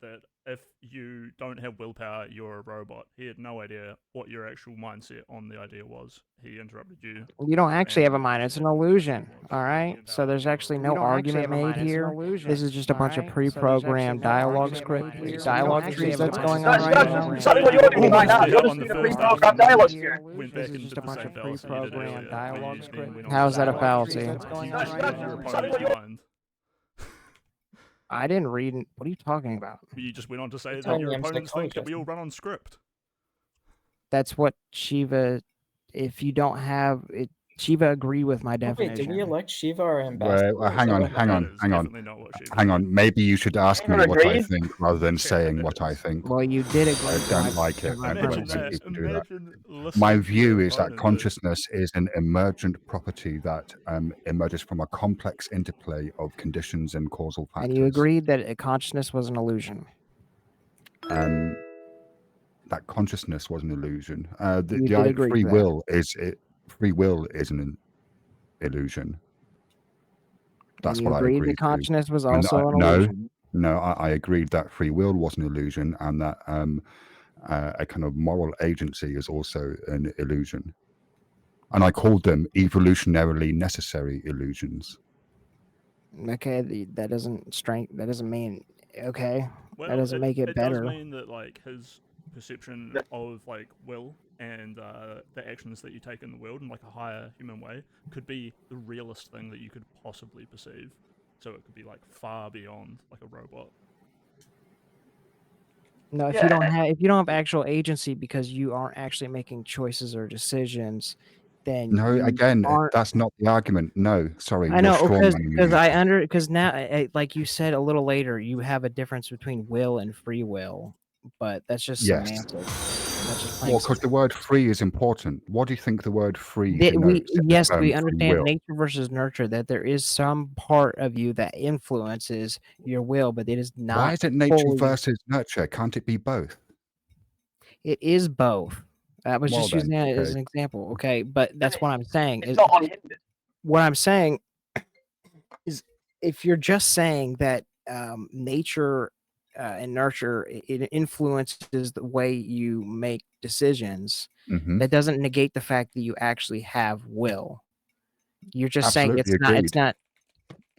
that if you don't have willpower, you're a robot. He had no idea what your actual mindset on the idea was. He interrupted you. You don't actually have a And mind. said It's an that what the illusion. thing was. All You right. didn't So have there's power actually over no it. argument made here. This is just a bunch of pre-programmed dialogue script, dialogue trees that's going on right now. Exactly what you want to be right now. Almost You're on the listening to first pre-program half, dialogue and here. then went This back is into just a the bunch same of fallacy you did pre-programmed earlier. dialogue We then script. went on How to is that a say fallacy? you just read your opponent's mind. I didn't read. What are you talking about? You just went on to say that telling your me I'm opponents think that psychologist. we all run on script. That's what Shiva. If you don't have it, Shiva agreed with my Oh, wait, definition. did we elect Shiva our ambassador? Well, hang on. That is definitely not what she Hang on. Maybe you should ask me Everyone what I agreed? think rather than Yeah, saying that what I is. think. Well, you did agree. I don't like it. I Imagine don't think that. people do that. Imagine listening My to view your is that opponent consciousness is an emergent property that emerges from a complex interplay of conditions and causal factors. And you agreed that a consciousness was an illusion. That consciousness was an illusion. You The did agree free to that. free will is an illusion. That's And you what I agreed agreed that to. consciousness was And also an illusion. No, I agreed that free will was an illusion, and that a kind of moral agency is also an illusion. And I called them evolutionarily necessary illusions. Okay, that doesn't mean okay. Well, That doesn't make it better. does mean that like his perception of like will and the actions that you take in the world in like a higher human way could be the realest thing that you could possibly perceive. So it could be like far beyond like a robot. No, if you don't have actual agency because you aren't actually making choices or decisions, then No, you again, aren't. that's not the argument. No, sorry, I know because strong-manning me. because now like you said a little later, you have a difference between will and free will, but that's just Yes. semantics. That's just Well, because the word free is important. What do you think the word free denotes? Yes, The we term free understand will. nature versus nurture, that there is some part of you that influences your will, but it is not. Why is it nature fully- versus nurture? Can't it be both? It is both. I was Well just then, using that as okay. an example. Okay, but that's what I'm saying. It's not unhindered. What I'm saying is, if you're just saying that nature and nurture it influences the way you make decisions, Mhm. that doesn't negate the fact that you actually have will. You're just saying Absolutely it's agreed. not.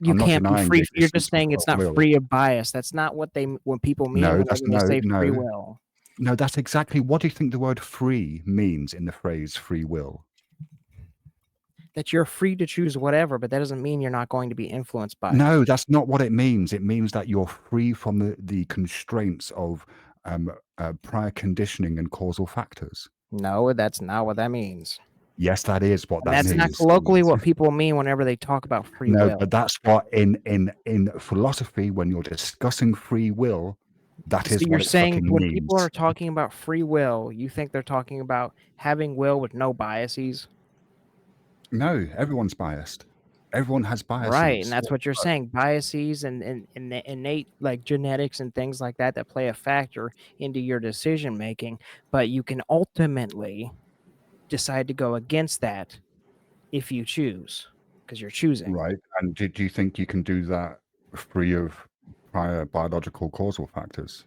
You I'm not can't be denying free. the You're just existence saying of it's not will. free of bias. That's not what when people mean No, whenever that's they say free no. will. No, that's exactly what do you think the word free means in the phrase free will? That you're free to choose whatever, but that doesn't mean you're not going to be influenced by it. No, that's not what it means. It means that you're free from the constraints of prior conditioning and causal factors. No, that's not what that means. Yes, that is what And that that's means. not colloquially what people mean whenever they talk about free No, will. but that's what in philosophy, when you're discussing free will, that So is you're what it saying fucking when means. people are talking about free will, you think they're talking about having will with no biases? No, everyone's biased. Everyone has biases. Right, and that's what you're saying. Biases and innate like genetics and things like that play a factor into your decision making, but you can ultimately decide to go against that if you choose, because you're choosing. Right. And do you think you can do that free of prior biological causal factors?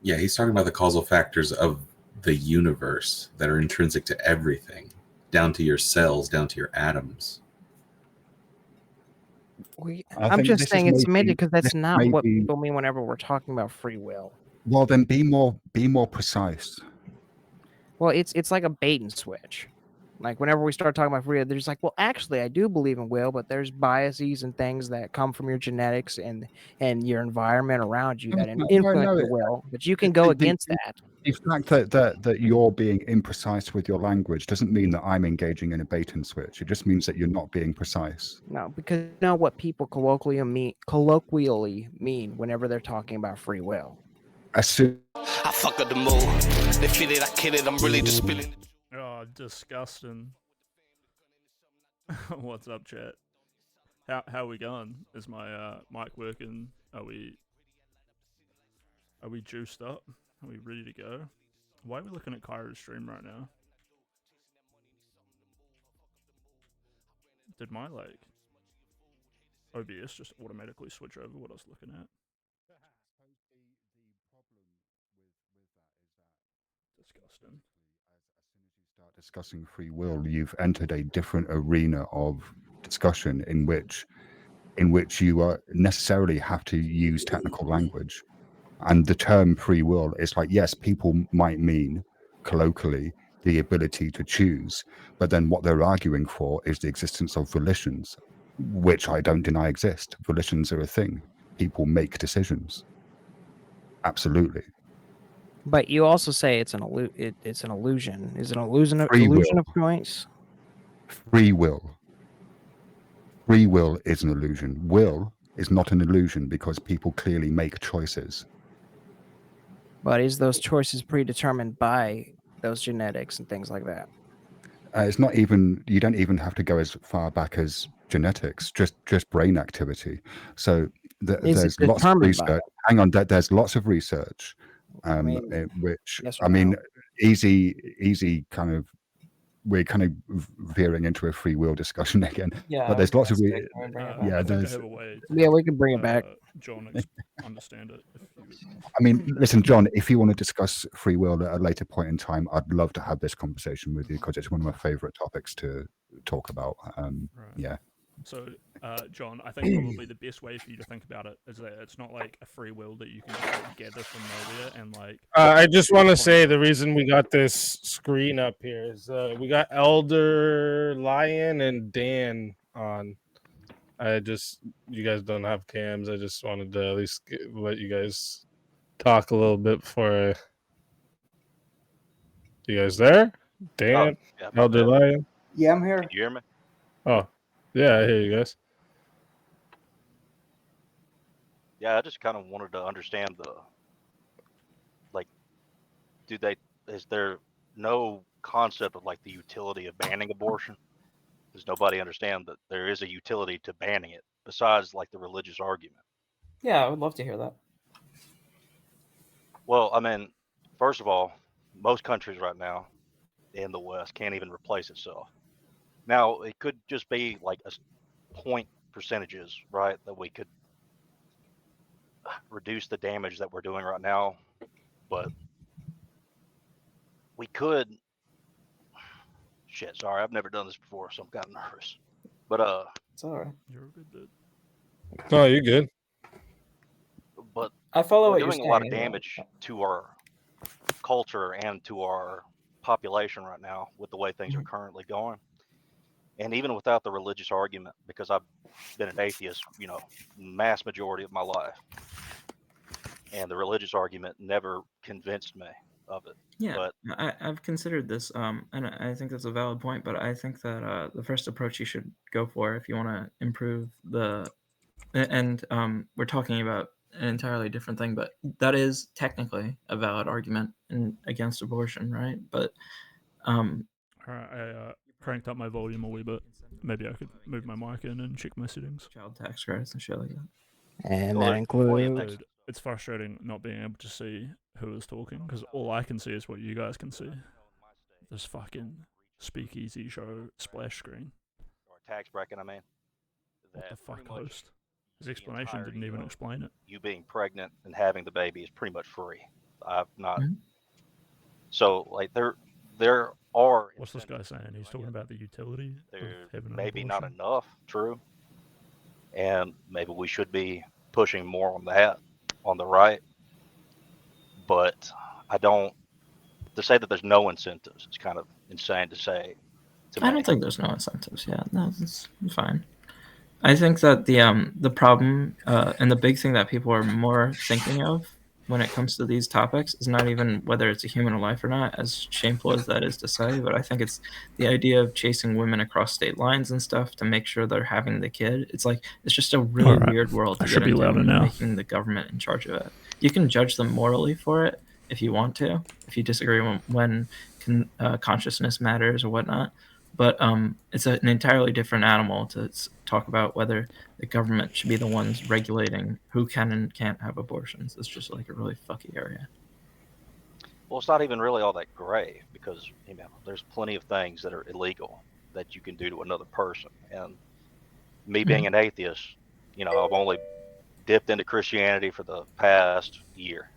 Yeah, he's talking about the causal factors of the universe that are intrinsic to everything, down to your cells, down to your atoms. I'm just saying it's semantic because that's not what people mean whenever we're talking about free will. Well, then be more precise. Well, it's like a bait and switch. Like whenever we start talking about free will, there's like, well, actually, I do believe in will, but there's biases and things that come from your genetics and your environment around you that influence your will. But you can go against that. The fact that you're being imprecise with your language doesn't mean that I'm engaging in a bait and switch. It just means that you're not being precise. No, because you know what people colloquially mean whenever they're talking about free will. I fuck up the mood. They feel it, I kill it. I'm really just spilling. Oh, disgusting. What's up, chat? How we going? Is my mic working? Are we juiced up? Are we ready to go? Why are we looking at Kyra's stream right now? Did my like OBS just automatically switch over what I was looking at? Disgusting. Start discussing free will, you've entered a different arena of discussion in which you are necessarily have to use technical language. And the term free will is like, yes, people might mean colloquially the ability to choose, but then what they're arguing for is the existence of volitions, which I don't deny exist. Volitions are a thing. People make decisions. Absolutely. But you also say it's an it's an illusion. Is it an illusion Free will. of choice? Free will. Free will is an illusion. Will is not an illusion because people clearly make choices. But is those choices predetermined by those genetics and things like that? It's not even, you don't even have to go as far back as genetics, just brain activity. So Is there's it lots of determined by research. Hang on, there's lots of research, mean, which, yes or I mean, no? easy kind of, we're kind of veering into a free will discussion again. Yeah, But there's lots of, bring it back. yeah, I think I there's, have a way to Yeah, we can bring it back. John understand it if you would. I mean, listen, John, if you want to discuss free will at a later point in time, I'd love to have this conversation with you because it's one of my favorite topics to talk about. Right. Yeah. So, John, I think probably the best way for you to think about it is that it's not like a free will that you can just like gather from nowhere and like. I just want to say the reason we got this screen up here is we got Elder Lion and Dan on. You guys don't have cams. I just wanted to at least let you guys talk a little bit before. You guys there? Dan, Elder Lion. Yeah, I'm here. Can you hear me? Oh, yeah, I hear you guys. Yeah, I just kind of wanted to understand is there no concept of like the utility of banning abortion? Does nobody understand that there is a utility to banning it besides like the religious argument? Yeah, I would love to hear that. Well, I mean, first of all, most countries right now in the West can't even replace itself. Now, it could just be like a point percentages, right? That we could reduce the damage that we're doing right now, but we could. Shit, sorry, I've never done this before, so I'm kind of nervous. But It's all right. You're a good dude. No, you're good. But I follow we're what you're doing saying. a lot of anyway. damage to our culture and to our population right now with the way things are currently going. And even without the religious argument, because I've been an atheist, mass majority of my life, and the religious argument never convinced me of it. Yeah, But I've considered this, and I think that's a valid point. But I think that the first approach you should go for if you want to improve and we're talking about an entirely different thing, but that is technically a valid argument against abortion, right? But All right, I cranked up my volume a wee bit. Maybe I could move my mic in and check my settings. Child tax credits and shit like that. And Well, that includes. Dude, it's frustrating not being able to see who is talking because all I can see is what you guys can see. This fucking speakeasy show splash screen. or tax bracket, I mean. What the that fuck, pretty much host? His the explanation didn't entirety even of explain it. You being pregnant and having the baby is pretty much free. I've not. Mhm. So like there are. What's this guy saying? He's talking about the utility There of having an maybe not abortion? enough, true. And maybe we should be pushing more on that on the right. But I don't. To say that there's no incentives, it's kind of insane to say. To I me. don't think there's no incentives. Yeah, no, that's fine. I think that the problem and the big thing that people are more thinking of when it comes to these topics is not even whether it's a human life or not, as shameful as that is to say, but I think it's the idea of chasing women across state lines and stuff to make sure they're having the kid. It's like it's just a really Alright, weird world I to should get be into louder when you're now. making the government in charge of it. You can judge them morally for it if you want to, if you disagree when consciousness matters or whatnot. But it's an entirely different animal to talk about whether the government should be the ones regulating who can and can't have abortions. It's just like a really fucky area. Well, it's not even really all that grave because there's plenty of things that are illegal that you can do to another person. And me being an atheist, I've only dipped into Christianity for the past year,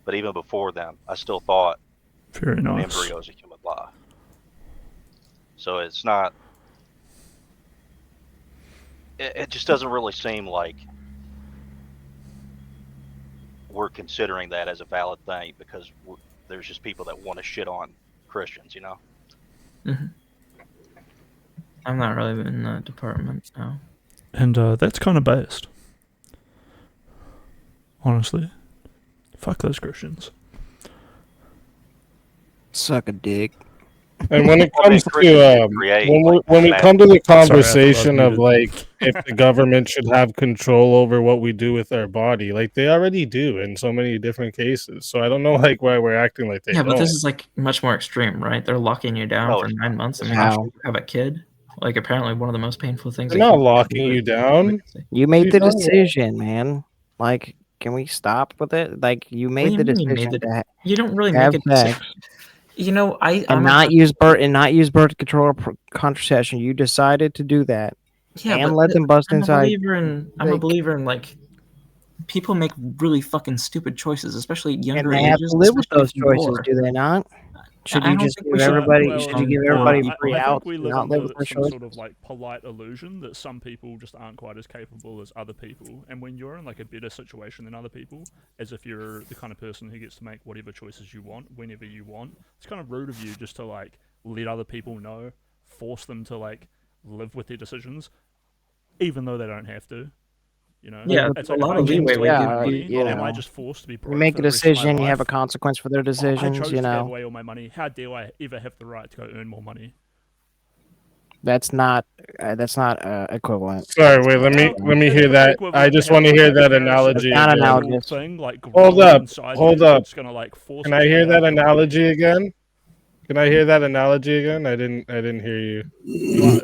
But even before then, I still thought Very an nice. embryo is a human life. So it's not. It just doesn't really seem like we're considering that as a valid thing because there's just people that want to shit on Christians, you know? Mm-hmm. I'm not really in the department now. And that's kind of based. Honestly. Fuck those Christians. Suck a dick. And when it Well, I mean, comes to Christians do create, when we like, come to the Sorry, I conversation thought I was of like if the government should have control over what we do with our body, like they already do in so many different cases. So I don't know like why we're acting like they Yeah, don't. but this is like much more extreme, right? They're locking you down No, for it's 9 months and It's making not. sure you have a kid. Like apparently one of the most painful things. They're a not human can locking do you is down. pregnancy. You What are made you the talking about? decision, man. Like, can we stop with it? Like, you What do made you the mean you made decision the? to You don't really have make a decision. sex You know, and I'm not use birth control or contraception. You decided to do that yeah, and but let them bust I'm inside. a believer in like people make really fucking stupid choices, especially at And younger they have ages. to live with especially those if you choices, war. do they not? Should I you don't just think give we should everybody? put Should you give on everybody people. free I out think we to live not live with under their some choices? sort of like polite illusion that some people just aren't quite as capable as other people. And when you're in like a better situation than other people, as if you're the kind of person who gets to make whatever choices you want, whenever you want, it's kind of rude of you just to like let other people know, force them to like live with their decisions, even though they don't have to. You know, Yeah, it's there's a like lot if I of choose leeway to we have give more money, you am I know, just forced to be You broke make for a the rest of my decision, you have a life? consequence for their I decisions. chose You to give know, away all my money. How dare I ever have the right to go earn more money? that's not equivalent. Sorry, wait, let me hear that. I just want to hear that analogy It's not again. analogous. Thing, like Hold growing up, inside hold you, up. It's gonna like force Can its I hear way that out your body. analogy again? Can I hear that analogy again? I didn't hear you. Well,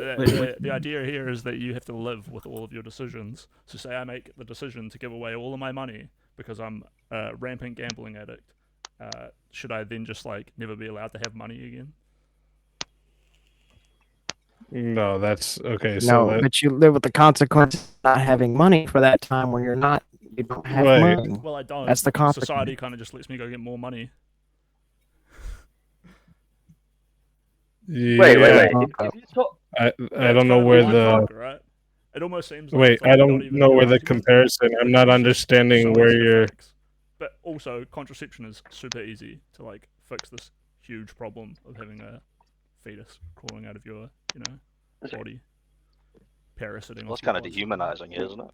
the idea here is that you have to live with all of your decisions. So say I make the decision to give away all of my money because I'm a rampant gambling addict. Should I then just like never be allowed to have money again? No, that's okay. So No, but you live with the consequence of not having money for that time when you don't have Right. money. Well, I don't. That's the consequence. Society kind of just lets me go get more money. Yeah, Wait. If you talk, I Yeah, don't know where the right? It almost seems like wait. it's like I not don't even know a where good the argument. comparison. I'm not It's just understanding so where easy to you're. fix. But also, contraception is super easy to like fix this huge problem of having a fetus crawling out of your, body, parasiting. Well, off it's your kind of body. dehumanizing, isn't it?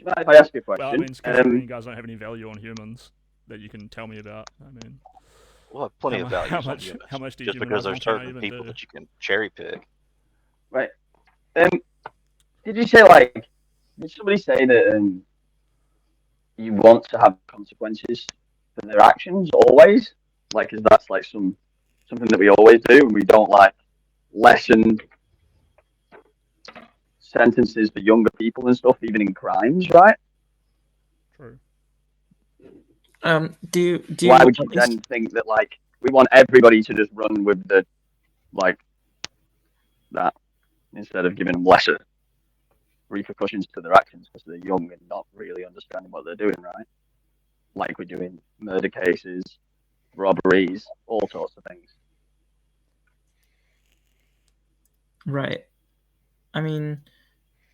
if I ask you a question, Well, I mean, considering you guys don't have any value on humans that you can tell me about, I mean, We'll have plenty How of mu- values how on much- humans. how much do just because there's humanizing can I certain even people do? that you can cherry pick. right? Did you say like? Did somebody say that you want to have consequences for their actions always? Like, because that's like something that we always do, and we don't like lessen sentences for younger people and stuff, even in crimes, right? true. Do you Why would you at least- then think that like we want everybody to just run with the like that instead of giving them lesser repercussions to their actions because they're young and not really understanding what they're doing, right? Like we do in murder cases, robberies, all sorts of things. Right. I mean,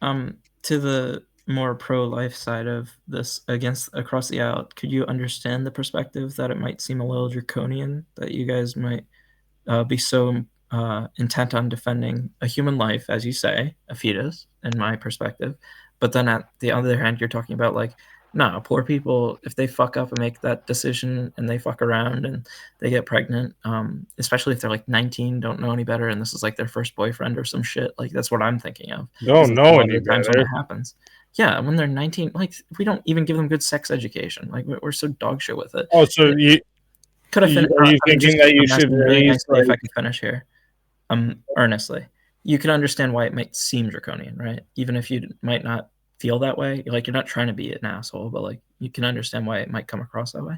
to the more pro-life side of this across the aisle, could you understand the perspective that it might seem a little draconian that you guys might be so intent on defending a human life, as you say, a fetus, in my perspective, but then at the other hand, you're talking about like, no, poor people, if they fuck up and make that decision and they fuck around and they get pregnant, especially if they're like 19, don't know any better, and this is like their first boyfriend or some shit, like that's what I'm thinking of. Don't know A lot any of the times when better. it happens. Yeah, when they're 19, like we don't even give them good sex education. Like we're so dog shit with it. Oh, so you Could have finished. are you thinking that you should really raise nicely if I like could finish here? Earnestly, you can understand why it might seem draconian, right? Even if you might not feel that way, like you're not trying to be an asshole, but like you can understand why it might come across that way.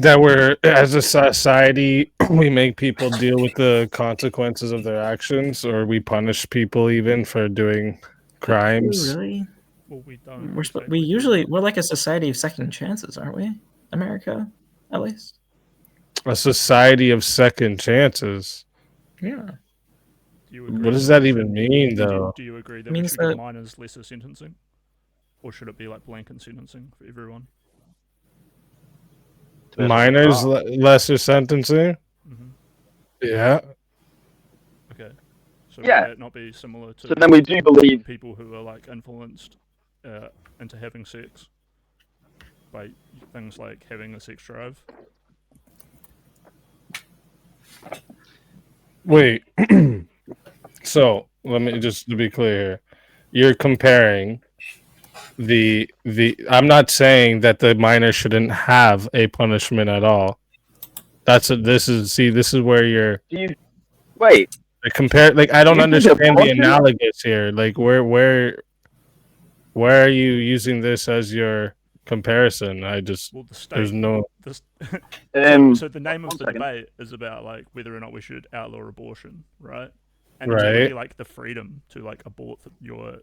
that we're as a society we make people deal with the consequences of their actions, or we punish people even for doing crimes. Really? Well, we don't. We're like a society of second chances, aren't we? America, at least. A society of second chances. Yeah. Do you agree What does that that even mean, though? Do you agree that It we means should give that- minors lesser sentencing? Or should it be like blanket sentencing for everyone? Minors lesser sentencing? Mhm. Yeah. Okay. So Yeah. would that not be similar to So then we do believe people who are like influenced into having sex by things like having a sex drive? Wait. So let me just to be clear here. You're comparing the I'm not saying that the minor shouldn't have a punishment at all. This is where you're wait. Compare like I don't You think understand the abortion- analogus here. Like where are you using this as your comparison? There's no So the name of the debate is about like whether or not we should outlaw abortion, right? And that would Right. be like the freedom to like abort your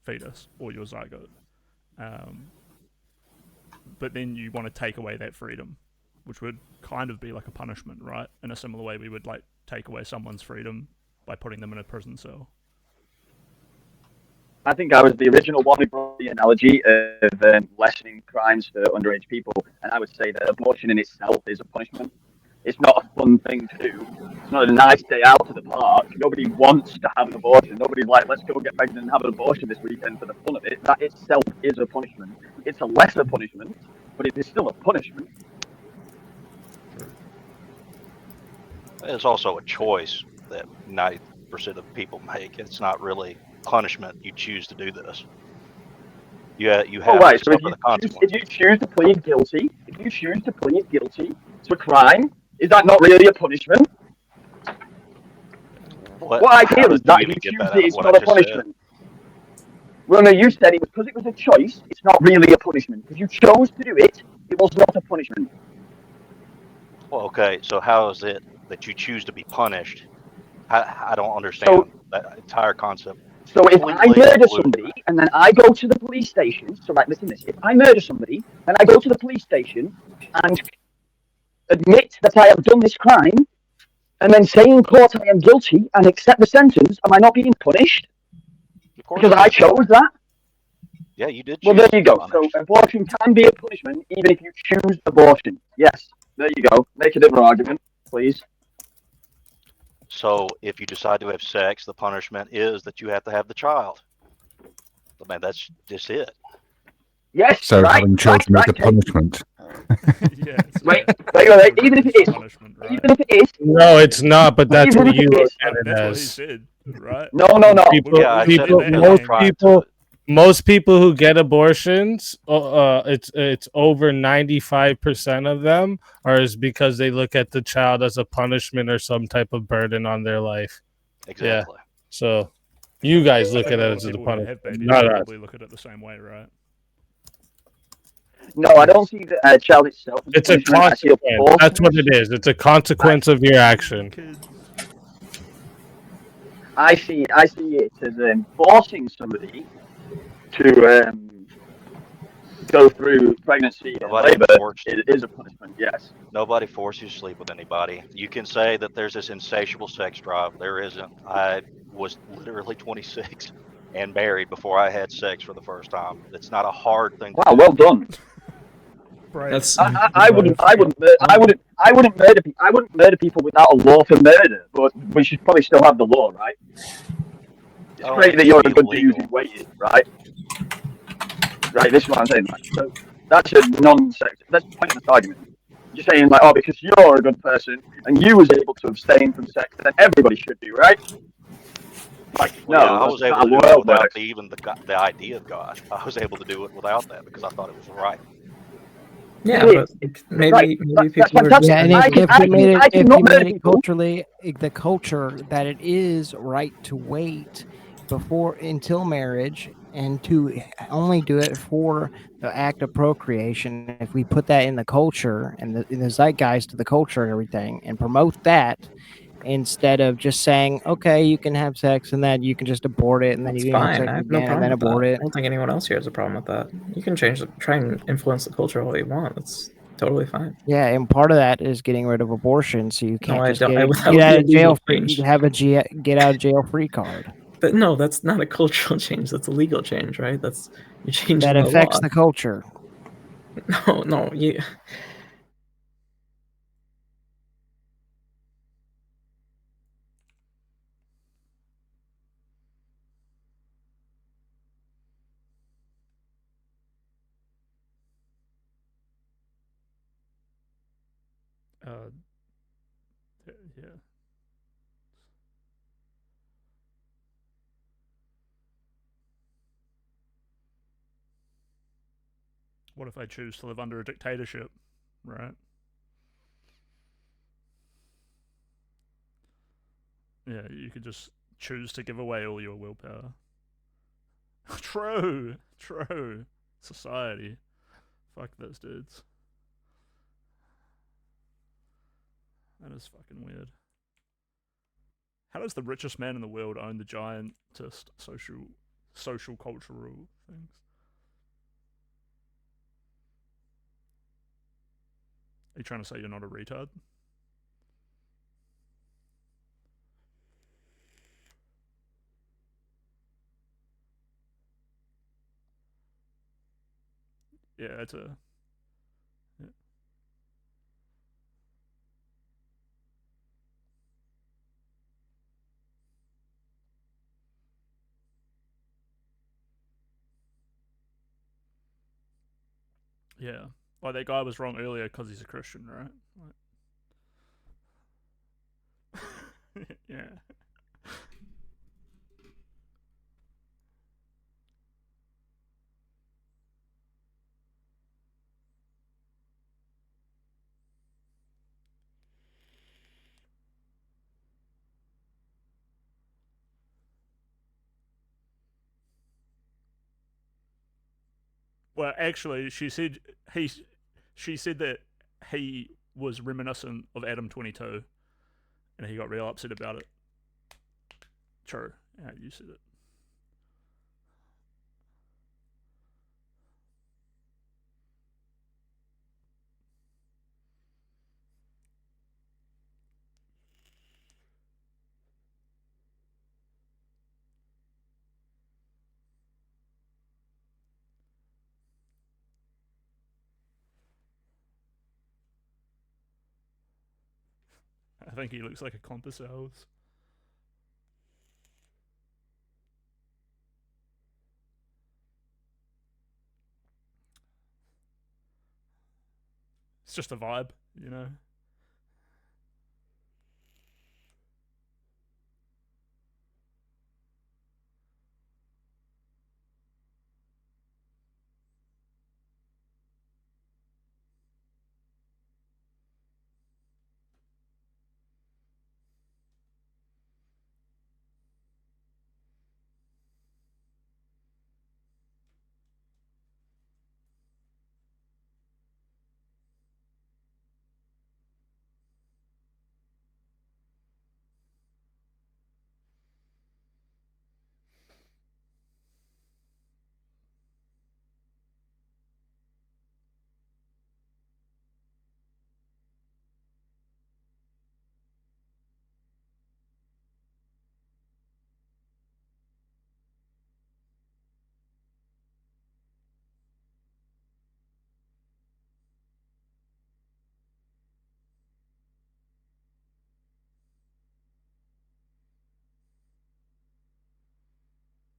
fetus or your zygote. But then you want to take away that freedom, which would kind of be like a punishment, right? In a similar way we would like take away someone's freedom by putting them in a prison cell. I think I was the original one who brought the analogy of lessening crimes for underage people, and I would say that abortion in itself is a punishment. It's not a fun thing to do. It's not a nice day out to the park. Nobody wants to have an abortion. Nobody's like, let's go get pregnant and have an abortion this weekend for the fun of it. That itself is a punishment. It's a lesser punishment, but it is still a punishment. It's also a choice that 90% of people make. It's not really punishment. You choose to do this. You have to So suffer the consequences. if you choose to plead guilty to a crime, is that not really a punishment? What I hear is that if you choose it, it's not a punishment. Well, no, you said it was because it was a choice. It's not really a punishment. Because you chose to do it, it was not a punishment. Well, okay, so how is it that you choose to be punished? I don't understand that entire concept. So if I murder somebody and then I go to the police station, so like listen to this, if I murder somebody and I go to the police station and admit that I have done this crime and then say in court I am guilty and accept the sentence, am I not being punished? Because I chose that? Yeah, you did. Well, there you go. So abortion can be a punishment even if you choose abortion. Yes, there you go. Make a different argument, please. So if you decide to have sex, the punishment is that you have to have the child. I mean, that's just it. Yes. So having children is a punishment. Yes. Wait. Even if it is. Even if it is. No, it's not, but that's Even what if you it look is. at it That's what he as. said, right? No. Most people who get abortions, it's over 95% of them is because they look at the child as a punishment or some type of burden on their life. Exactly. Yeah. So you guys look at it as a People who have punishment, babies not us. probably look at it the same way, right? No, I don't see the child itself. It's a consequence. That's what it is. It's a consequence of your action. I see it as forcing somebody to go through pregnancy and labor. It is a punishment, yes. Nobody forces you to sleep with anybody. You can say that there's this insatiable sex drive. There isn't. I was literally 26 and married before I had sex for the first time. It's not a hard thing. Wow, well done. That's I wouldn't murder people without a law for murder, but we should probably still have the law, right? It's great that you're a good dude who waited, right? Right, this is what I'm saying. Like, so that's a non-sex. That's a pointless argument. You're saying like, oh, because you're a good person and you was able to abstain from sex, then everybody should be, right? Like, Well, no, yeah, I was that's able not to do the it world without works. even the idea of God. I was able to do it without that because I thought it was right. Yeah, It but is. maybe Right. maybe That's people are fantastic. Yeah, and I if you made cannot it murder people. culturally, the culture that it is right to wait until marriage and to only do it for the act of procreation. If we put that in the culture and in the zeitgeist of the culture and everything and promote that, instead of just saying, okay, you can have sex and then you can just abort it and then That's you can have fine. sex I have no again and then problem with abort that. it. I don't think anyone else here has a problem with that. You can try and influence the culture all you want. That's totally fine. Yeah, and part of that is getting rid of abortion, so you can't I just don't. get That would out be a of jail legal free. You change. can have a get out of jail free card. But no, that's not a cultural change. That's a legal change, right? That's you're changing That the affects law. the culture. No, you. Yeah. What if I choose to live under a dictatorship, right? Yeah, you could just choose to give away all your willpower. True. Society. Fuck those dudes. That is fucking weird. How does the richest man in the world own the giantest social cultural things? Are you trying to say you're not a retard? Yeah, it's a... Yeah. Yeah. Like, that guy was wrong earlier because he's a Christian, right? Like... yeah. Well, actually, she said that he was reminiscent of Adam 22, and he got real upset about it. True. Yeah, you said it. I think he looks like a compass elves. It's just a vibe, you know?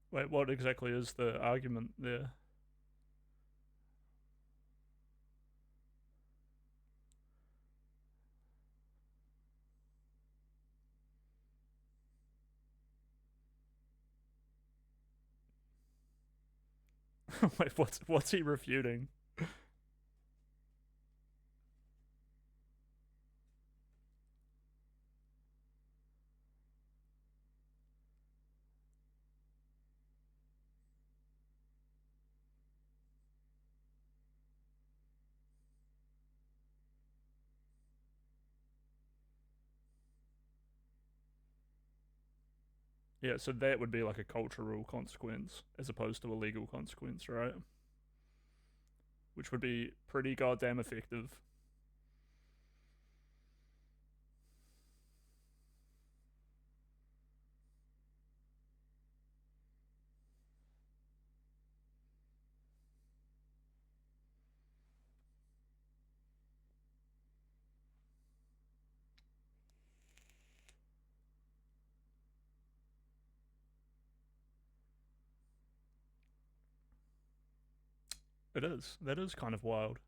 Wait, what exactly is the argument there? Wait, what's he refuting? Yeah, so that would be like a cultural consequence as opposed to a legal consequence, right? Which would be pretty goddamn effective. It is. That is kind of wild.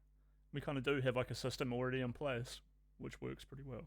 We kind of do have like a system already in place, which works pretty well.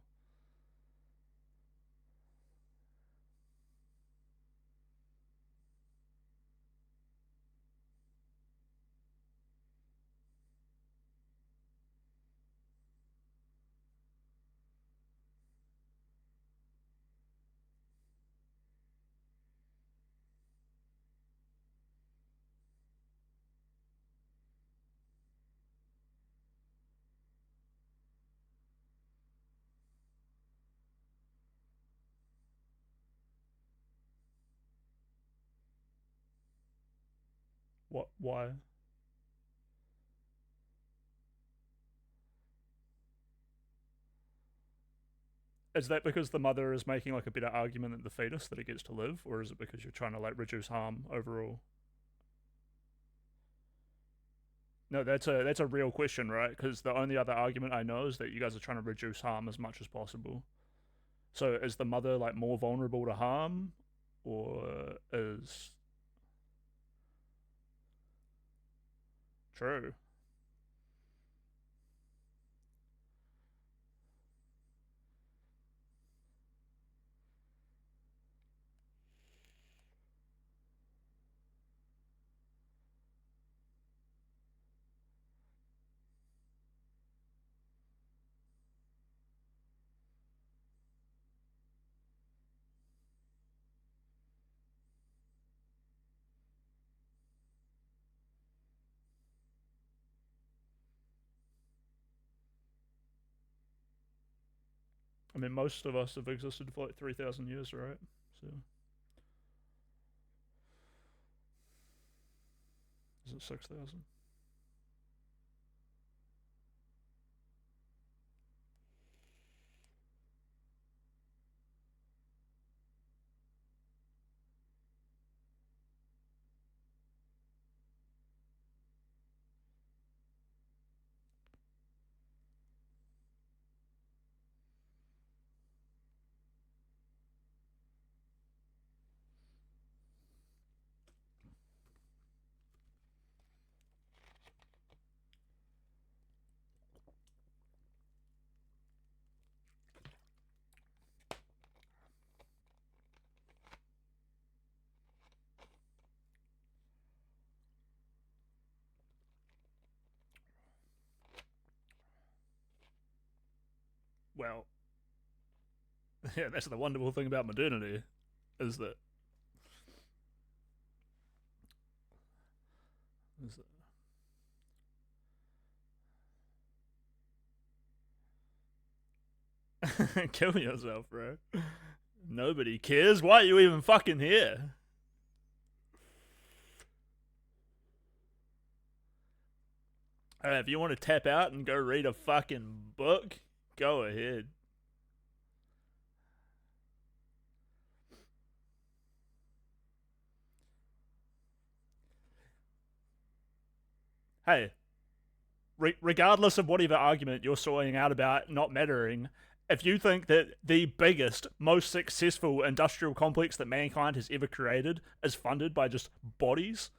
What? Why? Is that because the mother is making like a better argument than the fetus that it gets to live, or is it because you're trying to like reduce harm overall? No, that's a real question, right? Because the only other argument I know is that you guys are trying to reduce harm as much as possible. So is the mother like more vulnerable to harm, or is true? I mean, most of us have existed for like 3,000 years, right? So is it 6,000? Well, yeah, that's the wonderful thing about modernity, is that is that kill yourself, bro. Nobody cares. Why are you even fucking here? If you want to tap out and go read a fucking book, go ahead. Hey, regardless of whatever argument you're sorting out about not mattering, if you think that the biggest, most successful industrial complex that mankind has ever created is funded by just bodies,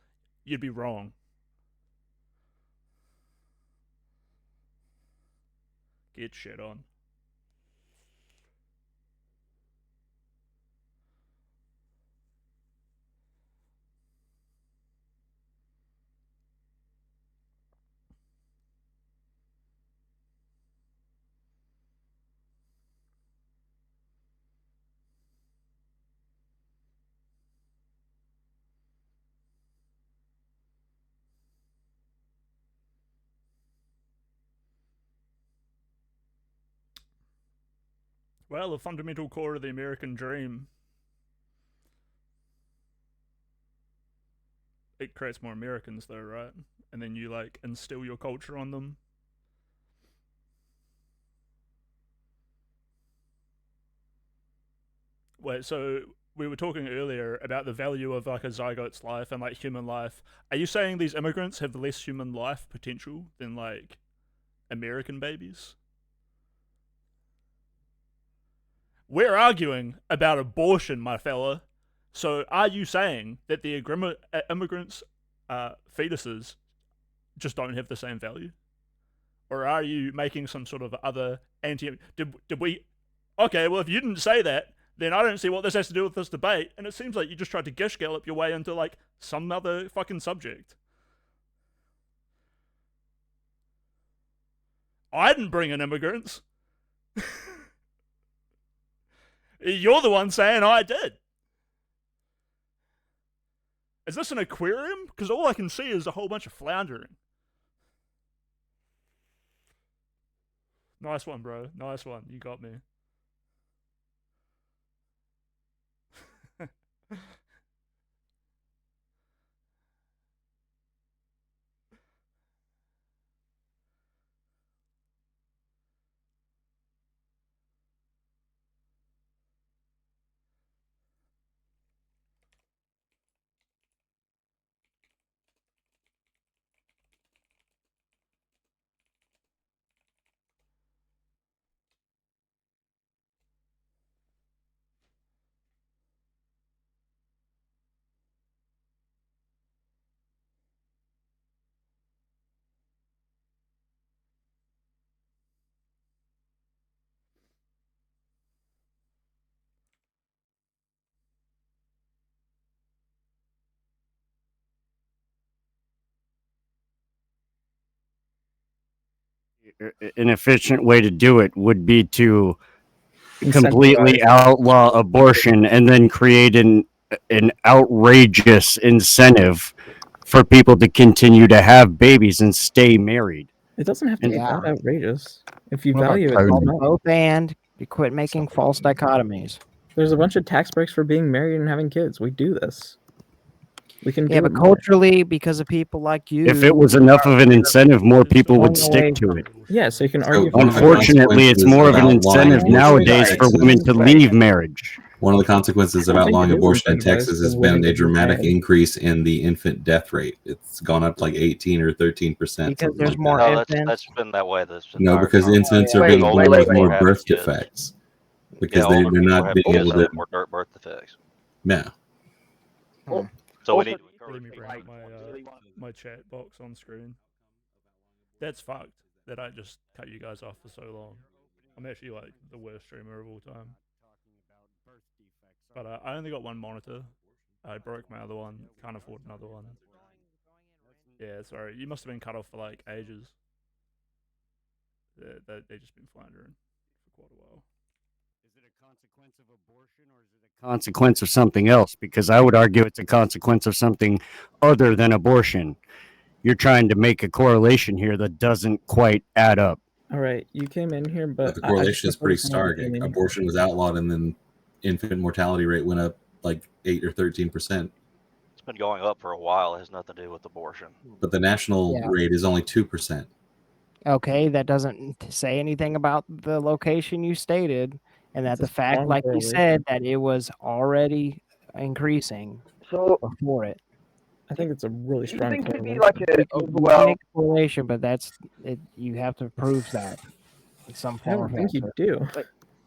you'd be wrong. Get shit on. Well, a fundamental core of the American dream it creates more Americans though, right? And then you like instill your culture on them. Wait, so we were talking earlier about the value of like a zygote's life and like human life. Are you saying these immigrants have less human life potential than like American babies? We're arguing about abortion, my fella. So are you saying that the immigrants' fetuses just don't have the same value? Or are you making some sort of other anti... Did we... Okay, well, if you didn't say that, then I don't see what this has to do with this debate, and it seems like you just tried to gish gallop your way into, like, some other fucking subject. I didn't bring in immigrants. You're the one saying I did. Is this an aquarium? Because all I can see is a whole bunch of floundering. Nice one, bro. Nice one. You got me. An efficient way to do it would be to completely outlaw abortion and then create an outrageous incentive for people to continue to have babies and stay married. It doesn't have to be that outrageous. If you What about value it, Tony? Both and you quit making false dichotomies. there's a bunch of tax breaks for being married and having kids. We do this. We can do Yeah, it but more. culturally, because of people like you, If it was enough of an incentive, more people would stick to it. Yeah, so you can argue. Unfortunately, it's more of an incentive nowadays for women to leave marriage. One of the consequences of outlawing abortion in Texas has been a dramatic increase in the infant death rate. It's gone up to like 18 or 13%. Because there's like more that. No, infants. that's been that way. No, because infants are being born with more birth defects. Because they're not being able to. more birth defects. Yeah. So we need to Let me bring up my chat box on screen. That's fucked that I just cut you guys off for so long. I'm actually like the worst streamer of all time. But I only got one monitor. I broke my other one. Can't afford another one. Yeah, sorry. You must have been cut off for like ages. They've just been floundering for quite a while. Is it a consequence of abortion or is it a consequence of something else? Because I would argue it's a consequence of something other than abortion. You're trying to make a correlation here that doesn't quite add up. All right, you came in here, but The correlation is pretty stark. Abortion was outlawed, and then infant mortality rate went up like 8 or 13%. It's been going up for a while. It has nothing to do with abortion. But the national rate is only 2%. Okay, that doesn't say anything about the location you stated, and that the fact, like you said, that it was already increasing before it. I think it's a really strong think it'd be correlation. like a overwhelming correlation, but that's it. You have to prove that in some I form. don't think you do.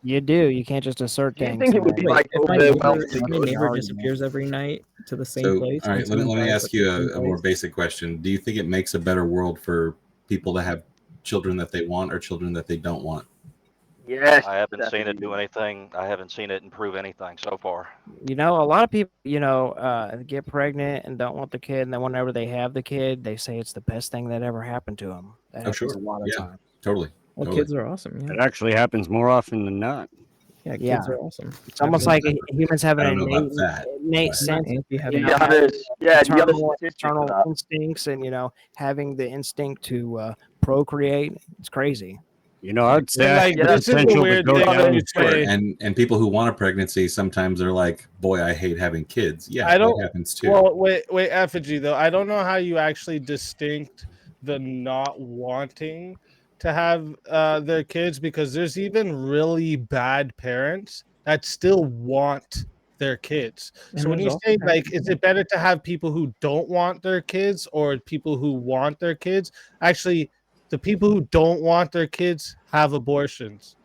You do. You can't just assert Do you things. think it would be like If my overwhelming? neighbor disappears every night to the same So, place. all right, and let me someone ask dies you at the a same more place, basic question. Do you think it makes a better world for people to have children that they want or children that they don't want? Yes. I haven't seen it do anything. I haven't seen it improve anything so far. You know, a lot of people, get pregnant and don't want the kid, and then whenever they have the kid, they say it's the best thing that ever happened to them. That Oh, happens sure. a lot of Yeah, times. totally. Well, totally. kids are awesome. It Yeah, actually happens more often than not. yeah, kids Yeah. are awesome. It's almost like humans have I an don't know about that. innate but- sense Anti of having Do you have a maternal statistic for that? instincts, and having the instinct to procreate. It's crazy. You know, I'd say Like, I have this is the potential to weird go thing down. you Sure. say. And people who want a pregnancy sometimes are like, boy, I hate having kids. Yeah, I don't. that happens too. Well, wait, effigy though. I don't know how you actually distinct the not wanting to have their kids, because there's even really bad parents that still want their kids. And So when there's you also say bad like, is it better to have people who don't want their kids or people who want their kids? Actually, the people who don't want their kids have abortions.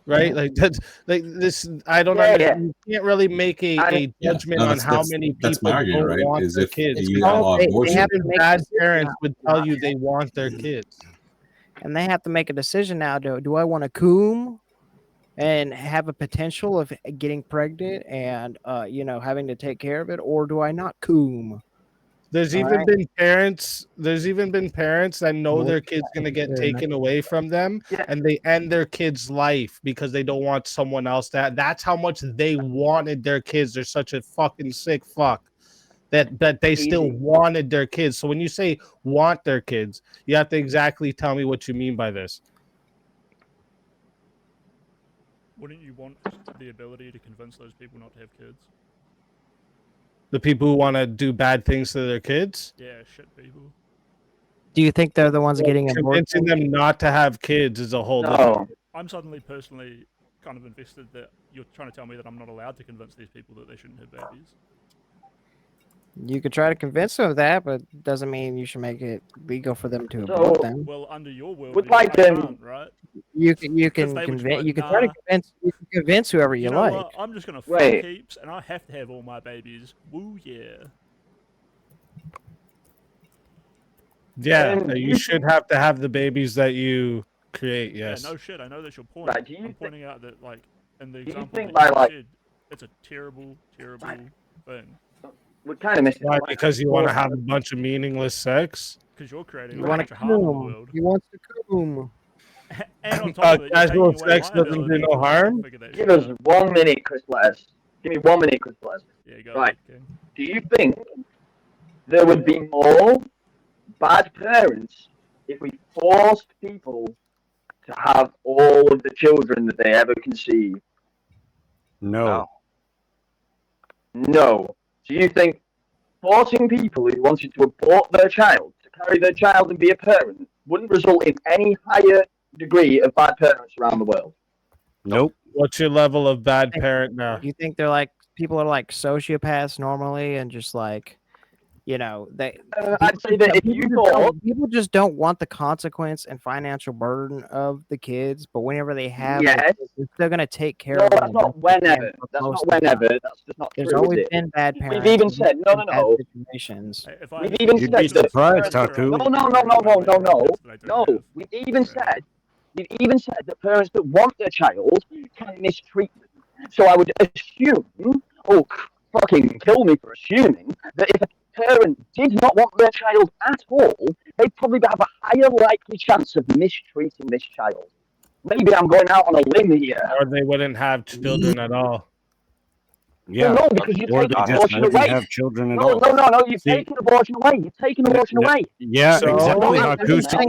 Right, like that's like this. I don't understand. You can't really make a judgment No, on how many that's my people argument, don't right? want Is their if kids. you outlaw they abortion, have to make a Bad decision parents now. would tell you they want their kids. And they have to make a decision now. Do I want to coom and have a potential of getting pregnant and having to take care of it, or do I not coom? There's All even right. been parents. There's even been parents that know their kid's gonna get taken away from them, and they end their kid's life because they don't want someone else. That's how much they wanted their kids. They're such a fucking sick fuck that they still wanted their kids. So when you say want their kids, you have to exactly tell me what you mean by this. Wouldn't you want the ability to convince those people not to have kids? The people who want to do bad things to their kids? Yeah, shit people. Do you think they're the ones getting Convincing them not to have kids is a whole different. I'm suddenly personally kind of invested that you're trying to tell me that I'm not allowed to convince these people that they shouldn't have babies. You could try to convince them of that, but doesn't mean you should make it legal for them to abort them. Well, under your world, Would I like can't, right? You can 'Cause they would just be convince. like, You can try to "Nah, convince. You can convince whoever you you know like. what? I'm just gonna fuck Wait. heaps, and I have to have all my babies. Woo yeah. Yeah, you should have to have the babies that you create. Yes. Yeah, no shit. I know that's your point. Right, do you I'm pointing out that, like, in the do you example think that you by, like- said, it's a terrible, terrible thing. We're kind of missing. Why? Because you want to have a bunch of meaningless sex? Because you're creating You a want bunch to of harm in the coom. world. He wants to coom. And on top of it, you're Casual taking away sex my doesn't do ability no to harm? figure that Give shit us out. 1 minute, Chris Les. Give me 1 minute, Chris Les. Yeah, go Right. ahead, King. Do you think there would be more bad parents if we forced people to have all of the children that they ever conceive? No. No. Do you think forcing people who wanted to abort their child to carry their child and be a parent wouldn't result in any higher degree of bad parents around the world? Nope. What's your level of bad parent now? You think they're like people are like sociopaths normally, and just like, they. I'd say that if you thought People just don't want the consequence and financial burden of the kids, but whenever they have, Yes. they're still gonna take care no, of them. that's not whenever. That's not whenever. That's just not There's true, always is it? been bad parents. We've even and said no, bad no. situations. Hey, if I We've had even kids, You'd be said that surprised, parents- Haku. No. We've even said that parents that want their child can mistreat them. So I would assume, fucking kill me for assuming, that if a parent did not want their child at all, they'd probably have a higher likely chance of mistreating this child. Maybe I'm going out on a limb here. Or they wouldn't have children at all. Yeah. Well, no, because you Or take they just abortion wouldn't away. have children at No, all. you've See- taken abortion away. You've taken abortion away. Yeah, So- exactly, No, Haku.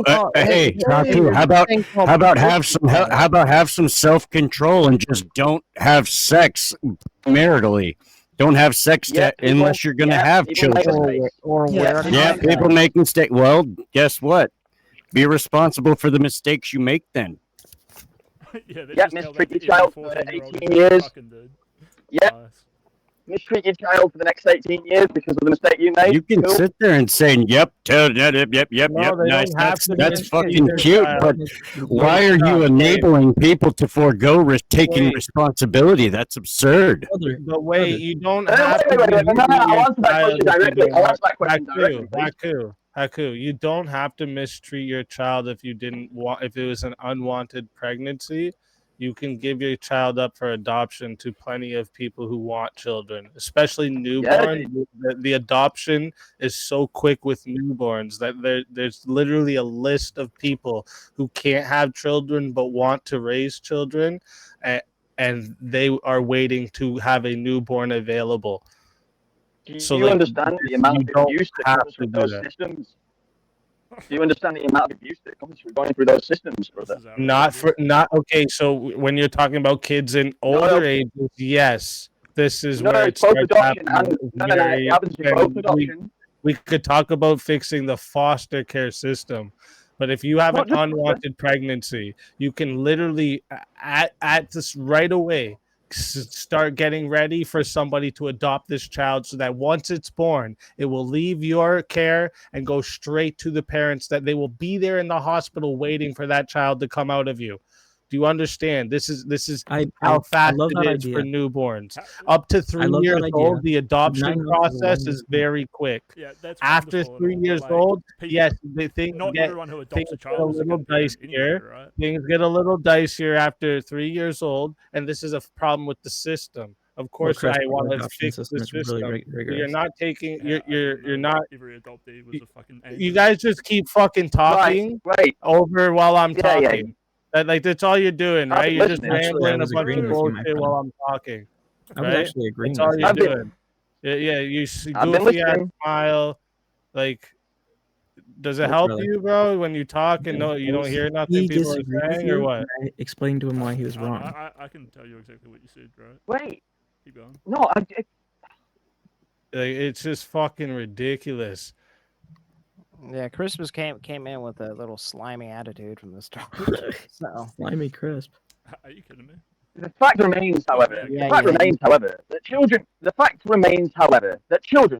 no, Hey, Haku, how about have some self-control and just don't have sex maritally? Don't have sex unless you're gonna have children. Or wear Yeah, people make mistakes. Well, guess what? Be responsible for the mistakes you make then. Yeah, they Yeah, just tell mistreat that your to every child for 14-year-old 18 who's years. fucking dead. Yeah. Nice. Mistreat your child for the next 18 years because of the mistake you made. You can Cool. sit there and say, "Yep, yep, No, they nice." don't have to That's mistreat fucking their cute. child. But why are you enabling people to forego taking Wait. responsibility? That's absurd. But wait, you don't Wait, have wait, to. wait, no, I'll answer that child question if you directly. don't I'll want- answer that question directly, please. Haku, you don't have to mistreat your child if you didn't want. If it was an unwanted pregnancy, you can give your child up for adoption to plenty of people who want children, especially newborn. The adoption is so quick with newborns that there's literally a list of people who can't have children but want to raise children, and they are waiting to have a newborn available. Do So, you like, understand the amount you of don't abuse that have comes to with do those that. systems? Do you understand the amount of abuse that comes through going through those systems, brother? Not okay. So when you're talking about kids in older ages, yes, this is where it's it both starts adoption happening. and it happens in both adoption. We could talk about fixing the foster care system, but if you have an unwanted pregnancy, you can literally at this right away start getting ready for somebody to adopt this child, so that once it's born, it will leave your care and go straight to the parents, that they will be there in the hospital waiting for that child to come out of you. Do you understand? This is how fast it is for newborns. Up to 3 years old, the adoption process is very quick. Yeah, that's after 3 years old, yes, things not get, everyone who adopts things a get child a is a little good parent dicier. anyway, right? Things get a little dicier after 3 years old, and this is a problem with the system. Of course, Chris, I want the to adoption fix system the is really system. rigorous. You're not taking. Yeah, You're not. Every adoptee was a fucking angel. You guys just keep fucking talking right. over while I'm Yeah, yeah. talking. That's all you're doing, I've right? been You're just listening. Actually, I rambling a was bunch agreeing of with you, my bullshit friend. while I'm talking. I was Right? actually agreeing That's all with you're you. doing. Yeah, you I've been goofy ass listening. smile. Like, does it Yes, help brother. you, bro, when you talk and no, you don't hear nothing He people are disagreed with saying, or you, what? and I explained to him why he was wrong. I can tell you exactly what you said, right? Wait. Keep going. No, Like, it's just fucking ridiculous. Yeah, Christmas came in with a little slimy attitude from the start. So Slimy crisp. Are you kidding me? the fact remains, however, Yeah, the fact yeah, remains, however, that children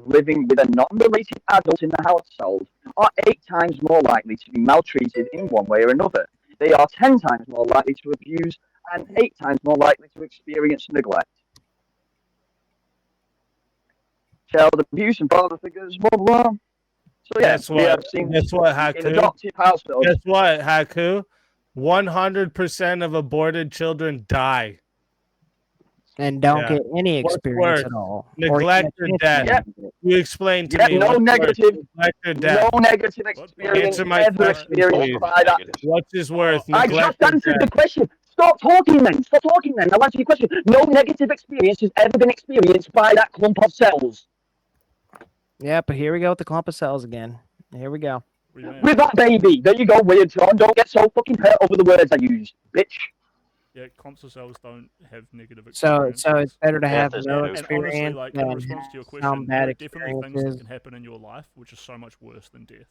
living with a non-related adult in the household are 8 times more likely to be maltreated in one way or another. They are 10 times more likely to abuse and 8 times more likely to experience neglect. Child abuse and father figures, blah blah. So yeah, Guess we what? have seen Guess what, in Haku? adoptive households. Guess what, Haku? 100% of aborted children die. and don't Yeah. get any What's experience worse, at all. neglect or even a death? chance to get You explain to Yeah, me. no what's worse, negative, neglect or death? no negative experience Answer my ever question, experienced please. by that. What is worth, I neglect just or answered the death? question. Stop talking then. Stop talking then. I'll answer your question. No negative experience has ever been experienced by that clump of cells. Yeah, but here we go with the clump of cells again. Here we go. With that baby. There you go, weird John. Don't get so fucking hurt over the words I use, bitch. Yeah, clumps of cells don't have negative So experiences. it's better to have Death is no neutral. And experience honestly, like in than response to your have question, some there bad are definitely things that experiences. can happen in your life which is so much worse than death.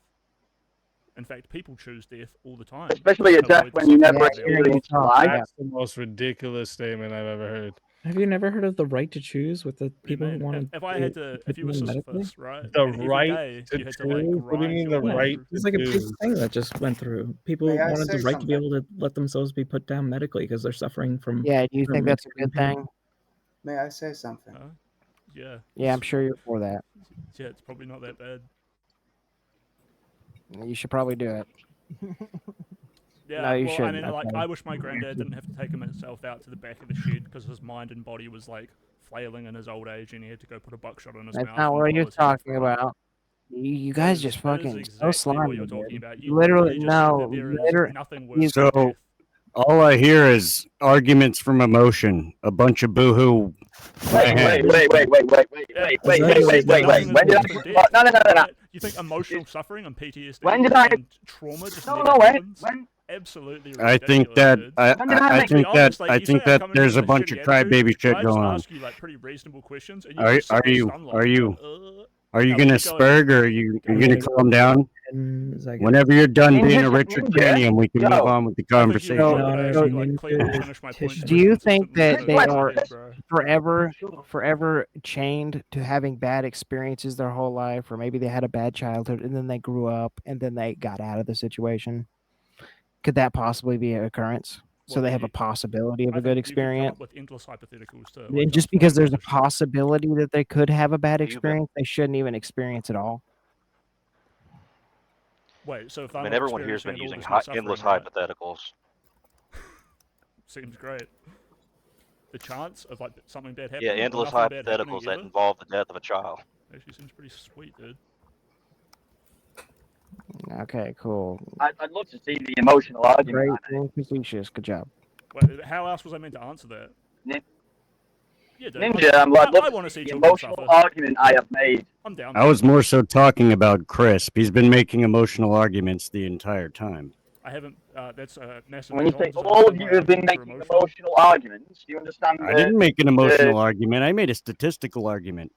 In fact, people choose death all the time. Especially a to death avoid the when you suffering never of their life. experienced life. That's the most ridiculous statement I've ever heard. Have you never heard of the right to choose with the people who want If I had to, if you were Sisyphus, right? The and every right day to you had to choose? like What do you grind mean your the way right through- It's like a big choose? thing that just went through. People May I wanted the say right to be something? able to let themselves be put down medically because they're suffering from. Yeah, do you from think that's a extreme good pain. thing? May I say something? Yeah. Yeah, I'm sure you're for that. Yeah, it's probably not that bad. You should probably do it. Yeah, No, you well, I shouldn't. mean, like, Okay. I wish my granddad didn't have to take himself out to the back of the shed because his mind and body was like flailing in his old age, and he had to go put a buckshot in his That's mouth. not and what pull you're his head talking through it. about. You guys just That is fucking exactly so slimy. what you're talking dude. about. You Literally, just no. said that there is Literally, nothing worse than So death. all I hear is arguments from emotion, a bunch of boohoo. Wait. When did I? No. You think emotional suffering and PTSD When did I- and trauma just No, never no, when- happens? when- Absolutely I ridiculous, think that dude. I When did I I make- think that Like, I you say think I that come in here there's a with bunch of shitty attitude, crybaby shit I just going on. ask you like pretty reasonable questions, and you Are just sit there you stunned like, are you are you no, gonna keep going. spurg or are you gonna calm down? Whenever you're done Ninja, being a Richard ninja. Tannium, we can Yo. move on with the I think you conversation. should actually like clearly finish my point. Do you think that consistently they instead of are head, bro. forever chained to having bad experiences their whole life, or maybe they had a bad childhood and then they grew up and then they got out of the situation? Could that possibly be an occurrence? So Well, they have a possibility of I a good think you could come experience. up with endless hypotheticals to, And like, just justify because your there's a position. possibility that they could have a bad You've been- experience, they shouldn't even experience at all. Wait, so if I I'm mean, not everyone here's been experiencing using all this suffering, endless right? hypotheticals. Seems great. The chance of like something bad Yeah, happening, or endless nothing bad happening hypotheticals that ever, involve the death of a child. actually seems pretty sweet, dude. Okay, cool. I'd love to see the emotional argument. Great, on it. facetious. Good job. Wait, how else was I meant to answer that? Yeah, dude, Ninja, I'm like, I look, want to see the children emotional suffer. argument I have made. I'm down. I was more so talking about Crisp. He's been making emotional arguments the entire time. I haven't. That's massive. When you say McDonald's. all of you have been making emotional arguments, do you understand? I didn't make an emotional argument. I made a statistical argument.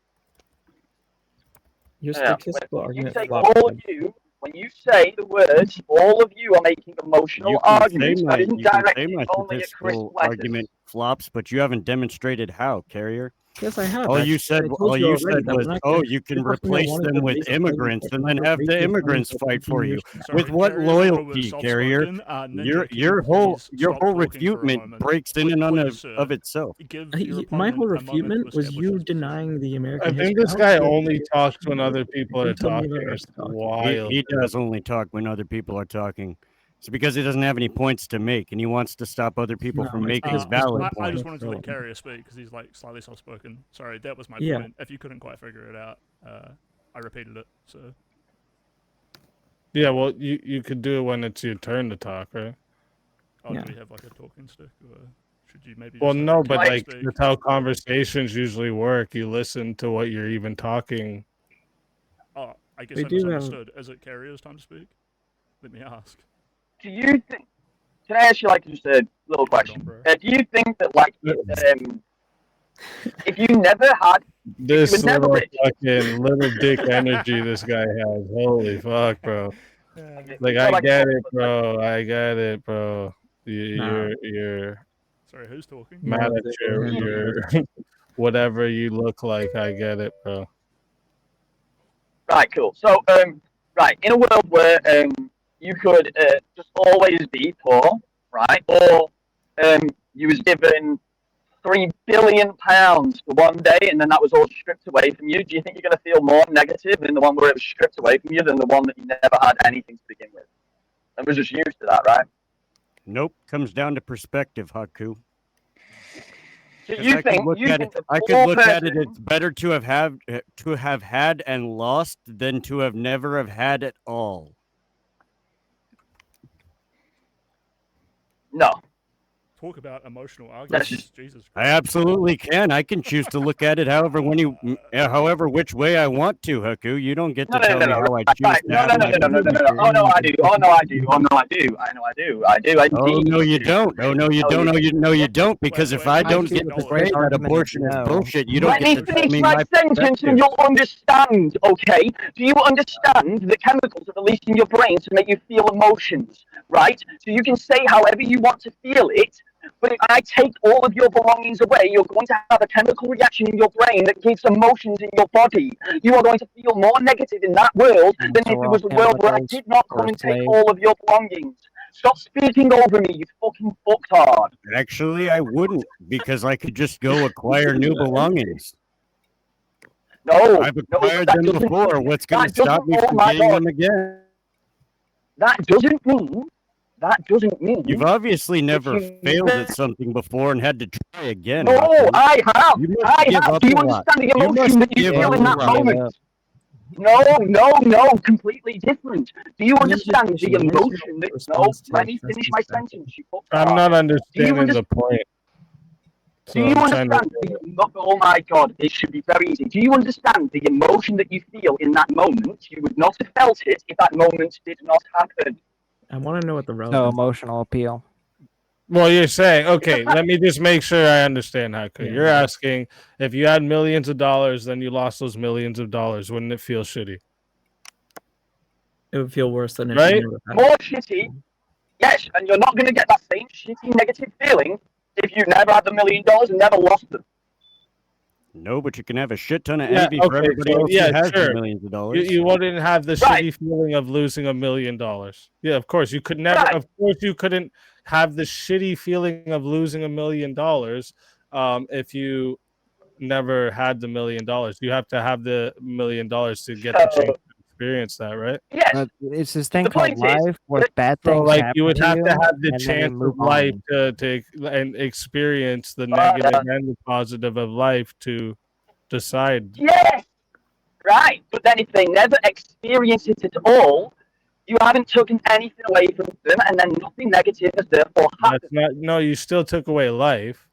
Your Yeah, statistical when you argument say flopped. all of you, when you say the words, all of you are making emotional You can say arguments. my, That isn't you can say directed my only at Chris statistical Lettuce. argument flops, but you haven't demonstrated how, Carrier. Yes, I have. All you actually. said, I told all you you already said that was, we're not "Oh, gonna- you can the person that replace wanted them to with raise a immigrants, president and then for have the racial immigrants funding for fight for you." 15 years Sorry, With what Carrier's a little bit loyalty, Carrier? soft-spoken. Ninja, Your can your you whole please your stop whole talking for a refutment moment? breaks in and on Please, of sir. itself. Give your My whole opponent a moment to refutment was establish you his position. denying the American I history. think this How guy dare you only say talks something when about other it? people You are told me talking. about It's talking. wild. He does only talk when other people are talking. It's because he doesn't have any points to make, and he wants to stop other people No, from it's making because valid I points. just wanted to let Carrier speak because he's like slightly soft-spoken. Sorry, that was my Yeah. point. If you couldn't quite figure it out, I repeated it. So Yeah, well, you could do it when it's your turn to talk, right? oh, Yeah. do we have like a talking stick, or should you maybe? Well, just no, let but Carrier like speak? that's how conversations usually work. You listen to what you're even talking. Oh, I guess We I do have- misunderstood. Is it Carrier's time to speak? Let me ask. Do you think? Can I ask you like just a little question? Do you think that like if you never had, This if you were never little rich, fucking little dick energy this guy has. Holy fuck, bro. Like I get it, bro. I get it, bro. You're Sorry, who's talking? mad at your whatever you look like. I get it, bro. right? Cool. So right, in a world where you could just always be poor, right? Or you was given £3 billion for one day, and then that was all stripped away from you. Do you think you're going to feel more negative in the one where it was stripped away from you than the one that you never had anything to begin with, and was just used to that, right? Nope, comes down to perspective, Haku. So 'Cause you I could think look you at think it. the I could poor look at it. person- It's better to have had and lost than to have never have had at all. No. Talk about emotional arguments. Jesus I absolutely can. I can choose to look at it however however which way I want to, Haku. You don't get to tell me how I choose Right. to No, have no, no, my no, no, no, no, position. no. Oh no, I do. Oh no, I do. Oh no, I do. I know, I do. I do. Oh no, you don't. Oh no, you No, don't. you- No, you don't. Because if I don't get to say that abortion is bullshit, you don't Let me get to tell finish me my my sentence perspective. and you'll understand, okay? Do you understand that chemicals are released in your brain to make you feel emotions, right? So you can say however you want to feel it, but if I take all of your belongings away, you're going to have a chemical reaction in your brain that gives emotions in your body. You are going to feel more negative in that world than if it was a world where I did not come and take all of your belongings. Stop speaking over me, you fucking fucktard. Actually, I wouldn't, because I could just go acquire new belongings. No, I've no, acquired that them doesn't before. mean- What's going that to stop doesn't- me oh from my getting God. them again? That doesn't mean. You've obviously never you failed never- at something before and had to try again. No, Haku. I have. You must I give have. up Do you a lot. understand the You emotion must that you give feel up in a that lot. moment? No, completely different. Do you understand the emotion that? No, let me finish my sentence. You fuck I'm not understanding the point. So Do you I'm trying to. understand? Oh my God, this should be very easy. Do you understand the emotion that you feel in that moment? You would not have felt it if that moment did not happen. I want to know what the No relevance. emotional appeal. Well, you're saying, okay, let me just make sure I understand, Haku. Yeah. You're asking if you had millions of dollars, then you lost those millions of dollars. Wouldn't it feel shitty? It would feel worse than if Right? you never had More it. shitty, yes, and you're not going to get that same shitty negative feeling if you never had the $1 million and never lost them. No, but you can have a shit ton of Yeah, envy for okay, everybody so, else yeah, who has the sure. millions of dollars. You wouldn't have the Right. shitty feeling of losing $1 million. Yeah, of course. You could never, Right. of course, you couldn't have the shitty feeling of losing $1 million if you never had the $1 million. You have to have the $1 million to get the chance to experience that, right? Yes. It's this thing The called point is, life where bad So, things like, happen you would to have you, to have the and then you chance move of life on. to and experience the negative and the positive of life to decide. Yes, right. But then if they never experience it at all, you haven't taken anything away from them, and then nothing negative has therefore happened. That's not. No, you still took away life.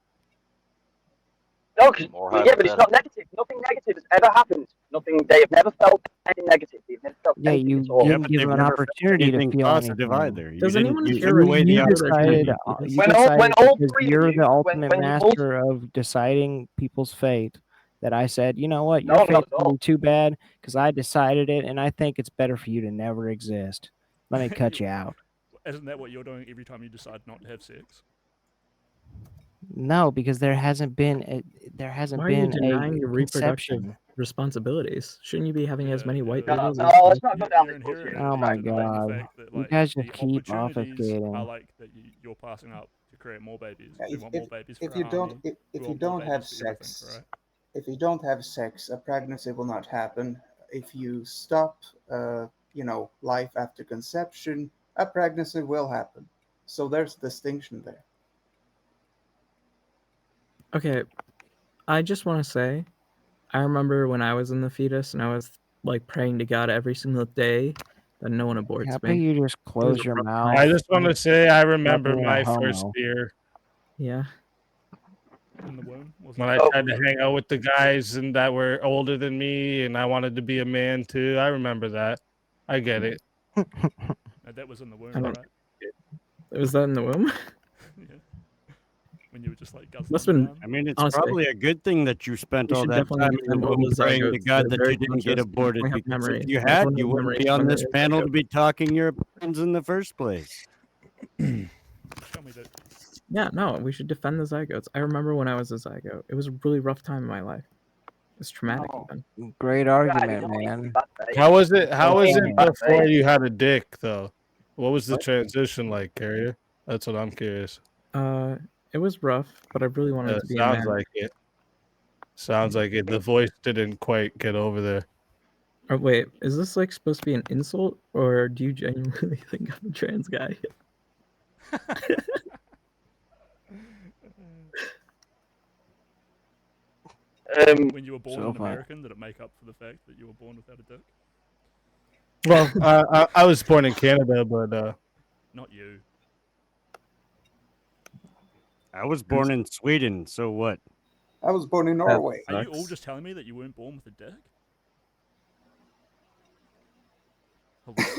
No, cause, More yeah, but it's not hypothetical. negative. Nothing negative has ever happened. Nothing. They have never felt anything negative. They've never felt Yeah, anything you at all. didn't but give they've them an never felt opportunity to anything feel positive anything. either. Does anyone You here took away the You opportunity. decided, you When decided all because three of you're you, the ultimate when master of deciding people's fate, that I said, you know what, your no, not fate's at gonna all. be too bad because I decided it, and I think it's better for you to never exist. Let me cut you out. Isn't that what you're doing every time you decide not to have sex? No, because there hasn't been a denying your reproductive conception. responsibilities? Shouldn't you be having as many white No, babies no, as let's not go down You're this bullshit. inherently Oh my denying the god, fact that you like guys the just keep opportunities obfuscating. are like that you're passing up to create more babies. Yeah, We want more babies for if our you don't army. if We you want more don't have babies for everything, sex, right? if you don't have sex, a pregnancy will not happen. If you stop, life after conception, a pregnancy will happen. So there's distinction there. Okay, I just want to say, I remember when I was in the fetus and I was like praying to God every single day that no one How aborts about me. you just It was close a your rough mouth? time. I just want to say I remember Fucking a my first homo. year Yeah. In the womb, was when it? I tried to hang out with the guys and that were older than me, and I wanted to be a man too. I remember that. I get it. That was in the I womb, don't. right? Was that in the womb? Yeah. When you were just like guzzling Must have been. down. I mean, it's Honestly, probably a good thing that you spent we all should that definitely time in the defend all womb the praying to zygotes. God They're that very you didn't get conscious. aborted, We have because memories. if you Everyone had, has you wouldn't memories be on when this they're panel to zygote. be talking your opinions in the first place. Tell me that. Yeah, no, we should defend the zygotes. I remember when I was a zygote. It was a really rough time in my life. It's traumatic No. even. Great God, you argument, don't need to be man. bad faith. How was it? You How don't was need to it be bad before faith. you had a dick, though? What was the What? transition like, Carrier? That's what I'm curious. It was rough, but I really wanted to be a Sounds man. like it. Sounds like it. The voice didn't quite get over there. Oh, wait, is this like supposed to be an insult, or do you genuinely think I'm a trans guy? When you were born an American, did it make up for the fact that you were born without a dick? Well, I was born in Canada, but Not you. I was born in Sweden, so what? I was born in Norway. Are you all just telling me that you weren't born with a dick?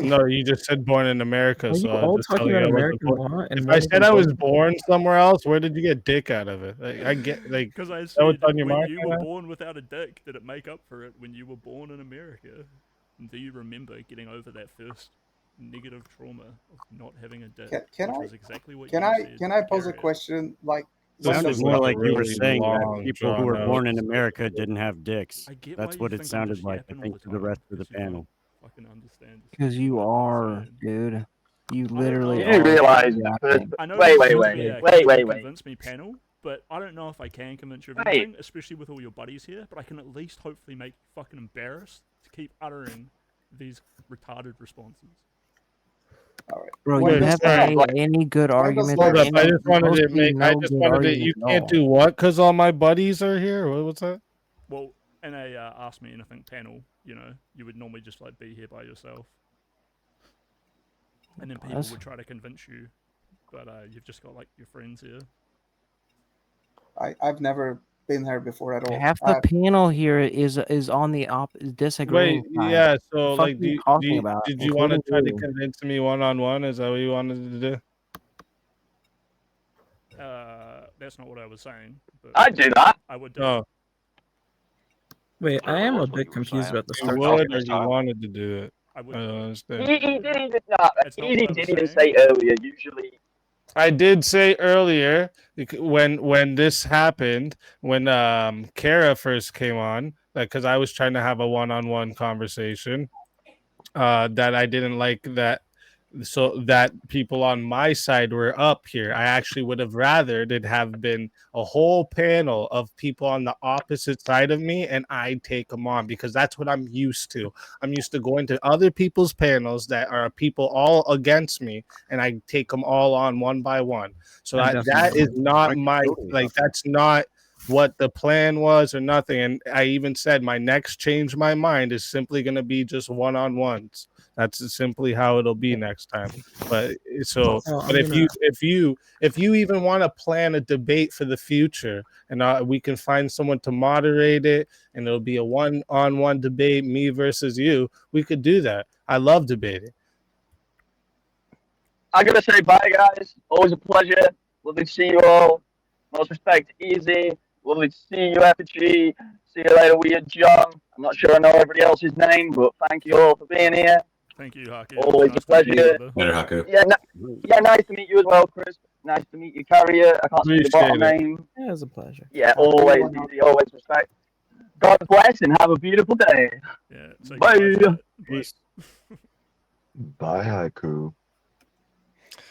no, you just said born in America, Are so you I all was just talking telling you about I wasn't American born. law and If one I of said the I was most- born somewhere else, where did you get dick out of it? Like, I get like Because I that said what's on your when mind, you were kinda? born without a dick, did it make up for it when you were born in America? And do you remember getting over that first negative trauma of not having a dick, Can which I? was exactly what Can you I? said? Can I pose a Carrier. question? Like, This Sounded is more like like you were really saying that long, people who drawn were born in out. America didn't have dicks. I get why That's you what it think I'm sounded just like, I yapping all think, the to the time, rest of the 'cause you don't panel. fucking understand. Because you what I'm are, saying. dude. You I don't literally You know. do are. realise yapping. I know wait, this wait, is wait, the wait, can you wait. convince me panel, but I don't know if I can convince you of Wait. anything, especially with all your buddies here, but I can at least hopefully make you fucking embarrassed to keep uttering these retarded responses. Bro, When you does haven't life- made any good when does argument. life Hold up, I Any, just wanted to mostly make. I no just good wanted to. arguments You at can't all. do what? Because all my buddies are here. What's that? Well, in a Ask Me Anything panel, you know, you would normally just like be here by yourself. And then people would try to convince you, but you've just got like your friends here. I've never been here before at all. Half the panel here is on the disagreeing Wait, side. yeah. The So, fuck like, are you talking about? did you want to Including try to you. convince me one-on-one? Is that what you wanted to do? That's not what I was saying. But I'd do that. I would do. Oh, Wait, I Whatever am a was what bit you were confused saying. about the you structure. would, or this you time. wanted to do it? I I would. don't understand. He didn't even. That's not Easy what I was didn't even saying. say earlier. Usually, I did say earlier when this happened, when Kara first came on, because I was trying to have a one-on-one conversation, that I didn't like that, so that people on my side were up here. I actually would have rathered it have been a whole panel of people on the opposite side of me, and I take them on, because that's what I'm used to. I'm used to going to other people's panels that are people all against me, and I take them all on one by one. So that is not my, like, that's not what the plan was or nothing. And I even said my next change my mind is simply going to be just one-on-ones. That's simply how it'll be next time. But Well, but if you even want to plan a debate for the future, and we can find someone to moderate it, and it'll be a one-on-one debate, me versus you, we could do that. I love debating. I'm gonna say bye, guys. Always a pleasure. Lovely to see you all. Most respect, Easy. Lovely to see you, Effigy. See you later, Weird John. I'm not sure I know everybody else's name, but thank you all for being here. Thank you, Haki. Always Nice a to meet you, pleasure. brother. Later, Haku. Yeah, nice to meet you as well, Chris. Nice to meet you, Carrier. I can't see the bottom Appreciate it. name. Yeah, it was a pleasure. Yeah, always easy, always respect. God bless and have a beautiful day. Yeah, say Bye. goodbye, Peace. Bye, Haiku.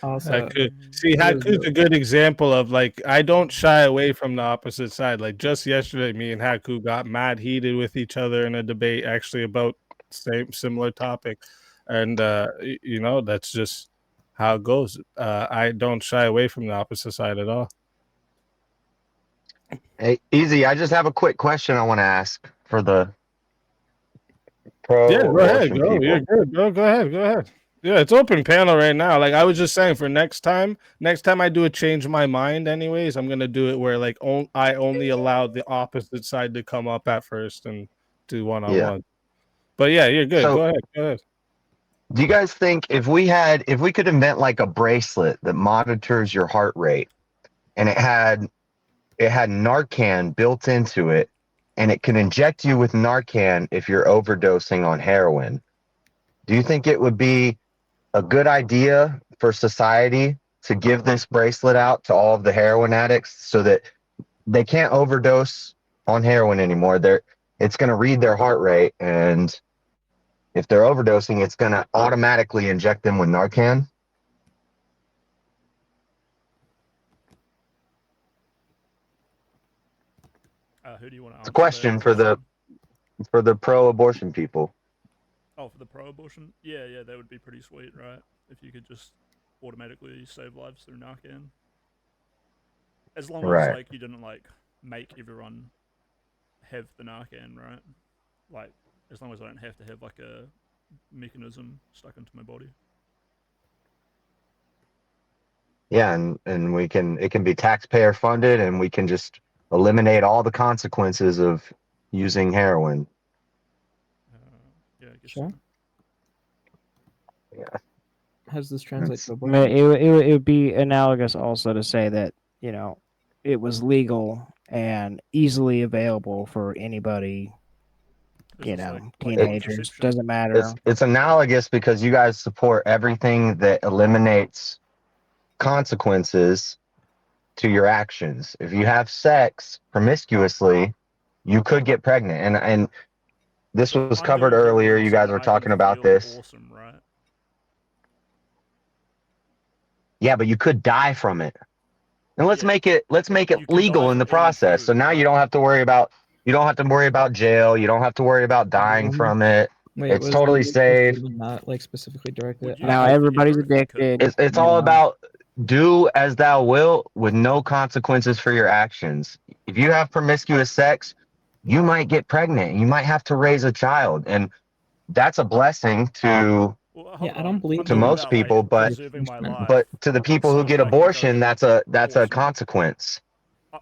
Also, Haku's a good example of like I don't shy away from the opposite side. Like just yesterday, me and Haku got mad heated with each other in a debate, actually about similar topic, and that's just how it goes. I don't shy away from the opposite side at all. Hey, Easy, I just have a quick question I want to ask for the pro. Yeah, go ahead. Go. People. You're good. Go ahead. Yeah, it's open panel right now. Like I was just saying, for next time I do a change my mind. Anyways, I'm gonna do it where like I only allow the opposite side to come up at first and do one-on-one. But yeah, you're good. So, go ahead. Do you guys think if we could invent like a bracelet that monitors your heart rate, and it had Narcan built into it, and it can inject you with Narcan if you're overdosing on heroin, do you think it would be a good idea for society to give this bracelet out to all of the heroin addicts so that they can't overdose on heroin anymore? It's going to read their heart rate, and if they're overdosing, it's going to automatically inject them with Narcan. Who do you want to It's a answer question that? for the pro-abortion people. Oh, for the pro-abortion? Yeah, that would be pretty sweet, right? If you could just automatically save lives through Narcan. As long as like you didn't like make everyone have the Narcan, right? Like as long as I don't have to have like a mechanism stuck into my body. Yeah, and it can be taxpayer funded, and we can just eliminate all the consequences of using heroin. Yeah, I guess sure. So. Yeah. How does this translate to I mean, it would be analogous also to say that, it was legal and easily available for anybody, teenagers, doesn't matter. It's analogous because you guys support everything that eliminates consequences to your actions. If you have sex promiscuously, you could get pregnant. And this was covered earlier. You guys were talking about this. Awesome, right? Yeah, but you could die from it. And let's make it legal in the process. So now you don't have to worry about jail. You don't have to worry about dying from it. Wait, it's totally safe. Not like specifically directed. Now everybody's addicted. It's all about do as thou wilt with no consequences for your actions. If you have promiscuous sex, you might get pregnant. You might have to raise a child, and that's a blessing to I don't believe to most people, but to the people who get abortion, that's a consequence.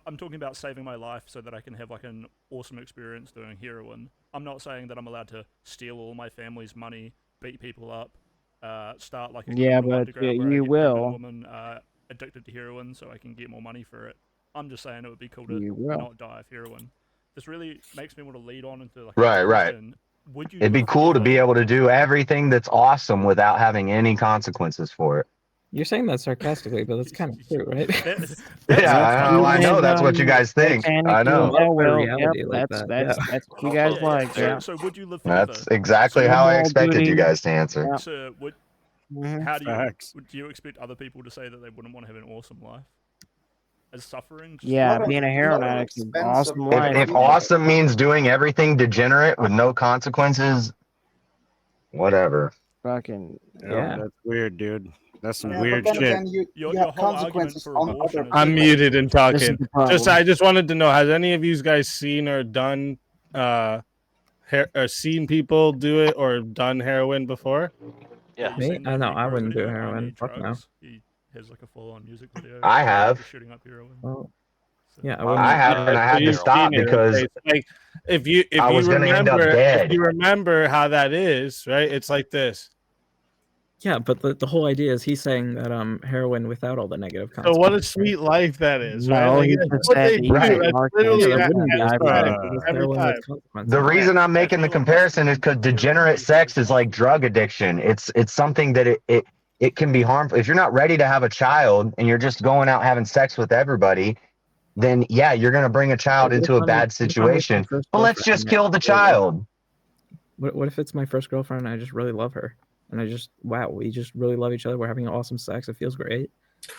I'm talking about saving my life so that I can have like an awesome experience doing heroin. I'm not saying that I'm allowed to steal all my family's money, beat people up, start like a criminal underground where I get pregnant woman addicted to heroin so I can get more money for it. I'm just saying it would be cool to not die of heroin. This really makes me want to lead on into like right. It'd be cool to be able to do everything that's awesome without having any consequences for it. You're saying that sarcastically, but that's kind of true, right? I know that's what you guys think. I know. That's what you guys like. So would you live forever? That's exactly how I expected you guys to answer. So do you expect other people to say that they wouldn't want to have an awesome life? As suffering? Being a heroin addict is an awesome life. If awesome means doing everything degenerate with no consequences, whatever. Fucking that's weird, dude. That's some weird shit. You have consequences on other people. I'm muted and talking. I just wanted to know, has any of you guys seen or done seen people do it or done heroin before? Yeah. You've Me? seen that No, I Negro wouldn't do video, I heroin. Need Fuck no. Drugs? He has like a full-on music video. I of him have. just shooting up heroin. Oh, So, yeah, I I wouldn't. have, and I So had to you've stop seen it, because okay? So, like, if you I was gonna end up dead. remember how that is, right? It's like this. Yeah, but the whole idea is he's saying that heroin without all the negative So consequences. what a sweet life that is, right? No, Like he that's just what said they that do. you Right. take That's Narcan literally so Yeah, that you wouldn't be die sweet from life, it. because it's every heroin with time. consequences. The reason I'm I making the feel like comparison is because heroin degenerate is sex really is like drug addiction. It's something that it can be harmful. If you're not ready to have a child and you're just going out having sex with everybody, then yeah, you're gonna bring a child What if into a I'm bad what if I'm with my situation. first But let's girlfriend just and kill the I really love her? child. What if it's my first girlfriend and I just really love her, and I just we just really love each other. We're having awesome sex. It feels great.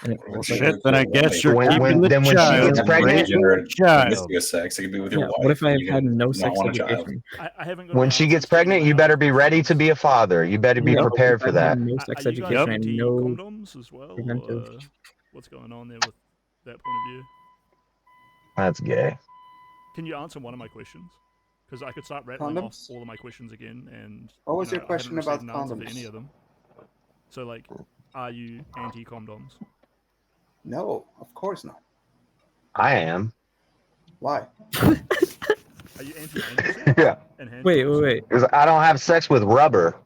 And Well, shit, then I guess you're When keeping the when she child. gets pregnant, Child. sex. It could be with your yeah, wife. what if I've You had can no not sex want a child. education? I haven't got when the she gets answers to pregnant, you my better be ready to questions. be a father. You better be Yeah, but what prepared if for I've had that. no Are sex you guys education and no anti-condoms as well, preventive? or what's going on there with that point of view? That's gay. Can you answer one of my questions? Because I could start rattling off Condoms? all of my questions again, and What was your I question haven't received about an answer for condoms? any of them. So, like, are you anti-condoms? No, of course not. I am. Why? Are you anti-anal sex? Yeah. And hand Wait, jobs? wait. Because I don't have sex with rubber.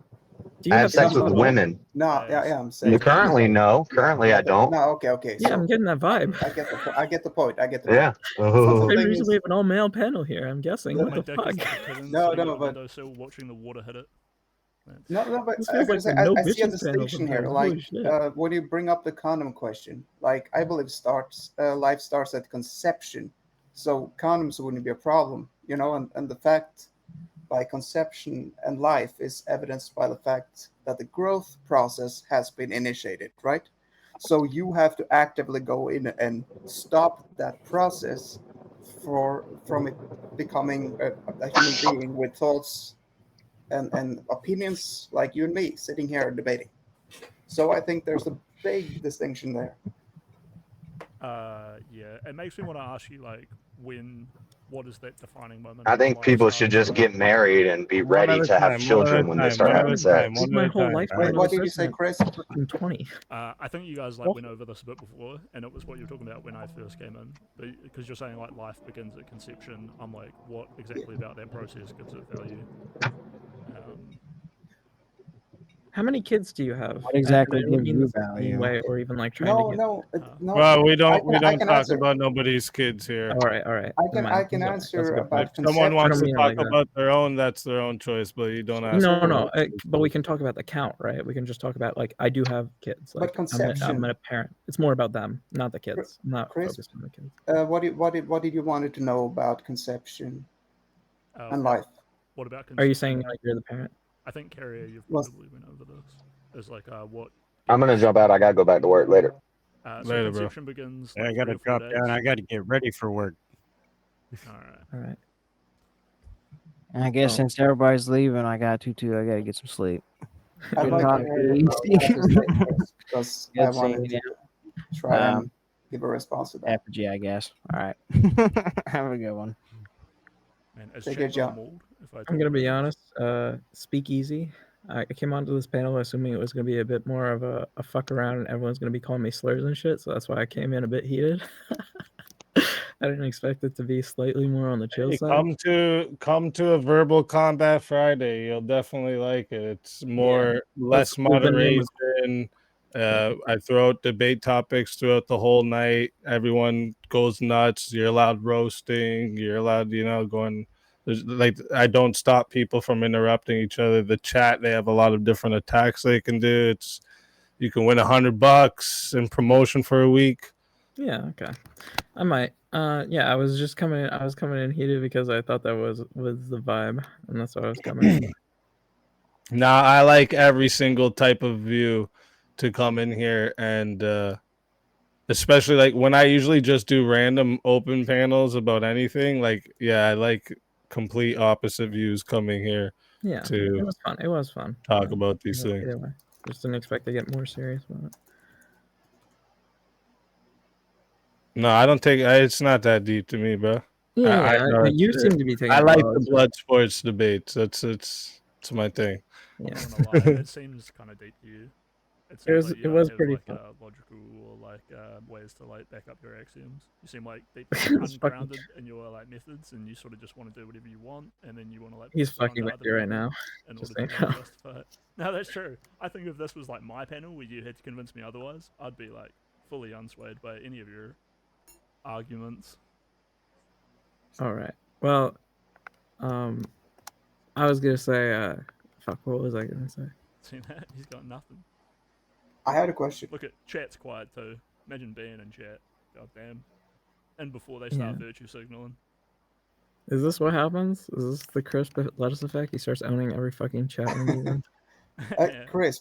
Do you I have have sex sex with with rubber? women. No, yeah, I'm saying. Currently, no. Currently, I don't. No, okay. Yeah, So I'm getting that vibe. I get the point. I get the Yeah. point. So the Very thing usually is, have an all-male panel here. I'm guessing. My What the dick fuck? is like a kitten No, sitting no, on a but- windowsill watching the water hit it. That's... no, but This I feels gotta like say, the no I see a bitches panel distinction here. sometimes. Like Holy shit. when you bring up the condom question, like I believe life starts at conception, so condoms wouldn't be a problem, and the fact by conception and life is evidenced by the fact that the growth process has been initiated, right? So you have to actively go in and stop that process from it becoming a human being with thoughts and opinions like you and me sitting here debating. So I think there's a big distinction there. Yeah, it makes me want to ask you, like, what is that defining moment? I in your think life people should starting just to- get married and be One ready at a to have time, children when they start having sex. This is my whole life. Wait, what did you say, Chris? Fucking 20. I think you guys went over this a bit before, and it was what you were talking about when I first came in. But because you're saying like life begins at conception, I'm like, what exactly about that process gives it value? How many kids do you have? What exactly And I don't gives mean you this in a mean value? way or even like trying to get. No. Well, we don't I can talk answer. about nobody's kids here. All right. I can answer If about someone wants to conception. talk about their own, that's their own choice. But you don't ask. No. But we can talk about the count, right? We can just talk about like I do have kids. But Like conception. I'm a parent. It's more about them, not the kids. I'm not Chris, focused on the kids. What did you wanted to know about conception and life? What about Are you saying like you're the parent? I think Carrier, you've Well- probably went over this. It's like what I'm gonna jump out. I gotta go back to work later. so Later, bro. conception begins. Yeah, I Like, gotta 3 or 4 drop down. days. I gotta get ready for work. All right. And I guess since everybody's leaving, I got to get some sleep. I'd Good like to talking hear to you, what you have to say, Chris, because I Good seeing wanted you. to try and give a response to that. Apogee, I guess. All right. Have a good one. Man, is Take chat it, John. going mauled if I I'm talk gonna be about honest. Speakeasy. I came onto this panel assuming it was gonna be a bit more of a fuck around, and everyone's gonna be calling me slurs and shit. So that's why I came in a bit heated. I didn't expect it to be slightly more on the chill Hey, side. come to a verbal combat Friday. You'll definitely like it. It's more less We've been naming- moderation. I throw out debate topics throughout the whole night. Everyone goes nuts. You're allowed roasting. You're allowed, going. There's like I don't stop people from interrupting each other. The chat, they have a lot of different attacks they can do. You can win $100 in promotion for a week. Yeah, okay. I might. Yeah, I was just coming in. I was coming in heated because I thought that was the vibe, and that's why I was coming in. Now I like every single type of view to come in here, and especially like when I usually just do random open panels about anything. Like, yeah, I like complete opposite views coming here. Yeah, to it was fun. It was fun. talk about these things. Either way, just didn't expect to get more serious about it. No, I don't take it's not that deep to me, bro. You seem to be taking. I it like well. the blood sports debates. It's my thing. I'm not gonna lie, it seems kind of deep to you. It seems like you It don't was have pretty like fun. logical or like ways to like back up your axioms. You seem like deeply It's fucking- ungrounded in your like methods, and you sort of just want to do whatever you want, and then you want to like He's push it onto fucking with other you right people now. in Just order to so you like know. justify it. No, that's true. I think if this was like my panel where you had to convince me otherwise, I'd be like fully unswayed by any of your arguments. All right. Well, I was gonna say, fuck. What was I gonna say? See that? He's got nothing. I had a question. Look at chat's quiet too. Imagine being in chat. God damn. And before they start Yeah. virtue signaling. Is this what happens? Is this the crisp lettuce effect? He starts owning every fucking chat room he's in. Yeah. Chris,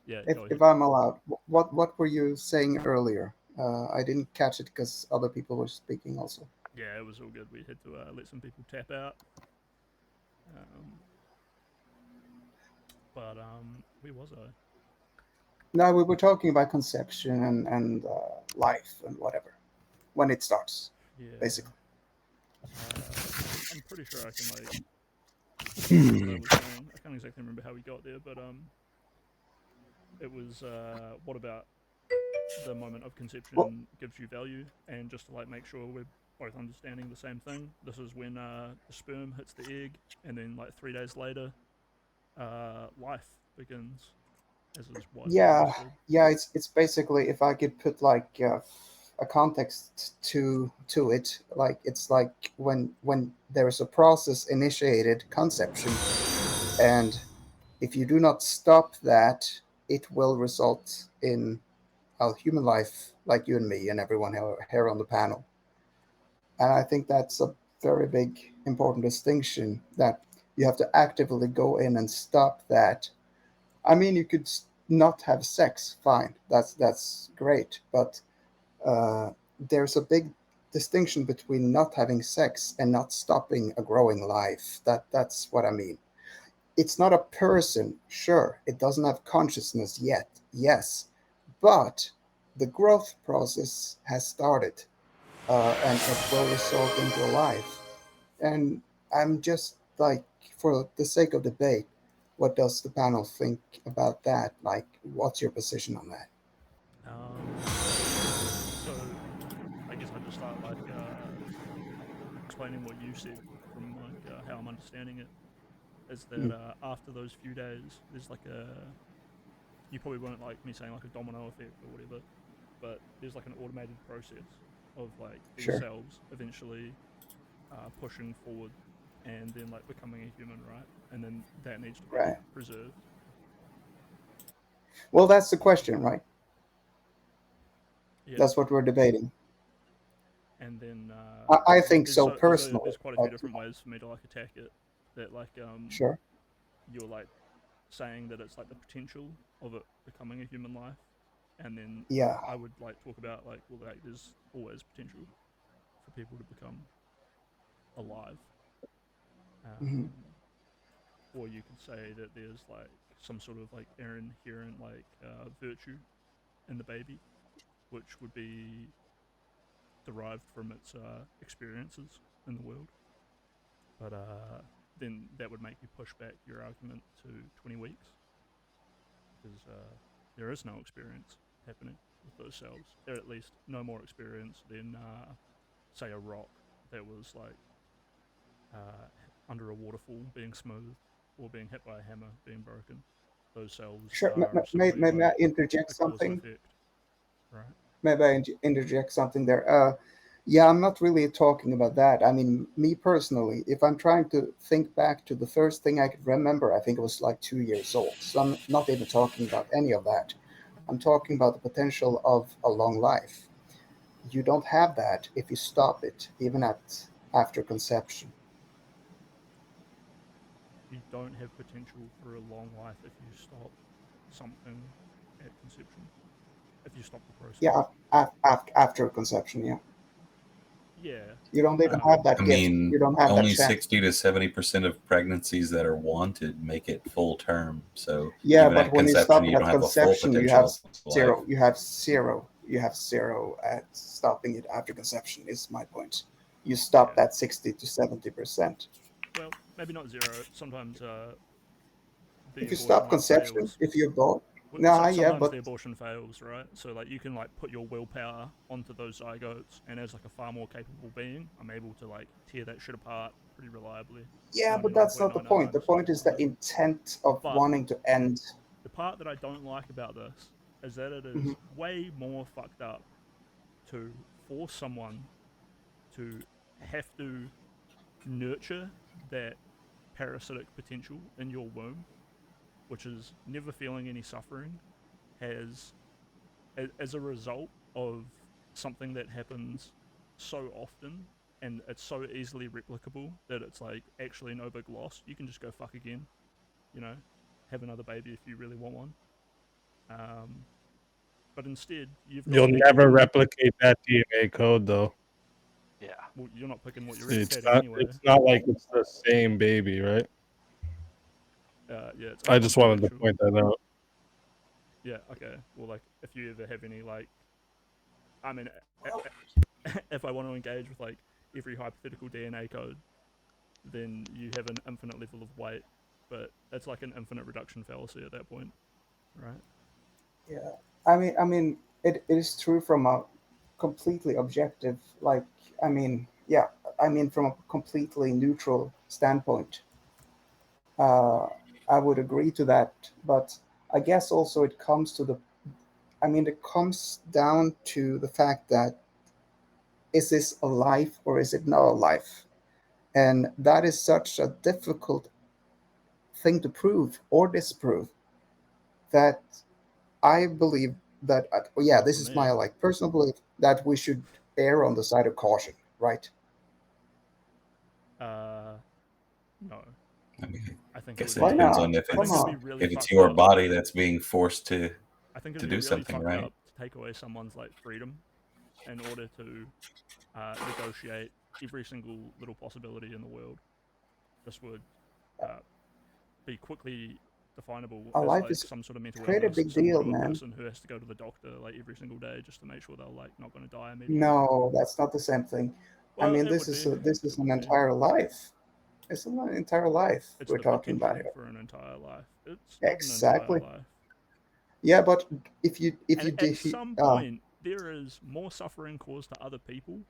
Yeah, go ahead. if I'm allowed, what were you saying earlier? I didn't catch it because other people were speaking also. Yeah, it was all good. We had to let some people tap out. But where was I? No, we were talking about conception and life and whatever when it starts. Yeah. Basically. I'm pretty sure I can like. What I was saying. I can't exactly remember how we got there, but it was what about the moment of conception gives you value, and just to like make sure we're both understanding the same thing. This is when the sperm hits the egg, and then like 3 days later, life begins. As is widely understood. Yeah. It's basically, if I could put like a context to it, like it's like when there is a process initiated, conception, and if you do not stop that, it will result in a human life like you and me and everyone here on the panel. And I think that's a very big important distinction, that you have to actively go in and stop that. I mean, you could not have sex, fine, that's great, but there's a big distinction between not having sex and not stopping a growing life. That's what I mean. It's not a person, sure, it doesn't have consciousness yet, yes, but the growth process has started, and it will result into a life. And I'm just like, for the sake of debate, what does the panel think about that? Like, what's your position on that? So I guess I'll just start like explaining what you said from like how I'm understanding it. Is that after those few days, there's like you probably won't like me saying like a domino effect or whatever, but there's like an automated process of like these Sure. cells eventually pushing forward and then like becoming a human, right? And then that needs to be Right. preserved. Well, that's the question, right? Yeah. That's what we're debating. And then I think there's so there's personally. There's quite a few different ways for me to like attack it. That like Sure. you're like saying that it's like the potential of it becoming a human life, and then Yeah. I would like talk about like, well, like there's always potential for people to become alive. Mhm. Or you could say that there's like some sort of like inherent like virtue in the baby, which would be derived from its experiences in the world. But then that would make you push back your argument to 20 weeks, because there is no experience happening with those cells. They're at least no more experience than, say, a rock that was like under a waterfall being smooth, or being hit by a hammer being broken. Those cells Sure. are May simply I like interject a cause and something? effect, right? Maybe I interject something there. Yeah, I'm not really talking about that. I mean, me personally, if I'm trying to think back to the first thing I could remember, I think it was like 2 years old. So I'm not even talking about any of that. I'm talking about the potential of a long life. You don't have that if you stop it, even after conception. You don't have potential for a long life if you stop something at conception. If you stop the process. Yeah, after conception, yeah. Yeah. You don't even have that I gift. mean, You don't have that only chance. 60 to 70% of pregnancies that are wanted make it full term. So Yeah, even but at when you conception, stop you it don't at have the full conception, you potential have of life. zero. You have zero. you have 0 at stopping it after conception. Is my point. You stop that 60 to 70%. Well, maybe not 0. Sometimes the If you abortion stop conception, fails. if you're born, Sometimes yeah, but the abortion fails, right? So like you can like put your willpower onto those zygotes, and as like a far more capable being, I'm able to like tear that shit apart pretty reliably. yeah, but that's not the point. The point is the intent of But wanting to end. the part that I don't like about this is that it is Mhm. way more fucked up to force someone to have to nurture that parasitic potential in your womb, which is never feeling any suffering, has, as a result of something that happens so often and it's so easily replicable that it's like actually no big loss. You can just go fuck again, you know, have another baby if you really want one. But instead, You'll never replicate that DNA code, though. Yeah. Well, you're not picking what you're replicating anyway. It's not like it's the same baby, right? Yeah. It's I just wanted to inconsequential. point that out. Yeah. Okay. Well, like, if you ever have any like, I mean, if I want to engage with like every hypothetical DNA code, then you have an infinite level of weight, but it's like an infinite reduction fallacy at that point, right? Yeah, I mean, it is true from a completely objective, like, I mean, yeah, I mean, from a completely neutral standpoint, uh, I would agree to that. But I guess also it comes to it comes down to the fact that is this a life or is it not a life? And that is such a difficult thing to prove or disprove that I believe that, yeah, this is my like personal belief that we should err on the side of caution, right? No. I mean, I think guess it it would be, depends on if I think it'd be it's really if it's fucked your up. body that's being forced to I think to it'd do be really something, fucked right? up to take away someone's like freedom in order to negotiate every single little possibility in the world. This would be quickly definable A as life like is some sort of mental pretty illness, big similar deal, to a man. person who has to go to the doctor like every single day just to make sure they're like not going to die immediately. No, that's not the same thing. I Well, mean, it this would is be. this is an entire life. It's an entire life It's we're the talking about potential here. for an entire life. It's not Exactly. an entire life. Yeah, but if you At some point, there is more suffering caused to other people,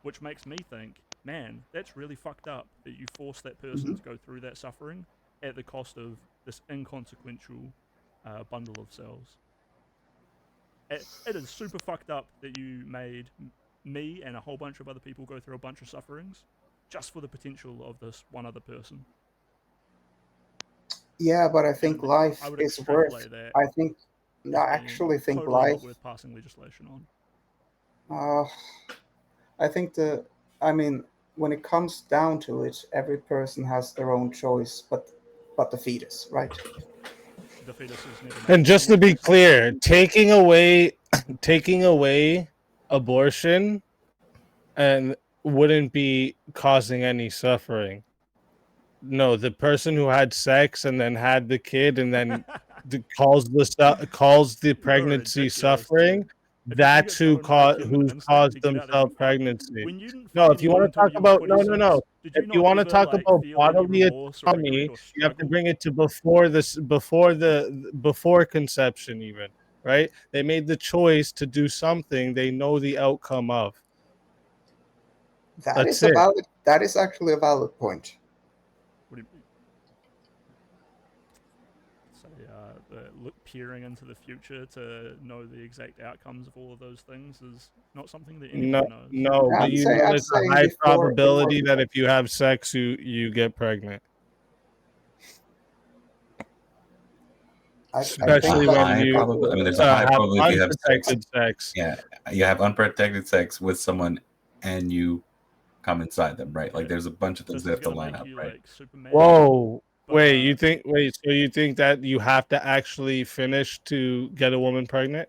which makes me think, man, that's really fucked up that you force that person to go through that suffering at the cost of this inconsequential bundle of cells. It is super fucked up that you made me and a whole bunch of other people go through a bunch of sufferings just for the potential of this one other person. yeah, but I think life I would is worth. extrapolate that. I think, no, as I being actually think totally life. not worth passing legislation on. I think I mean, when it comes down to it, every person has their own choice, but the fetus, right? The fetus is never made And just to be anyways. clear, taking away abortion and wouldn't be causing any suffering. No, the person who had sex and then had the kid and then calls the pregnancy ridiculous, suffering. dude. If you think That's it's who not an innate human who's instinct caused to get out there themselves and fuck, pregnancy. when you didn't No, if fucking you know want to until talk you were about 26, no, did you if you not want to ever, talk like, about feel any bodily remorse or regret autonomy, or you have to struggle? bring it to before conception even, right? They made the choice to do something they know the outcome of. That is a valid. That is actually a valid point. What do you mean? So, peering into the future to know the exact outcomes of all of those things is not something that anybody knows. No, but you know there's a high probability that if you have sex, you get pregnant. Especially when you I mean, there's a high have probability if you have unprotected sex. Yeah, you have unprotected sex with someone, and you come inside them, right? Like, there's a bunch of things that have to line up, right? Whoa. Wait, so you think that you have to actually finish to get a woman pregnant?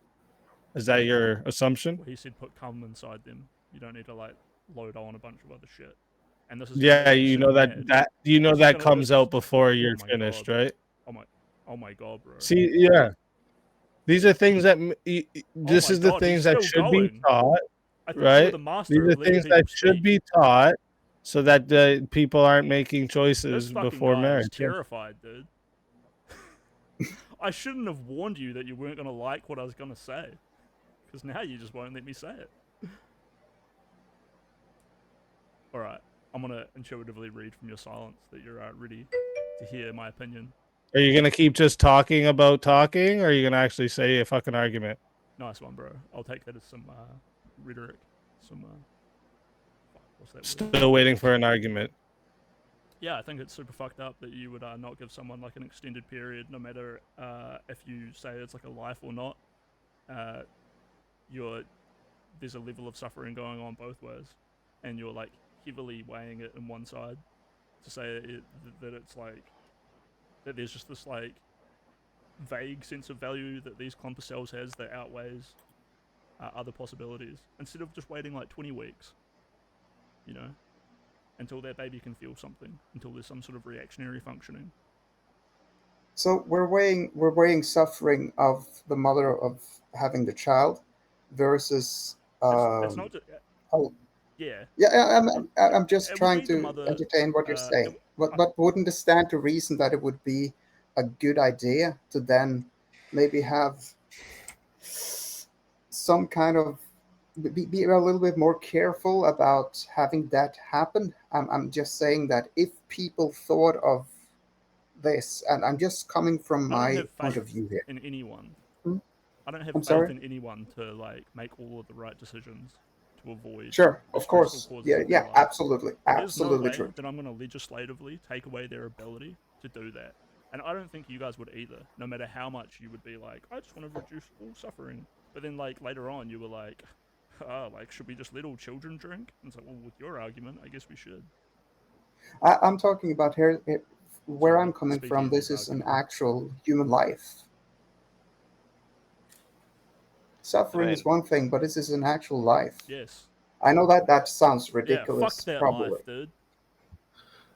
Is that your assumption? Well, he said put cum inside them. You don't need to like load on a bunch of other shit. And this is Yeah, you know that comes out before you're finished, right? Oh my god, bro. See, yeah. These are things that this my is the God, he's things that still should be going. taught, I thought you were right? the master These are of letting things people that should speak. be taught so that the people aren't making This choices fucking before guy marriage. is terrified, dude. I shouldn't have warned you that you weren't gonna like what I was gonna say, because now you just won't let me say it. All right, I'm gonna intuitively read from your silence that you're ready to hear my opinion. Are you gonna keep just talking about talking, or are you gonna actually say a fucking argument? Nice one, bro. I'll take that as some rhetoric. Some what's that word? Still waiting for an argument. Yeah, I think it's super fucked up that you would not give someone like an extended period, no matter if you say it's like a life or not. There's a level of suffering going on both ways, and you're like heavily weighing it in one side to say that it's like that there's just this like vague sense of value that these clump of cells has that outweighs other possibilities, instead of just waiting like 20 weeks, you know, until that baby can feel something, until there's some sort of reactionary functioning. So we're weighing suffering of the mother of having the child versus It's not just, oh, yeah. I'm just It would trying be the to mother, entertain what you're saying. But wouldn't it stand to reason that it would be a good idea to then maybe have some kind of be a little bit more careful about having that happen? I'm just saying that if people thought of this, and I'm just coming from I don't my have point faith of view here. in anyone. Hmm? I don't have I'm faith sorry? in anyone to like make all of the right decisions to avoid Sure, of stressful course. causes Yeah, of their yeah, life. absolutely. There's no Absolutely way true. that I'm going to legislatively take away their ability to do that. And I don't think you guys would either, no matter how much you would be like, I just want to reduce all suffering. But then like later on you were like, like should we just let all children drink? And it's like, well, with your argument, I guess we should. I'm talking about here, where Sorry, I'm coming from. speakeasy This is an argument. actual human life. Suffering is one thing, but this is an actual life. Yes. I know that sounds Yeah, ridiculous, fuck that probably. life, dude.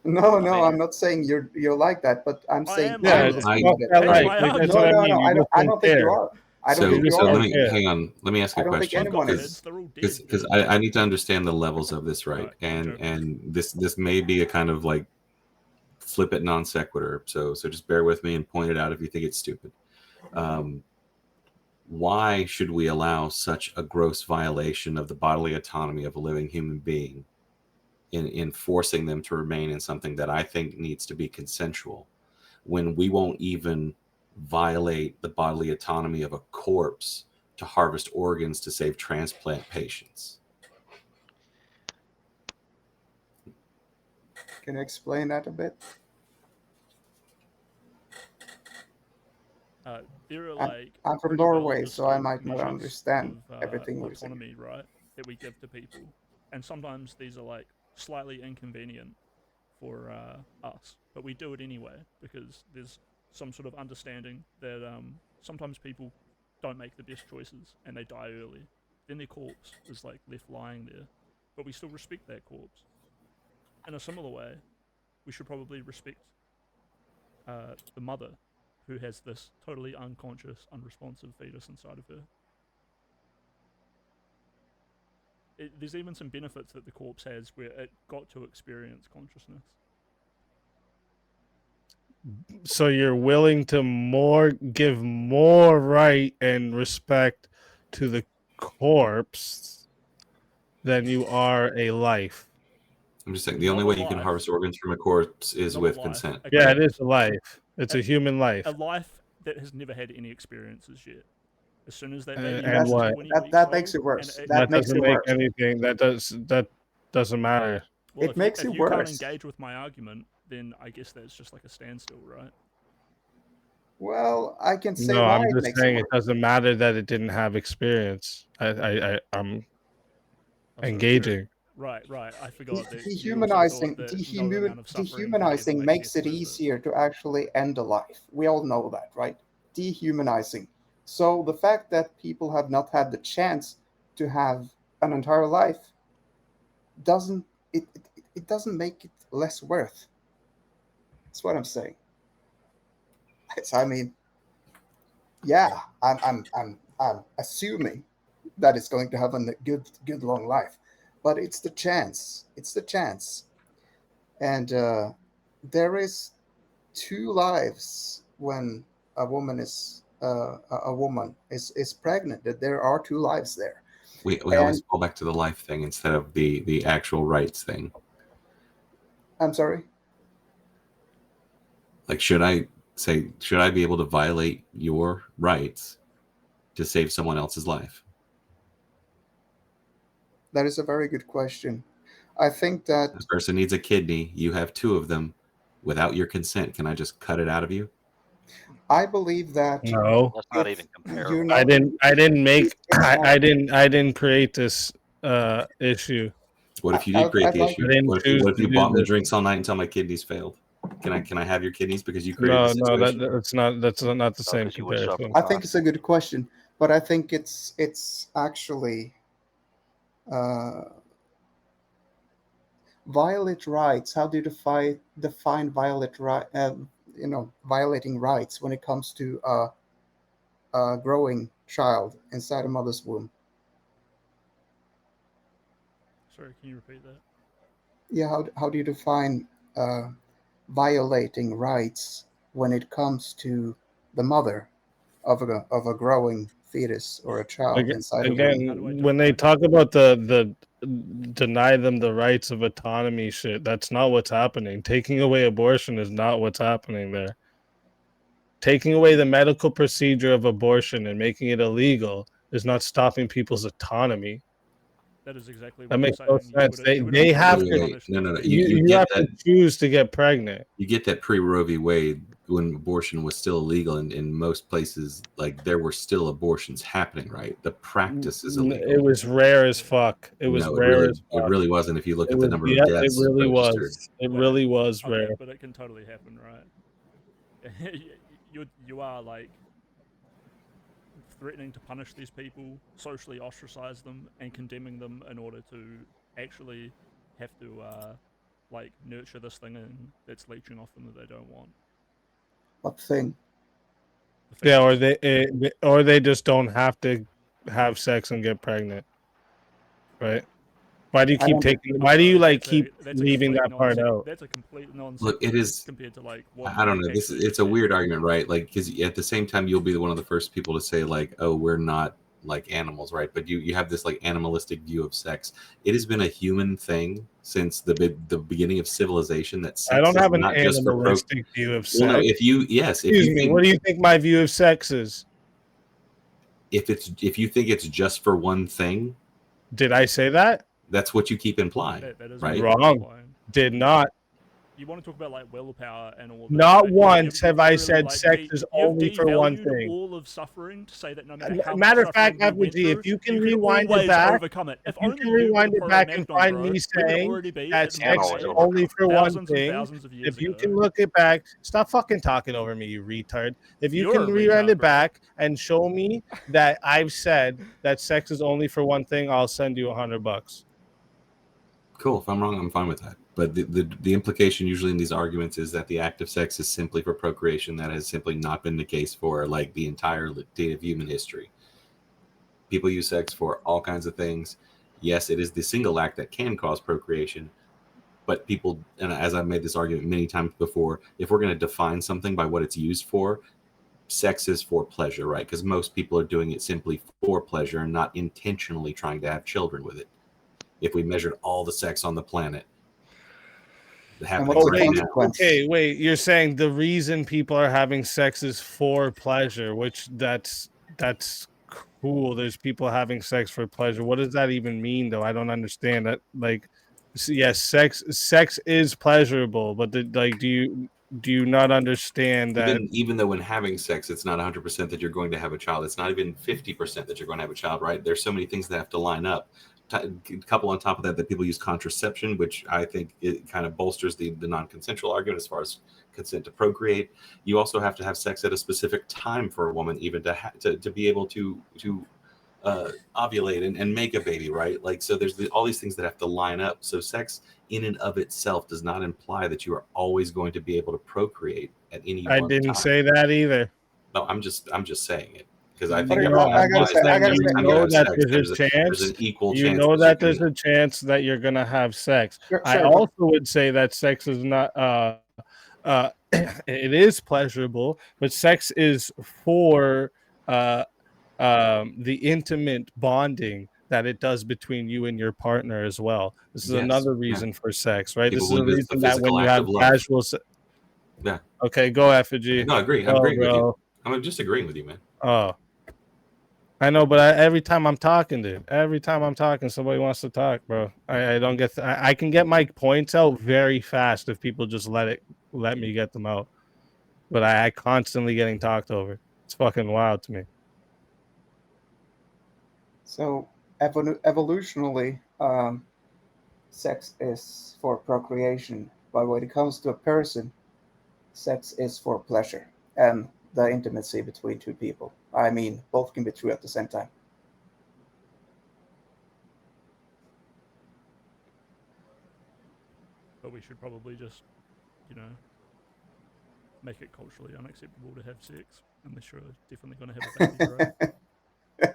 No, I mean, I'm not saying you're like that, but I'm I saying am Yeah, like it's that. fuck that That's life. my Like, that's argument. what I No, mean. You just I don't think you care. are. I don't So, think you so are. let me hang on. Let me ask I a don't think question anyone because is. They're all dead, because I need to understand the levels of this, right? Right, I'm joking. And this may be a kind of like flip it non sequitur. So just bear with me and point it out if you think it's stupid. Why should we allow such a gross violation of the bodily autonomy of a living human being in forcing them to remain in something that I think needs to be consensual, when we won't even violate the bodily autonomy of a corpse to harvest organs to save transplant patients? Can you explain that a bit? There are like I'm from pretty well Norway, so I understood might not measures understand of everything we're saying. autonomy, right, that we give to people, and sometimes these are like slightly inconvenient for us, but we do it anyway because there's some sort of understanding that sometimes people don't make the best choices and they die early. Then their corpse is like left lying there, but we still respect that corpse. In a similar way, we should probably respect the mother who has this totally unconscious, unresponsive fetus inside of her. There's even some benefits that the corpse has where it got to experience consciousness. So you're willing to give more right and respect to the corpse than you are a life. I'm just saying the only way you can harvest organs from a corpse is with consent. Yeah, it is a life. It's a human life. A life that has never had any experiences yet. As soon as that baby And is what? 20 weeks That old, makes it worse. and That makes doesn't it make worse. anything. That doesn't matter. Well, It makes if it you can't worse. engage with my argument, then I guess that's just like a standstill, right? Well, I can say No, why I'm it just makes saying it it worse. doesn't matter that it didn't have I'm engaging. Right. I forgot that you also Dehumanizing, thought that no amount of suffering could ever, dehumanizing like, makes get it rid of easier to actually end a life. We all know that, right? Dehumanizing. So the fact that people have not had the chance to have an entire life doesn't it doesn't make it less worth. That's what I'm saying. I mean, yeah, I'm assuming that it's going to have a good long life, but it's the chance. It's the chance, and there is two lives when a woman is pregnant. That there are two lives there. We always fall back to the life thing instead of the actual rights thing. I'm sorry. Like, should I be able to violate your rights to save someone else's life? That is a very good question. I think that This person needs a kidney. You have two of them. Without your consent, can I just cut it out of you? I believe that No, That's not even comparable. you're I not, didn't create this issue. What if you did create the like- issue? I didn't What choose if to you do bought me this. drinks all night until my kidneys failed? Can I have your kidneys because you created No, the no, situation? that's not the same because you would suffer comparison. the I think it's a good question, but I think it's actually violate rights. How do you define violate right? Violating rights when it comes to a growing child inside a mother's womb. Sorry, can you repeat that? Yeah, how do you define violating rights when it comes to the mother of a growing fetus or a child inside a womb? Again, when they talk about the deny them the rights of autonomy shit, that's not what's happening. Taking away abortion is not what's happening there. Taking away the medical procedure of abortion and making it illegal is not stopping people's autonomy. That is exactly what That makes I'm no saying. sense. You would They have automatically to. punish No. them. You get have that. to choose to get pregnant. You get that pre-Roe v. Wade when abortion was still illegal in most places. Like, there were still abortions happening, right? The practice is illegal. It was rare as fuck. It was No, rare as fuck. it really wasn't. If you look It at the was, number yeah, of deaths it really registered. was. It really was Okay, rare. but it can totally happen, right? you are like threatening to punish these people, socially ostracize them, and condemning them in order to actually have to like nurture this thing and that's leeching off them that they don't want. What thing? Yeah, or they just don't have to have sex and get pregnant, right? Why do you keep taking? Why do you keep leaving that part out? That's a complete nonsense. Look, it is compared to like what I don't know. actually It's a weird argument, right? Like, because at the same time, you'll be one of the first people to say like, "Oh, we're not like animals," right? But you have this like animalistic view of sex. It has been a human thing since the beginning of civilization. That sex I don't have is an not just for animalistic view of sex. Well, no, if you Excuse me, what do you think my view of sex is? If you think it's just for one thing, did I say that? That's what you keep implying, that is right? Wrong. Did not. You want to talk about like willpower and all that. Not right? once have I literally, said like, sex is only for one devalued thing. all of suffering to say that no matter how Matter much of fact, suffering we went FBG, through, if you can could rewind it always back, overcome it. if If you only can you were rewind it pro back and Magnum, find bro, me we would saying already be that at the sex same is stage only for one thousands and thing, thousands of years if you ago. can look it back, stop fucking talking over me, you retard. If you You're can a rewind retard, it bro. back and show me that I've said that sex is only for one thing, I'll send you $100. Cool. If I'm wrong, I'm fine with that. But the implication usually in these arguments is that the act of sex is simply for procreation. That has simply not been the case for like the entire date of human history. People use sex for all kinds of things. Yes, it is the single act that can cause procreation. But people, and as I've made this argument many times before, if we're going to define something by what it's used for, sex is for pleasure, right? Because most people are doing it simply for pleasure and not intentionally trying to have children with it. If we measured all the sex on the planet happening right now. Okay, wait. You're saying the reason people are having sex is for pleasure, which that's cool. There's people having sex for pleasure. What does that even mean, though? I don't understand that. Like, yes, sex is pleasurable, but do you not understand that? Even though when having sex, it's not 100% that you're going to have a child. It's not even 50% that you're going to have a child, right? There's so many things that have to line up. A couple on top of that people use contraception, which I think it kind of bolsters the non-consensual argument as far as consent to procreate. You also have to have sex at a specific time for a woman even to be able to ovulate and make a baby, right? Like, so there's all these things that have to line up. So sex in and of itself does not imply that you are always going to be able to procreate at any I one didn't time. say that either. No, I'm just saying it because I But think I everyone gotta implies say, I that gotta every say, time You you know have that sex, there's a there's an chance. equal You chance know that you that there's can. a chance that you're gonna have sex. I sure, also would say that sex is not. It is pleasurable, but sex is for the intimate bonding that it does between you and your partner as well. This is Yes, another yeah. reason for sex, right? People This is who a use the reason that when physical you act have of love. casual Yeah. Okay, go Effigy. No, I agree. I'm Go, agreeing with you. bro. I'm just agreeing with you, man. Oh, I know, but every time I'm talking, dude, every time I'm talking, somebody wants to talk, bro. I don't get. I can get my points out very fast if people just let me get them out. But I constantly getting talked over. It's fucking wild to me. So evolutionally, sex is for procreation, but when it comes to a person, sex is for pleasure and the intimacy between two people. I mean, both can be true at the same time. But we should probably just, you know, make it culturally unacceptable to have sex unless you're definitely going to have a baby, right?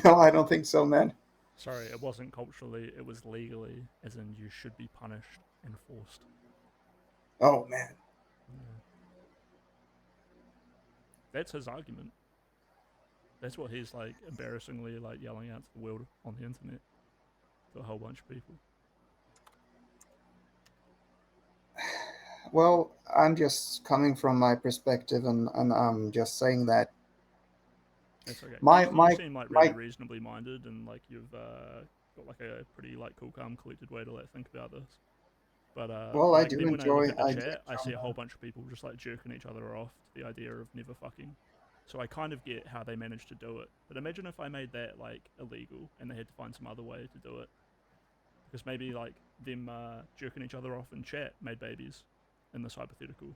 No, I don't think so, man. Sorry, it wasn't culturally, it was legally, as in you should be punished and forced. Oh, man. Yeah. That's his argument. That's what he's like embarrassingly like yelling out to the world on the internet to a whole bunch of people. Well, I'm just coming from my perspective, and I'm just saying that That's okay. my you seem like really my reasonably minded, and like you've got like a pretty like cool, calm, collected way to like think about this. But well, I like do then when I look enjoy. at the I chat, I see a enjoy. whole bunch of people just like jerking each other off to the idea of never fucking. So I kind of get how they managed to do it. But imagine if I made that like illegal and they had to find some other way to do it. Because maybe like them jerking each other off in chat made babies in this hypothetical.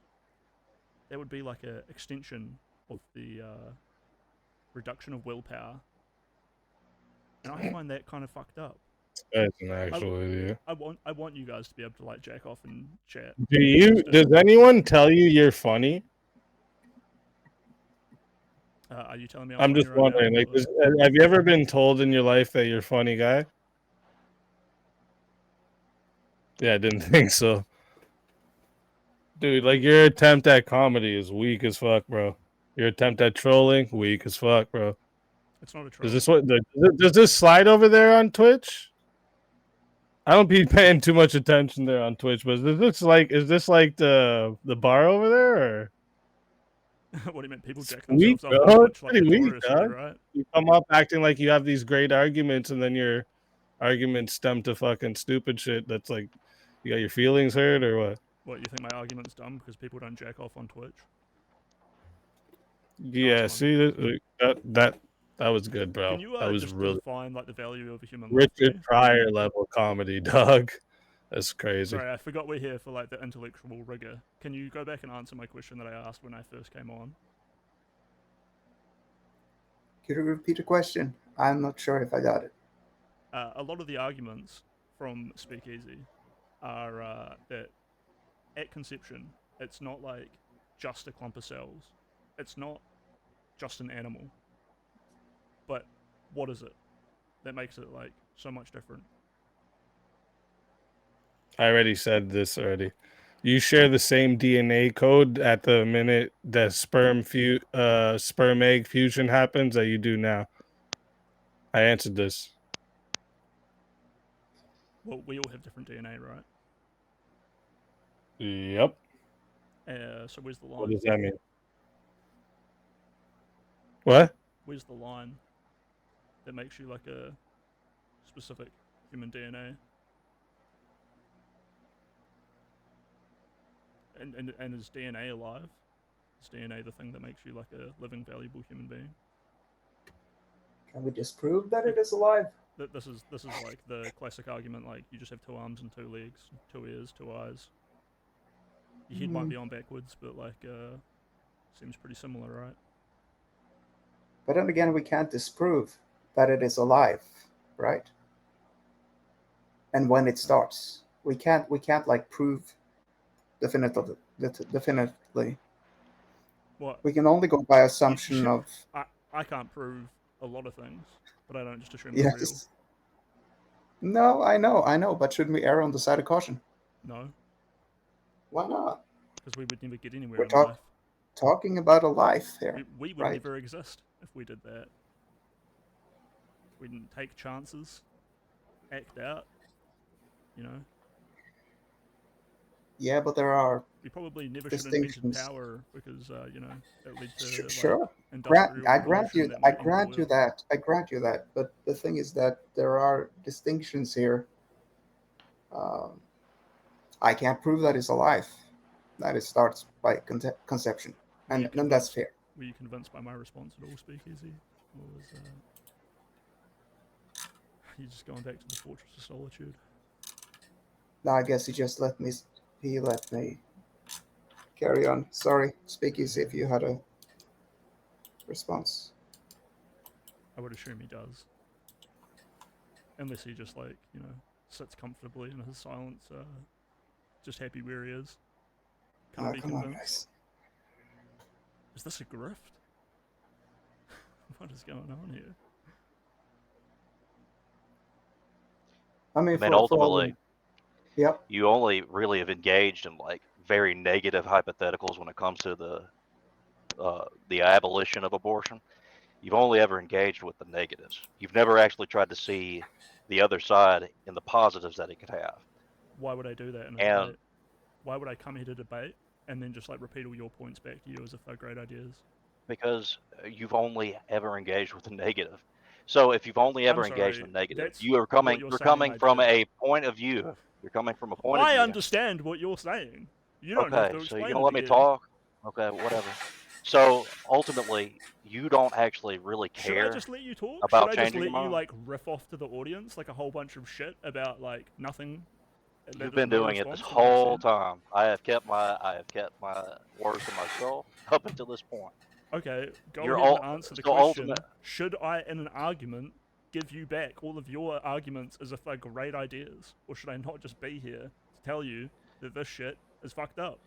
That would be like a extension of the reduction of willpower. And I find that kind of fucked up. That's an actual idea. I want you guys to be able to like jack off in chat. Does anyone tell you you're funny? Are you telling me I'm just wondering, like, have you ever been told in your life that you're a funny guy? Yeah, I didn't think so. Dude, like, your attempt at comedy is weak as fuck, bro. Your attempt at trolling, weak as fuck, bro. It's not a troll. Does this slide over there on Twitch? I don't be paying too much attention there on Twitch, but is this like the bar over there, or? What do you mean? People jack Weak, themselves off bro. on It's Twitch like pretty weak, notoriously, dog. right? You come up acting like you have these great arguments, and then your arguments stem to fucking stupid shit. That's like, you got your feelings hurt or what? What, you think my argument's dumb because people don't jack off on Twitch? Yeah, Nice one. see that was good, bro. Can you that was just really define like the value of a human life? Richard Pryor level comedy, dog. That's crazy. Sorry, I forgot we're here for like the intellectual rigor. Can you go back and answer my question that I asked when I first came on? Could you repeat the question? I'm not sure if I got it. A lot of the arguments from SPEAKEZ are that at conception, it's not like just a clump of cells. It's not just an animal. But what is it that makes it like so much different? I already said this already. You share the same DNA code at the minute that sperm egg fusion happens that you do now. I answered this. Well, we all have different DNA, right? Yep. So where's the line? What does that mean? What? Where's the line that makes you like a specific human DNA? And is DNA alive? Is DNA the thing that makes you like a living, valuable human being? Can we disprove that it is alive? This is like the classic argument, like you just have 2 arms and 2 legs, 2 ears, 2 eyes. Your head might be on backwards, but like seems pretty similar, right? But then again, we can't disprove that it is alive, right? And when it starts, we can't like prove definitely What? We can only go by assumption of. I can't prove a lot of things, but I don't just assume they're real. Yes. No, I know, but shouldn't we err on the side of caution? No. Why not? Because we would never get anywhere We're in life. talking about a life here. We would right? never exist if we did that. We didn't take chances, act out, you know. Yeah, but there are. We probably never should have invented distinctions. power because you know that led to Sure. like, industrial I grant you. revolution I that grant ended you the world. that. I grant you that. But the thing is that there are distinctions here. I can't prove that it's a life. That it starts by conception, and that's fair. Were you convinced by my response at all, Speakeasy, or was you just going back to the Fortress of Solitude? No, I guess he just let me. He let me carry on. Sorry, Speakeasy, if you had a response. I would assume he does, unless he just like sits comfortably in his silence, just happy where he is. Can't be come convinced. on, guys. Is this a grift? What is going on here? I mean, ultimately, yep. You only really have engaged in like very negative hypotheticals when it comes to the abolition of abortion. You've only ever engaged with the negatives. You've never actually tried to see the other side and the positives that it could have. Why would I do that in a debate? Why would I come here to debate and then just like repeat all your points back to you as if they're great ideas? Because you've only ever engaged with the negative. So if you've only ever engaged with the negative, you're coming from a point of view. You're coming from a point of view. I understand what you're saying. You don't have to Okay, so explain you're it gonna let me again. talk? Okay, whatever. So ultimately, you don't actually really care Should I just let you talk? about Should I just changing let your you mind. like riff off to the audience like a whole bunch of shit about like nothing? You've been doing it this whole time. I have kept my words to myself up until this point. Okay, go You're ahead all- and answer the so question. ultimate- Should I, in an argument, give you back all of your arguments as if they're great ideas? Or should I not just be here to tell you that this shit is fucked up?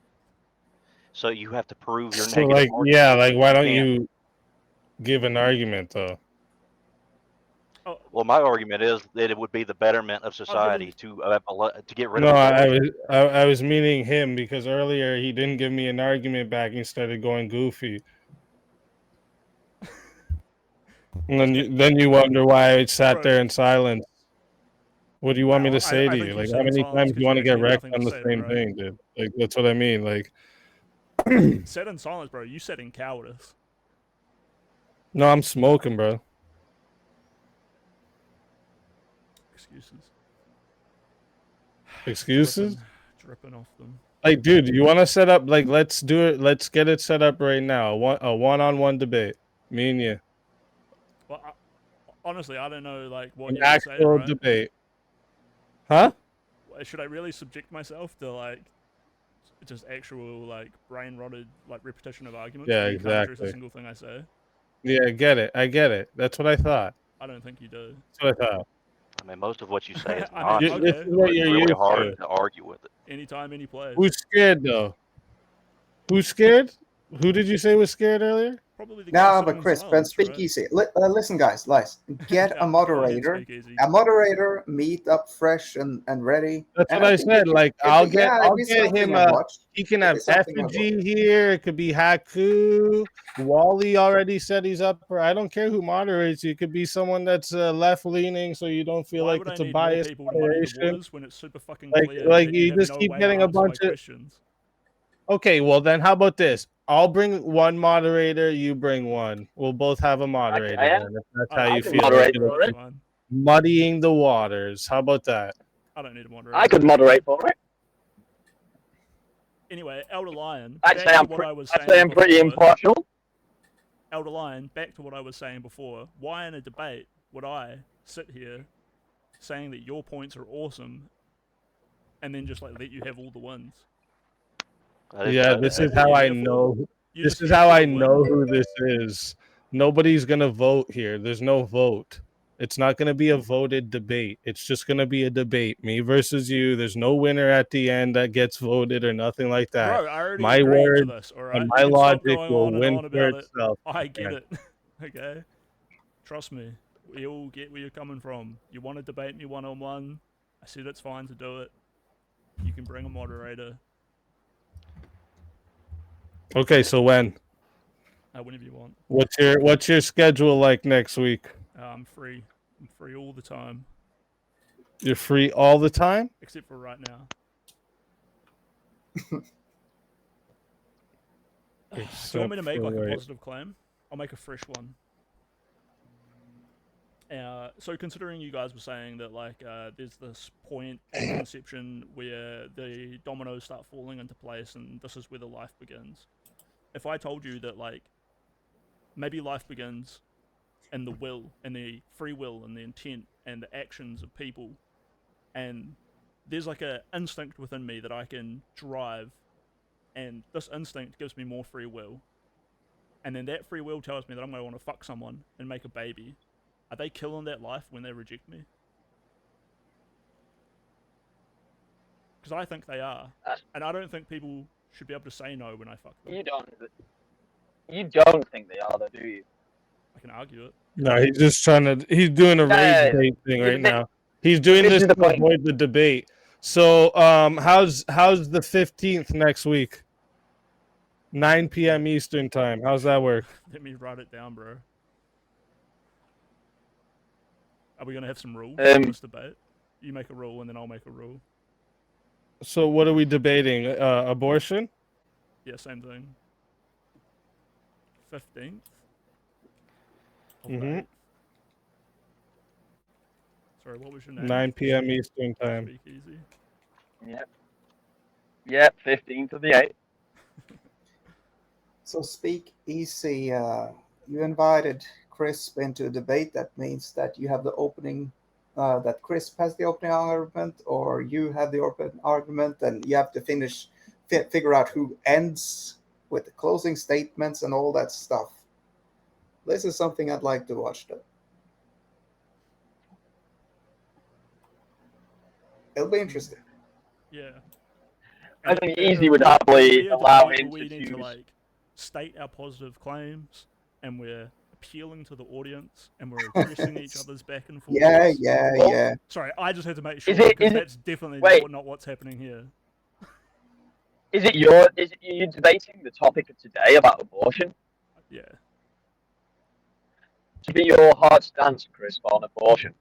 So you have to prove your So, negative like, argument. yeah, like, why don't can't. you give an argument though? Well, my argument is that it would be the betterment of society to get rid No, of I abortion. was meaning him because earlier he didn't give me an argument back. He started going goofy. And then you wonder why I sat there in silence. What do you want me to say to you? Like, how many times do you want to get wrecked on the same thing, dude? Like, that's what I mean. Like, Sat in silence, bro. You sat in cowardice. no, I'm smoking, bro. Excuses. Excuses? Dripping off them. Like, dude, you want to set up? Like, let's do it. Let's get it set up right now. A one-on-one debate, me and you. Well, honestly, I don't know like what An you're gonna say, actual right? debate. Huh? Should I really subject myself to like just actual like brain rotted like repetition of arguments? Yeah, where you can't address exactly. a single thing I say. Yeah, I get it. I get it. That's what I thought. I don't think you do. That's what I thought. I mean, most of what you say is I not. mean, This okay. is what It's you're really used hard to. to argue with it. Anytime, any place. Who's scared though? Who's scared? Who did you say was scared earlier? Probably the No, but Chris, but Speakeasy. Listen, guys, get a moderator. A moderator, meet up fresh and ready. That's and what I think said. Like, I'll get him. He can have effigy here. It could be Haku. Wally already said he's up for. I don't care who moderates you. It could be someone that's left leaning, so you don't feel Why like would I it's a need more biased people to muddy the moderation. waters when it's super fucking Like, clear like that you have just no keep way getting to a answer my bunch of. questions? Okay, well then, how about this? I'll bring one moderator. You bring one. We'll both have a moderator. Then, if that's how you feel. Like it. Muddying the waters. How about that? I don't need a moderator. I could moderate for it. Anyway, Elder Lion. I'd say I'm pretty impartial. Elder Lion, back to what I was saying before. Why in a debate would I sit here saying that your points are awesome and then just like let you have all the wins? Yeah, this is how I know. This is how I know who this is. Nobody's gonna vote here. There's no vote. It's not going to be a voted debate. It's just going to be a debate. Me versus you. There's no winner at the end that gets voted or nothing like that. Bro, I already My agreed to word this, all right? and You my can stop logic going will on and win on for about it. itself. I get it. Okay? Trust me. We all get where you're coming from. You want to debate me one-on-one? I said it's fine to do it. You can bring a moderator. Okay, so when? Whenever you want. What's your schedule like next week? I'm free. I'm free all the time. You're free all the time? Except for right now. Do you want me to make like a positive claim? I'll make a fresh one. So considering you guys were saying that like there's this point at conception where the dominoes start falling into place and this is where the life begins. If I told you that like maybe life begins in the will and the free will and the intent and the actions of people, and there's like a instinct within me that I can drive, and this instinct gives me more free will, and then that free will tells me that I'm going to want to fuck someone and make a baby. Are they killing that life when they reject me? Because I think they are, and I don't think people should be able to say no when I fuck them. You don't think they are, though, do you? I can argue it. No, he's just trying to. He's doing a rage bait thing right now. He's doing this to avoid the debate. So, how's the 15th next week? 9 p.m. Eastern time. How's that work? Let me write it down, bro. Are we gonna have some rules in this debate? You make a rule and then I'll make a rule. So, what are we debating? Abortion? Yeah, same thing. 15th. Mm-hmm. Sorry, what was your name? 9 p.m. Eastern time. SPEAKEZ. Yep, 15th of the 8th. So speak easy. You invited Crisp into a debate. That means that you have the opening, that Crisp has the opening argument, or you have the opening argument, and you have to figure out who ends with the closing statements and all that stuff. This is something I'd like to watch, though. It'll be interesting. Yeah. I think Easy would happily allow him to need choose. to like state our positive claims, and we're appealing to the audience, and we're addressing each other's back and forth. Yeah. Sorry, I just had to make sure Is it- because is it- that's definitely wait. not what's happening here. Is it you debating the topic of today about abortion? Yeah. To be your hard stance, Chris, on abortion.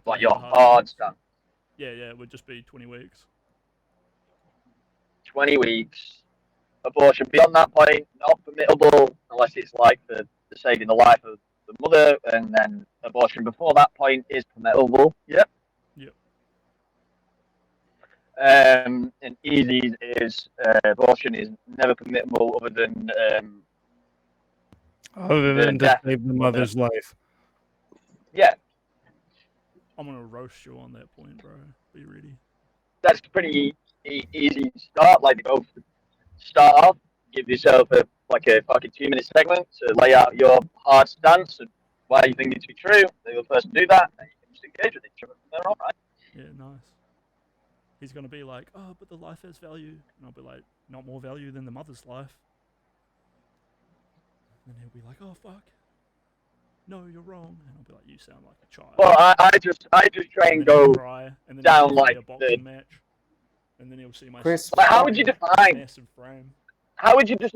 Like your hard stance. Yeah, it would just be 20 weeks. 20 weeks. Abortion beyond that point, not permittable unless it's like the saving the life of the mother, and then abortion before that point is permittable. Yep. And Easy's is abortion is never permittable other than to death save the mother's life. Yeah, I'm gonna roast you on that point, bro. Be ready. that's pretty easy start. Like, go start off, give yourself a fucking 2-minute segment to lay out your hard stance and why you think it to be true. The other person do that, and you can just engage with each other from there on, right? Yeah, nice. He's gonna be like, oh, but the life has value, and I'll be like, not more value than the mother's life. And he'll be like, oh fuck, no, you're wrong, and I'll be like, you sound like a child. Well, I just try and go cry, and then down he'll like a boxing match, and then he'll see my Chris, But how would you define? massive frame. How would you just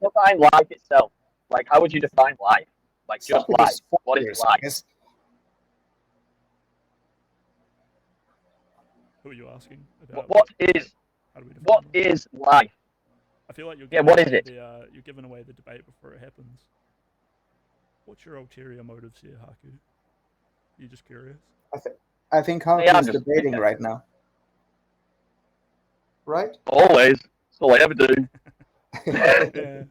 define life itself? Like, how would you define life? Like, just life. What is life? Who are you asking about? What is life? I feel like you're what is it? You're giving away the debate before it happens. What's your ulterior motives here, Haku? You just curious? I think Haku Yeah, I'm is just- debating right now. Right? Always. That's all I ever do. Yeah.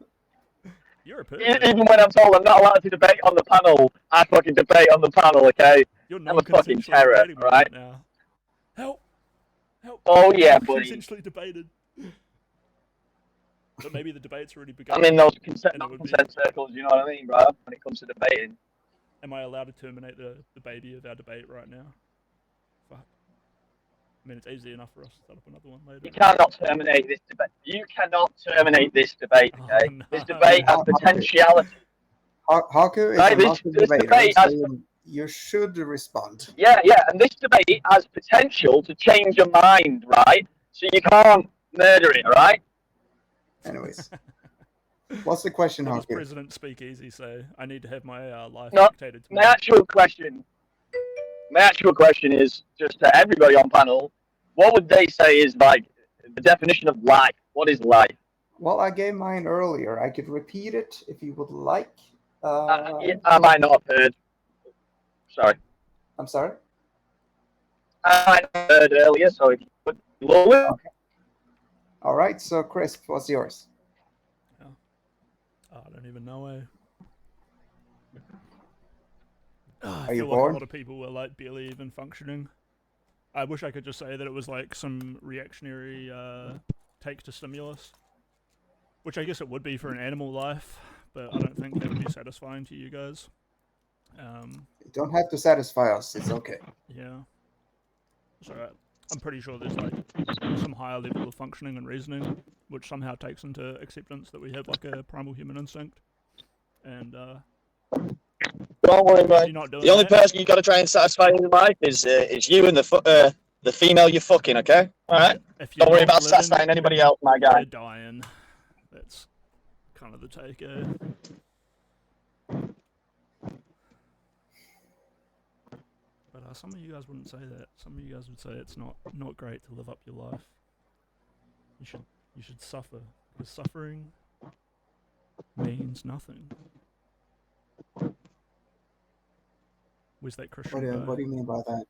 You're a person. Even when I'm told I'm not allowed to debate on the panel, I fucking debate on the panel, okay? You're I'm a fucking non-consensually terror, debating me right? now. Help! Oh, yeah, buddy. Consensually debated. But maybe the debate's already begun. I'm in those and consent it would be- circles, you know what I mean, bro? When it comes to debating. Am I allowed to terminate the baby of our debate right now? Fuck. I mean, it's easy enough for us to set up another one later. You cannot terminate this debate. You cannot terminate this debate, okay? No. This debate has potentiality. Haku is Right, an this active debate debater, has so you should respond. Yeah, and this debate has potential to change your mind, right? So you can't murder it, all right? Anyways, what's the question, What does Haku? President Speakeasy say? I need to have my life No, dictated to me. my actual question is just to everybody on panel. What would they say is like the definition of life? What is life? Well, I gave mine earlier. I could repeat it if you would like. I might not have heard. Sorry. I'm sorry? I might not have heard earlier, so if you could lower it. Okay. All right, so Chris, what's yours? I don't even know. I Are you feel like bored? a lot of people were like barely even functioning. I wish I could just say that it was like some reactionary take to stimulus, which I guess it would be for an animal life, but I don't think that would be satisfying to you guys. You don't have to satisfy us. It's okay. Yeah. So I'm pretty sure there's like some higher level of functioning and reasoning, which somehow takes into acceptance that we have like a primal human instinct. And don't worry, mate. You're not doing The only that? person you got to try and satisfy in life is you and the female you're fucking. Okay, all right. If you're Don't worry not about living, satisfying anybody else, my guy. You're dying. That's kind of the take, eh? But some of you guys wouldn't say that. Some of you guys would say it's not great to live up your life. You should suffer, because suffering means nothing. Where's that Christian guy? What do you mean by that?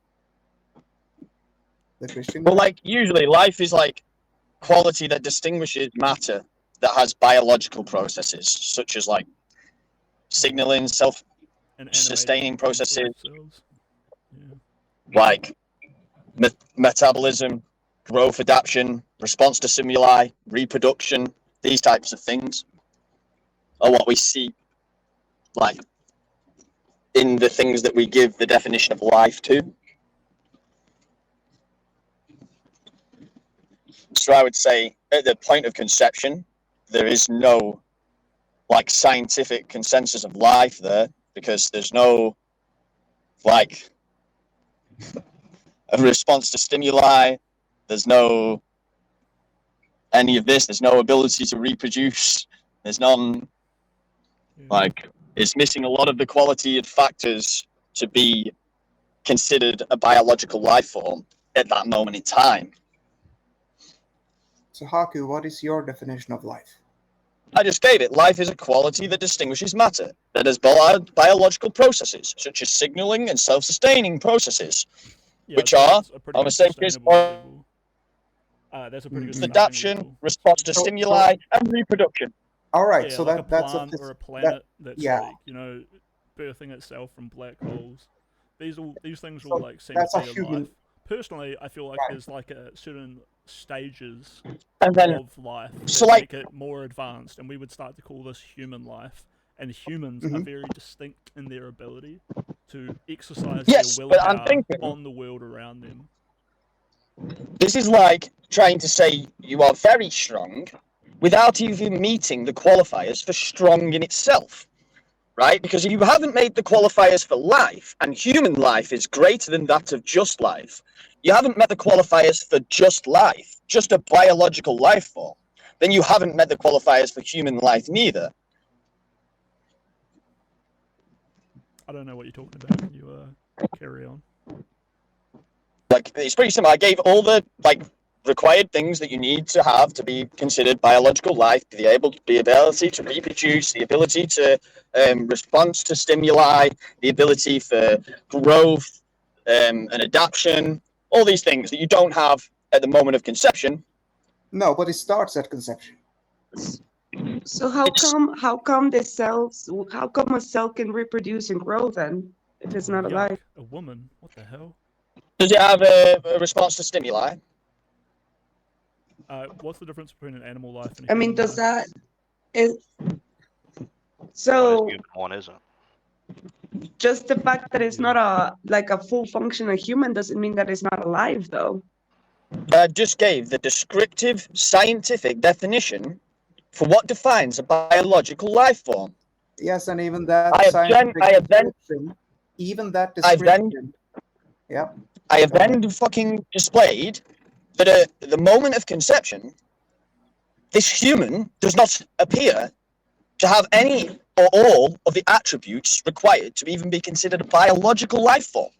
The Christian Well, guy? like usually, life is like quality that distinguishes matter that has biological processes, such as like signaling, self-sustaining processes, like metabolism, growth, adaptation, response to stimuli, reproduction. These types of things are what we see, like in the things that we give the definition of life to. So I would say at the point of conception, there is no like scientific consensus of life there, because there's no like a response to stimuli. There's no any of this. There's no ability to reproduce. There's none. Like, it's missing a lot of the quality and factors to be considered a biological life form at that moment in time. So Haku, what is your definition of life? I just gave it. Life is a quality that distinguishes matter, that has biological processes, such as signaling and self-sustaining processes, which are, on the same case, that's a pretty good adaptation, response to stimuli, and reproduction. All right, Yeah, so like that's a plant or a planet that's like, you know, birthing itself from black holes. These things will like seem that's to a be a human- life. Personally, I feel like there's like a certain stages And then- of life that so, like- make it more advanced, and we would start to call this human life. And humans are very distinct in their ability to exercise Yes, their but I'm willpower thinking- on the world around them. This is like trying to say you are very strong without even meeting the qualifiers for strong in itself, right? Because if you haven't made the qualifiers for life, and human life is greater than that of just life, you haven't met the qualifiers for just life, just a biological life form, then you haven't met the qualifiers for human life neither. I don't know what you're talking about. Can you carry on? Like, it's pretty simple. I gave all the like required things that you need to have to be considered biological life: the ability to reproduce, the ability to response to stimuli, the ability for growth and adaptation. All these things that you don't have at the moment of conception. No, but it starts at conception. So how come a cell can reproduce and grow then, if it's not alive? A woman? What the hell? Does it have a response to stimuli? What's the difference between an animal life and I mean, does that is so? One isn't. Just the fact that it's not a full functional human doesn't mean that it's not alive, though. I just gave the descriptive scientific definition for what defines a biological life form. Yes, and even that I have scientific then, description, even that I've then, description, yeah. I have then fucking displayed that at the moment of conception, this human does not appear to have any or all of the attributes required to even be considered a biological life form.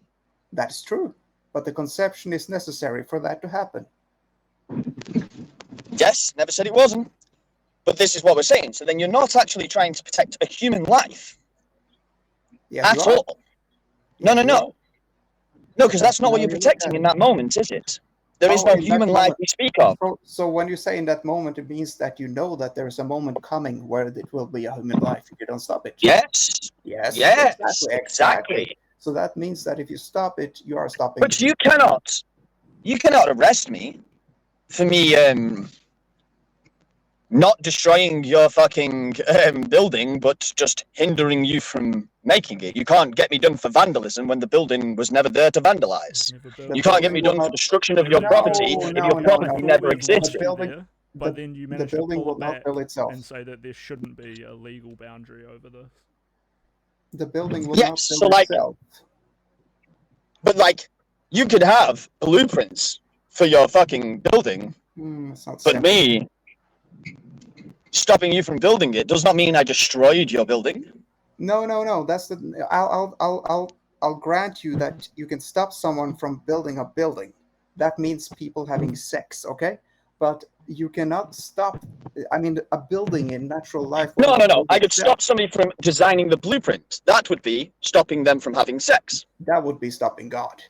That's true, but the conception is necessary for that to happen. Yes, never said it wasn't. But this is what we're saying. So then you're not actually trying to protect a human life at all. No, no, no. No, because that's not what you're protecting in that moment, is it? There is no human life we speak of. So when you say in that moment, it means that you know that there is a moment coming where it will be a human life if you don't stop it. Yes. Yes. Yes. Exactly. So that means that if you stop it, you are stopping. But you cannot arrest me for me not destroying your fucking building, but just hindering you from making it. You can't get me done for vandalism when the building was never there to vandalize. You can't get me done for destruction of your property if your property never existed. But then you managed to pull it back and say that there shouldn't be a legal boundary over this. The building will not so build like, itself. But like, you could have blueprints for your fucking building, but me stopping you from building it does not mean I destroyed your building. No. That's the. I'll grant you that you can stop someone from building a building. That means people having sex, okay? But you cannot stop. I mean, a building in natural life. No. I could stop somebody from designing the blueprint. That would be stopping them from having sex. That would be stopping God.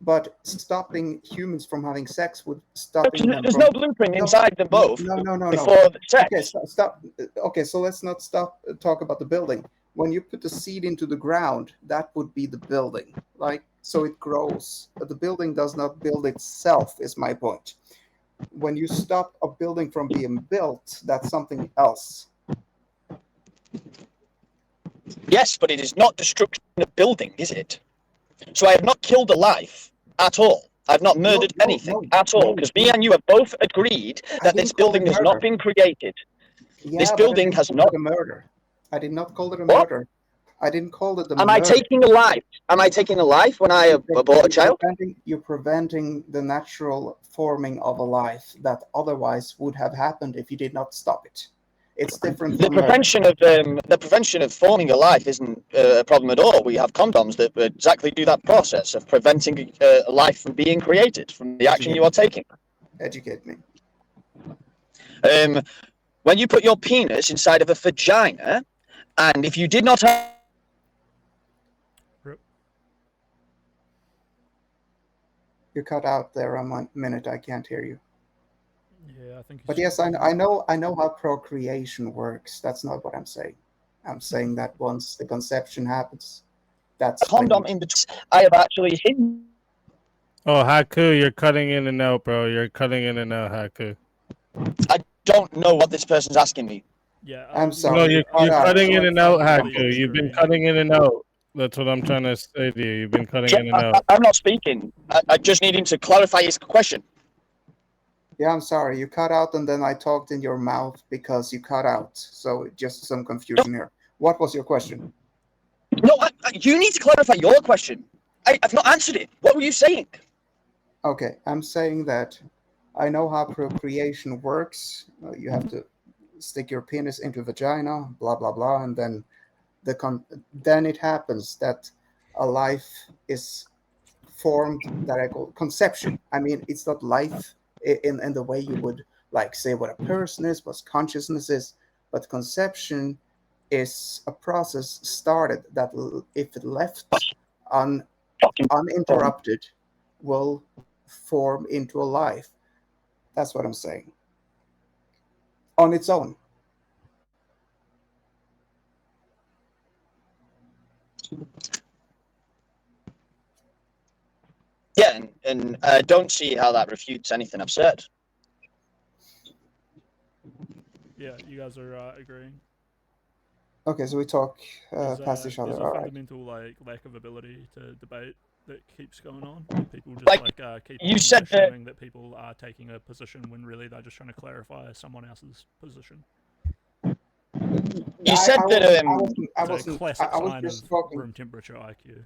But stopping humans from having sex would stopping them. There's no blueprint inside them both. No. Before the sex. Okay, stop. Okay, so let's not talk about the building. When you put the seed into the ground, that would be the building. Like, so it grows. But the building does not build itself, is my point. When you stop a building from being built, that's something else. Yes, but it is not destruction of building, is it? So I have not killed a life at all. I've not murdered anything at all, because me and you have both agreed that this building has not been created. Yeah, this building has not. A murder. I did not call it a murder. I didn't call it a murder. Am I taking a life? Am I taking a life when I abort a child? You're preventing the natural forming of a life that otherwise would have happened if you did not stop it. It's different. The prevention of forming a life isn't a problem at all. We have condoms that exactly do that process of preventing a life from being created from the action you are taking. Educate me. When you put your penis inside of a vagina, and if you did not have you cut out there a minute. I can't hear you. Yeah, I think. But yes, I know how procreation works. That's not what I'm saying. I'm saying that once the conception happens, that's condom in between. I have actually hidden. Oh, Haku, you're cutting in and out, bro. You're cutting in and out, Haku. I don't know what this person's asking me. Yeah, I'm sorry. No, you're cutting in and out, Haku. You've been cutting in and out. That's what I'm trying to say to you. You've been cutting in and out. I'm not speaking. I just need him to clarify his question. Yeah, I'm sorry. You cut out and then I talked in your mouth because you cut out. So just some confusion here. What was your question? No, you need to clarify your question. I've not answered it. What were you saying? Okay, I'm saying that I know how procreation works. You have to stick your penis into vagina, blah, blah, blah. And then then it happens that a life is formed that I call conception. I mean, it's not life in the way you would like say what a person is, what consciousness is, but conception is a process started that if it left uninterrupted will form into a life. That's what I'm saying. On its own. Yeah, and I don't see how that refutes anything I've said. Yeah, you guys are agreeing. Okay, so we talk past each other. There's a All right. fundamental like lack of ability to debate that keeps going on. People just keep you on said that- assuming that people are taking a position when really they're just trying to clarify someone else's position. You said that It's a classic sign just of talking. room temperature IQ.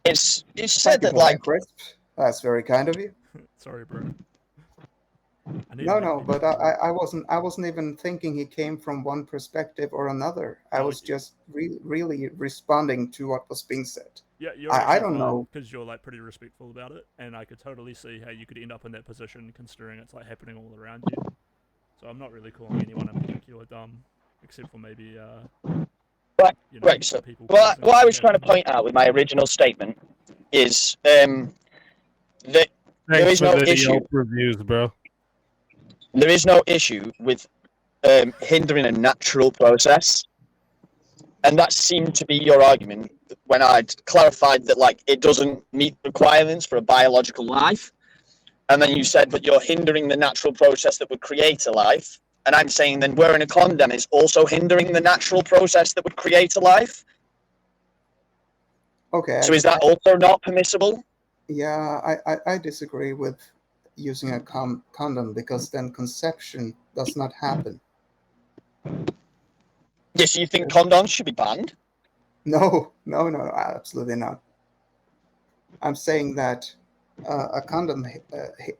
it's Thank said you that for that, Crisp. That's very kind of you. Sorry, bro. No, but I wasn't even thinking he came from one perspective or another. I was just really responding to what was being said. Yeah, you're I don't know. because you're like pretty respectful about it, and I could totally see how you could end up in that position considering it's like happening all around you. So I'm not really calling anyone in particular dumb, except for maybe Right. So what I was trying to point out with my original statement is that there Thanks is for no the issue. Yelp reviews, bro. There is no issue with hindering a natural process, and that seemed to be your argument when I clarified that like it doesn't meet requirements for a biological life, and then you said that you're hindering the natural process that would create a life, and I'm saying then wearing a condom is also hindering the natural process that would create a life. Okay. So is that also not permissible? Yeah, I disagree with using a condom because then conception does not happen. Yes, you think condoms should be banned? No, absolutely not. I'm saying that a condom,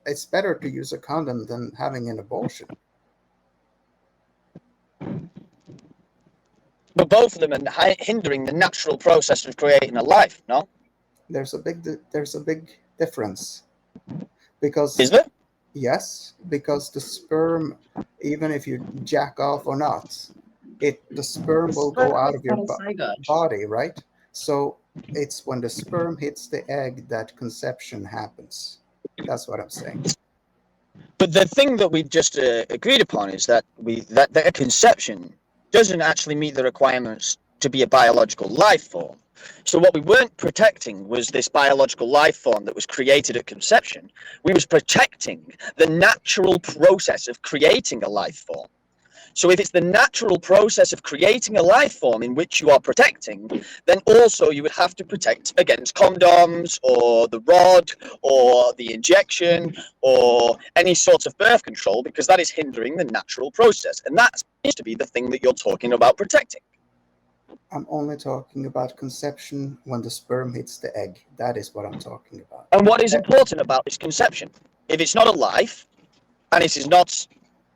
it's better to use a condom than having an abortion. But both of them are hindering the natural process of creating a life, no? There's a big difference. Because is there? Yes, because the sperm, even if you jack off or not, the sperm will go out of your body, right? So it's when the sperm hits the egg that conception happens. That's what I'm saying. But the thing that we've just agreed upon is that that a conception doesn't actually meet the requirements to be a biological life form. So what we weren't protecting was this biological life form that was created at conception. We was protecting the natural process of creating a life form. So if it's the natural process of creating a life form in which you are protecting, then also you would have to protect against condoms or the rod or the injection or any sort of birth control, because that is hindering the natural process. And that seems to be the thing that you're talking about protecting. I'm only talking about conception when the sperm hits the egg. That is what I'm talking about. And what is important about this conception? If it's not a life, and it is not,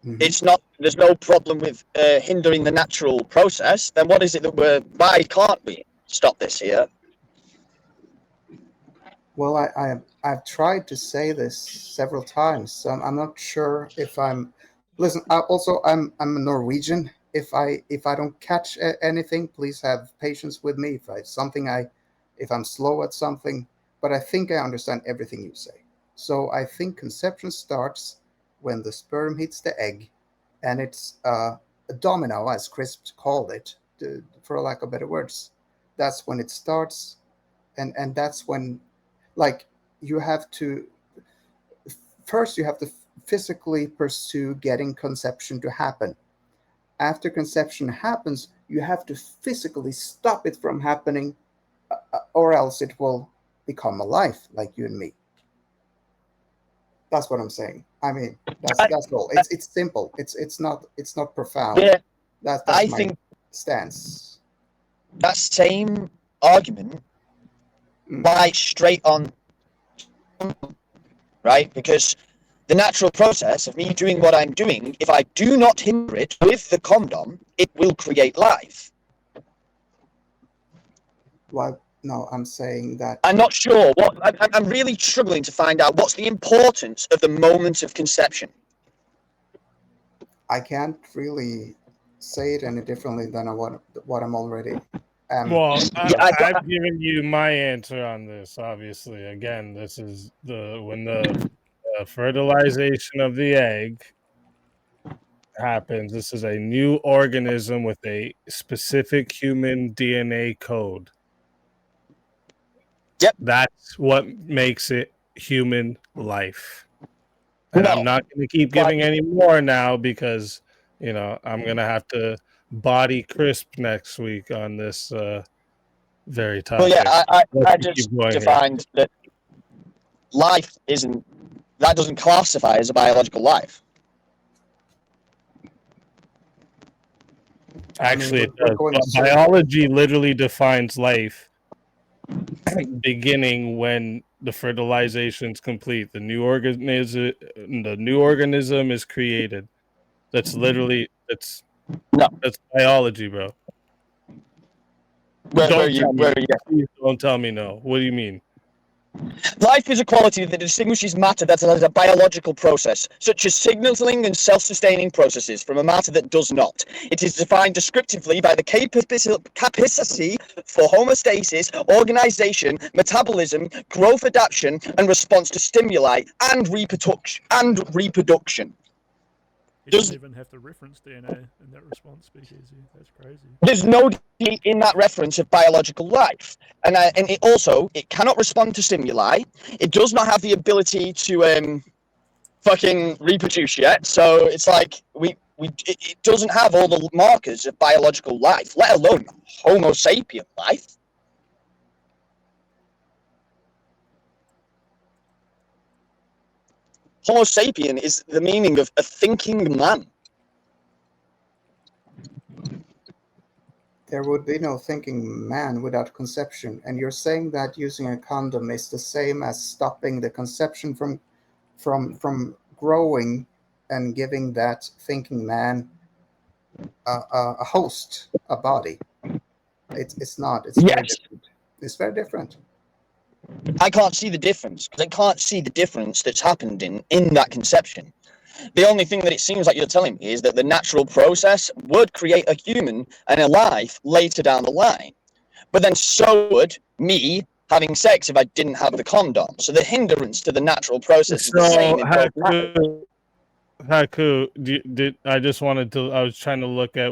it's not, there's no problem with hindering the natural process, then what is it that why can't we stop this here? Well, I've tried to say this several times, so I'm not sure if I'm. Listen, I'm a Norwegian. If I don't catch anything, please have patience with me. If I'm slow at something, but I think I understand everything you say. So I think conception starts when the sperm hits the egg, and it's a domino, as Crisp called it, for lack of better words. That's when it starts, and that's when, like, you have to physically pursue getting conception to happen. After conception happens, you have to physically stop it from happening, or else it will become a life like you and me. That's what I'm saying. I mean, that's all. It's simple. It's not profound. Yeah, That's I my think stance. that same argument lies straight on, right? Because the natural process of me doing what I'm doing, if I do not hinder it with the condom, it will create life. Why? No, I'm saying that. I'm not sure. I'm really struggling to find out what's the importance of the moment of conception. I can't really say it any differently than what I'm already. Well, I've given you my answer on this. Obviously, again, this is when the fertilization of the egg happens. This is a new organism with a specific human DNA code. Yep, that's what makes it human life. And I'm not going to keep giving any more now because I'm going to have to body crisp next week on this very topic. Well, yeah, I Let's just keep going here. defined that life doesn't classify as a biological life. Actually, it does. Biology literally defines life beginning when the fertilization is complete. The new organism is created. That's literally that's biology, bro. Please don't tell me no. What do you mean? Life is a quality that distinguishes matter that has a biological process, such as signaling and self-sustaining processes, from a matter that does not. It is defined descriptively by the capacity for homeostasis, organization, metabolism, growth, adaptation, and response to stimuli, and reproduction. You don't even have to reference DNA in that response, Speakeasy. That's crazy. There's no DNA in that reference of biological life, and it cannot respond to stimuli. It does not have the ability to fucking reproduce yet. So it's like it doesn't have all the markers of biological life, let alone Homo sapien life. Homo sapien is the meaning of a thinking man. There would be no thinking man without conception, and you're saying that using a condom is the same as stopping the conception from growing and giving that thinking man a host, a body. It's not. It's very different. It's very different. I can't see the difference because I can't see the difference that's happened in that conception. The only thing that it seems like you're telling me is that the natural process would create a human and a life later down the line. But then so would me having sex if I didn't have the condom. So the hindrance to the natural process is the same in both matters. Haku, I was trying to look at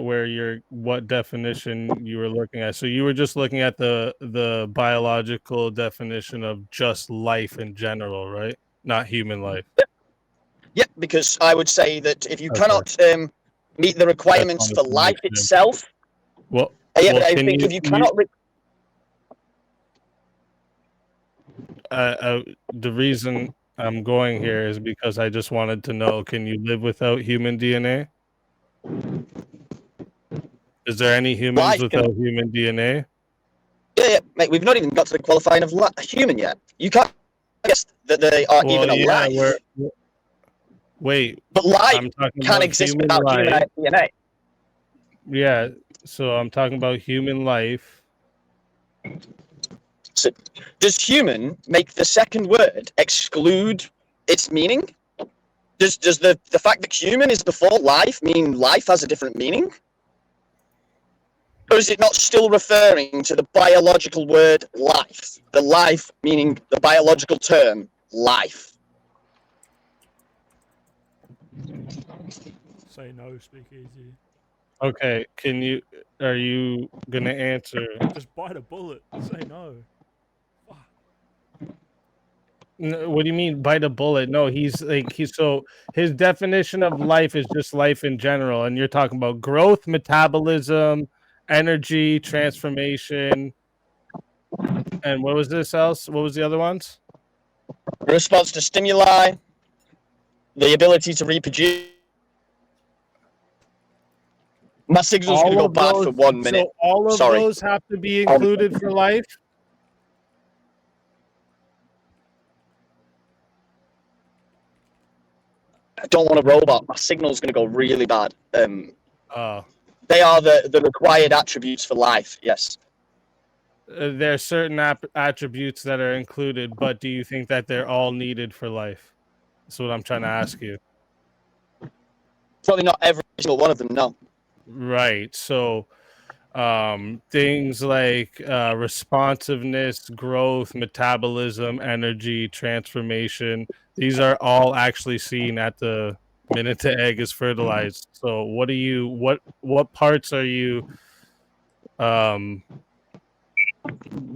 what definition you were looking at. So you were just looking at the biological definition of just life in general, right? Not human life. Yeah, because I would say that if you cannot meet the requirements for life itself, I think if you cannot. The reason I'm going here is because I just wanted to know: can you live without human DNA? Is there any humans without human DNA? Yeah, mate. We've not even got to the qualifying of human yet. You can't guess that they are even alive. Wait, but life can't exist without human DNA. Yeah, so I'm talking about human life. So, does human make the second word exclude its meaning? Does the fact that human is before life mean life has a different meaning? Or is it not still referring to the biological word life? The life meaning the biological term life. Say no, Speakeasy. Okay, are you gonna answer? Just bite a bullet. Say no. What do you mean bite a bullet? No, so his definition of life is just life in general, and you're talking about growth, metabolism, energy, transformation, and what was this else? What was the other ones? Response to stimuli, the ability to reproduce. My signal's going to go bad for 1 minute. So all of those have to be included for life? I don't want a robot. My signal's going to go really bad. They are the required attributes for life, yes. There are certain attributes that are included, but do you think that they're all needed for life? That's what I'm trying to ask you. Probably not every single one of them, no. Right. So things like responsiveness, growth, metabolism, energy, transformation, these are all actually seen at the minute the egg is fertilized. So what parts are you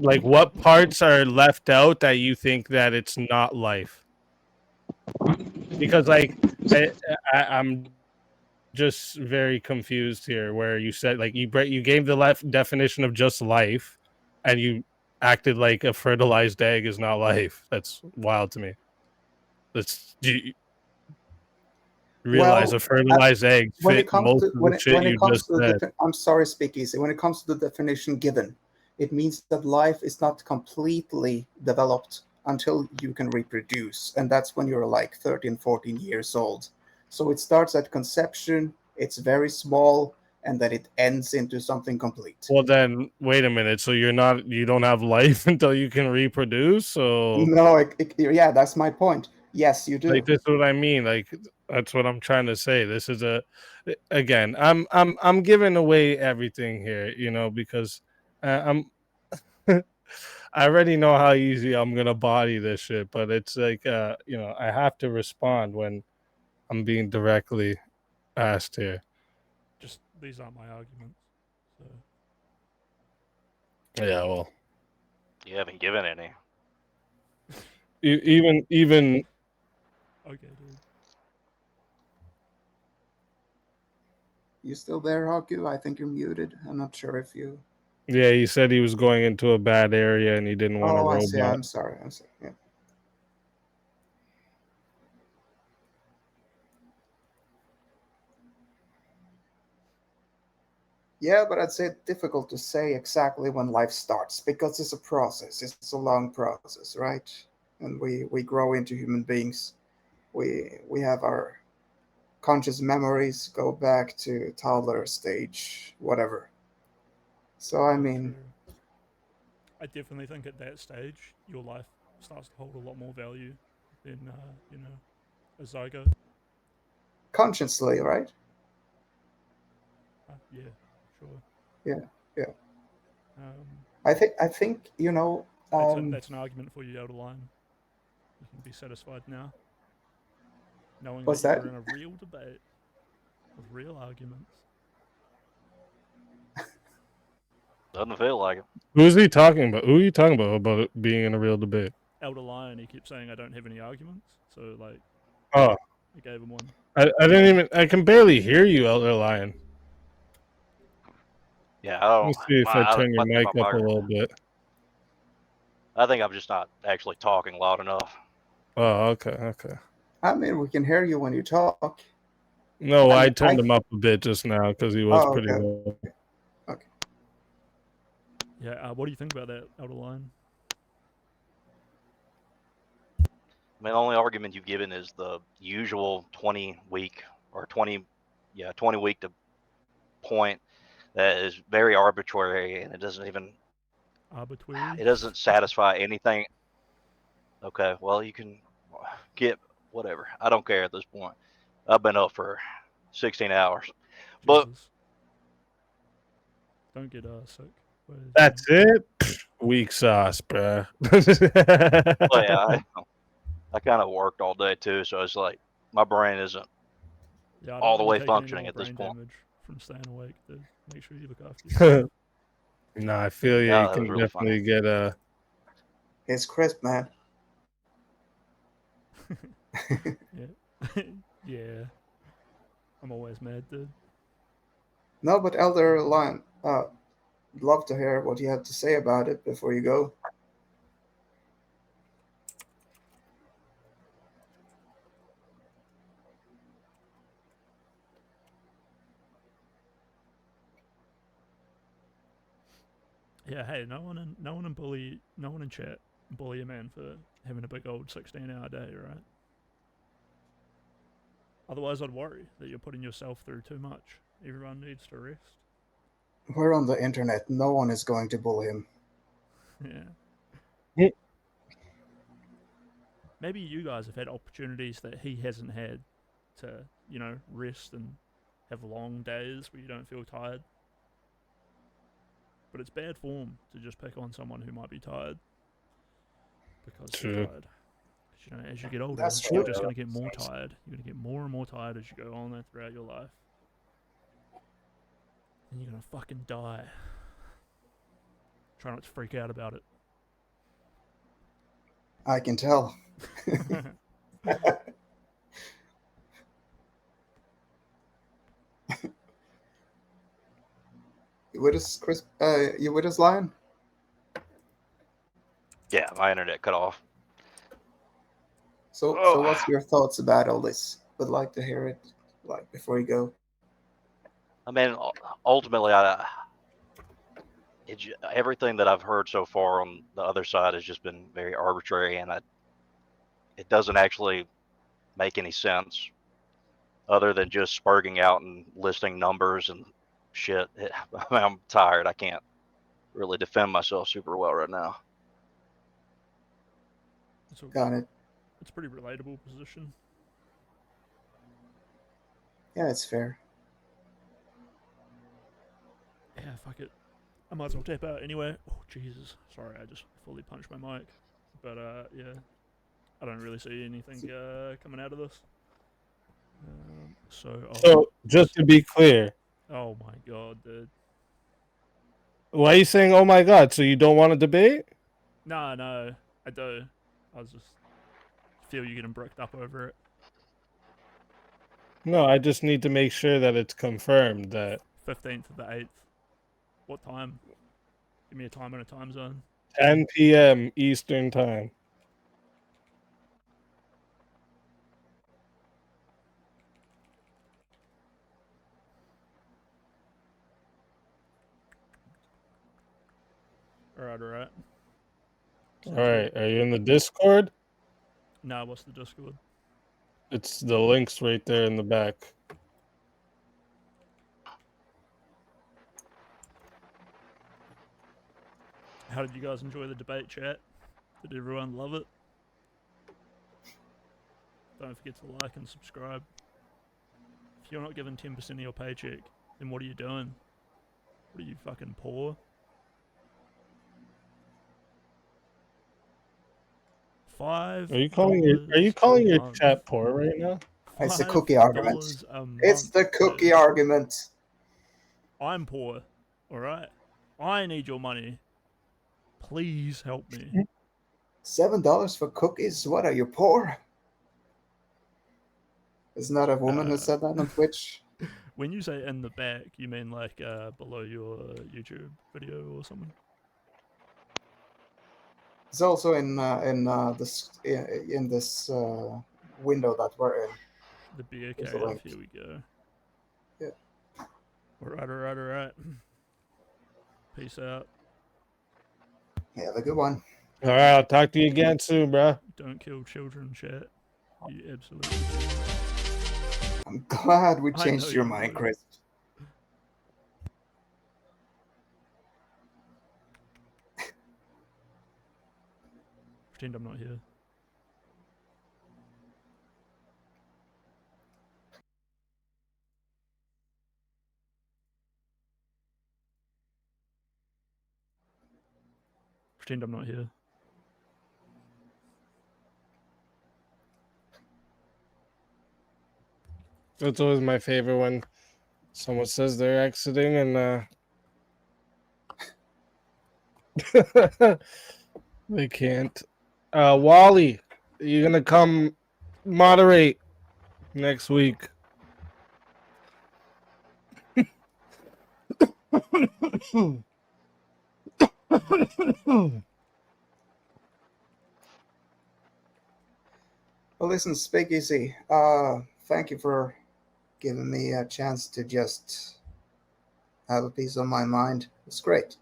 what parts are left out that you think that it's not life? Because I'm just very confused here. Where you said like you gave the definition of just life, and you acted like a fertilized egg is not life. That's wild to me. Do you realize Well, a fertilized egg when it fit comes most to of the shit when you it comes just to said? I'm sorry, Speakeasy. When it comes to the definition given, it means that life is not completely developed until you can reproduce, and that's when you're like 13, 14 years old. So it starts at conception. It's very small, and then it ends into something complete. Well, then wait a minute. So you don't have life until you can reproduce. So No, yeah, that's my point. Yes, you do. like this is what I mean. Like that's what I'm trying to say. This is again. I'm giving away everything here, you know, because I'm. I already know how easy I'm gonna body this shit, but it's like you know, I have to respond when I'm being directly asked here. Just these aren't my arguments. So Yeah, well, You haven't given any. even okay, dude. You still there, Haku? I think you're muted. I'm not sure if you. yeah, he said he was going into a bad area and he didn't want a Oh, I see. robot. I'm sorry. Yeah. Yeah, but I'd say it's difficult to say exactly when life starts because it's a process. It's a long process, right? And we grow into human beings. We have our conscious memories go back to toddler stage, whatever. So I mean, I definitely think at that stage your life starts to hold a lot more value than you know, a zygote. consciously, right? Yeah, sure. Yeah. Um, I think you know. That's an argument for you, Elder Lion. You can be satisfied now, knowing What's that you that? were in a real debate with real arguments. Doesn't feel like it. Who's he talking about? Who are you talking about it being in a real debate? Elder Lion, he keeps saying I don't have any arguments, so like, Oh, I gave him one. I didn't even. I can barely hear you, Elder Lion. Yeah, I Let me don't. see if I turn your think mic up a little bit. I think I'm just not actually talking loud enough. Oh, okay. I mean, we can hear you when you talk. No, I I mean, turned him up a bit just now because he was pretty low. Okay. Yeah, what do you think about that, Elder Lion? I mean, the only argument you've given is the usual 20-week or 20 week to point that is very arbitrary, and it doesn't even arbitrary. It doesn't satisfy anything. Okay, well, you can get whatever. I don't care at this point. I've been up for 16 hours. But Jesus. Don't get sick. That's it. Weak sauce, bruh. well, yeah, I kind of worked all day too, so it's like my brain isn't Yeah, I don't all the want way you taking any functioning more at this brain point. damage from staying awake. Dude. Make sure you look after yourself. No, I feel you. Yeah, You that can was really definitely funny. get a. It's crisp, man. Yeah. Yeah. I'm always mad, dude. No, but Elder Lion, love to hear what you have to say about it before you go. Yeah, hey, no one in chat bully a man for having a big old 16-hour day, right? Otherwise, I'd worry that you're putting yourself through too much. Everyone needs to rest. We're on the internet. No one is going to bully him. Yeah. Maybe you guys have had opportunities that he hasn't had to, you know, rest and have long days where you don't feel tired. But it's bad form to just pick on someone who might be tired because they're tired. Because, you know, as you get older, That's you're true. just going to get more tired. You're going to get more and more tired as you go on there throughout your life. And you're going to fucking die. Try not to freak out about it. I can tell. You with us, Chris? You with us, Lion? Yeah, my internet cut off. So, Oh. so what's your thoughts about all this? Would like to hear it, like before you go. I mean, ultimately, everything that I've heard so far on the other side has just been very arbitrary, and it doesn't actually make any sense other than just spurging out and listing numbers and shit. I'm tired. I can't really defend myself super well right now. Got it. It's a pretty relatable position. Yeah, it's fair. Yeah, fuck it. I might as well tap out anyway. Oh, Jesus. Sorry, I just fully punched my mic. But, yeah. I don't really see anything coming out of this. So, just to be clear. Oh my god, dude. Why are you saying, oh my god? So you don't want to debate? No, I do. I was just feel you getting bricked up over it. No, I just need to make sure that it's confirmed that 15th of the 8th. What time? Give me a time and a time zone. 10 p.m. Eastern time. Alright. All right, are you in the Discord? No, what's the Discord? It's the links right there in the back. How did you guys enjoy the debate, chat? Did everyone love it? Don't forget to like and subscribe. If you're not giving 10% of your paycheck, then what are you doing? What are you, fucking poor? $5. Are you calling your chat poor right now? It's the cookie argument. It's the cookie argument. I'm poor, alright? I need your money. Please help me. $7 for cookies? What are you, poor? Isn't that a woman who said that on Twitch? When you say in the back, you mean like below your YouTube video or something? It's also in this window that we're in. The beer Here's the cave, link. here we go. Yeah. Alright. Peace out. Yeah, have a good one. All right, I'll talk to you again soon, bro. Don't kill children, chat. You absolutely I'm glad we I changed know your you mind, would. Chris. Pretend I'm not here. Pretend I'm not here. That's always my favorite when someone says they're exiting and they can't. Wally, you gonna come moderate next week? Well, listen, Speakeasy. Thank you for giving me a chance to just have a piece of my mind. It's great.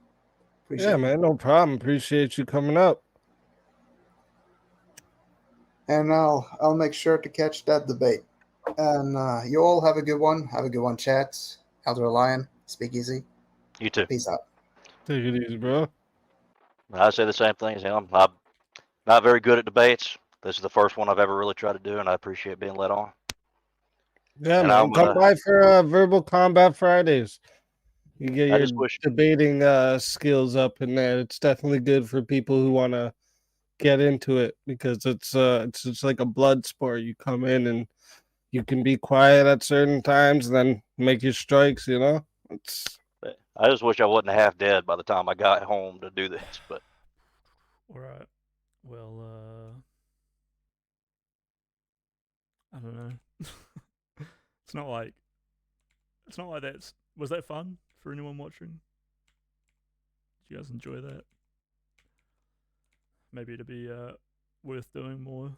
Appreciate Yeah, it. man, no problem. Appreciate you coming up. And I'll make sure to catch that debate. And you all have a good one. Have a good one, chat. Elder Lion, Speakeasy. You too. Peace out. Take it easy, bro. I say the same thing as him. I'm not very good at debates. This is the first one I've ever really tried to do, and I appreciate being let on. Yeah, And man. Come by for Verbal Combat Fridays. You get I your just wish- debating skills up in there. It's definitely good for people who want to get into it because it's like a blood sport. You come in and you can be quiet at certain times, and then make your strikes. You know, I just wish I wasn't half dead by the time I got home to do this. But Alright. Well, I don't know. It's not like that's. Was that fun for anyone watching? you guys enjoy that. Maybe it'd be worth doing more.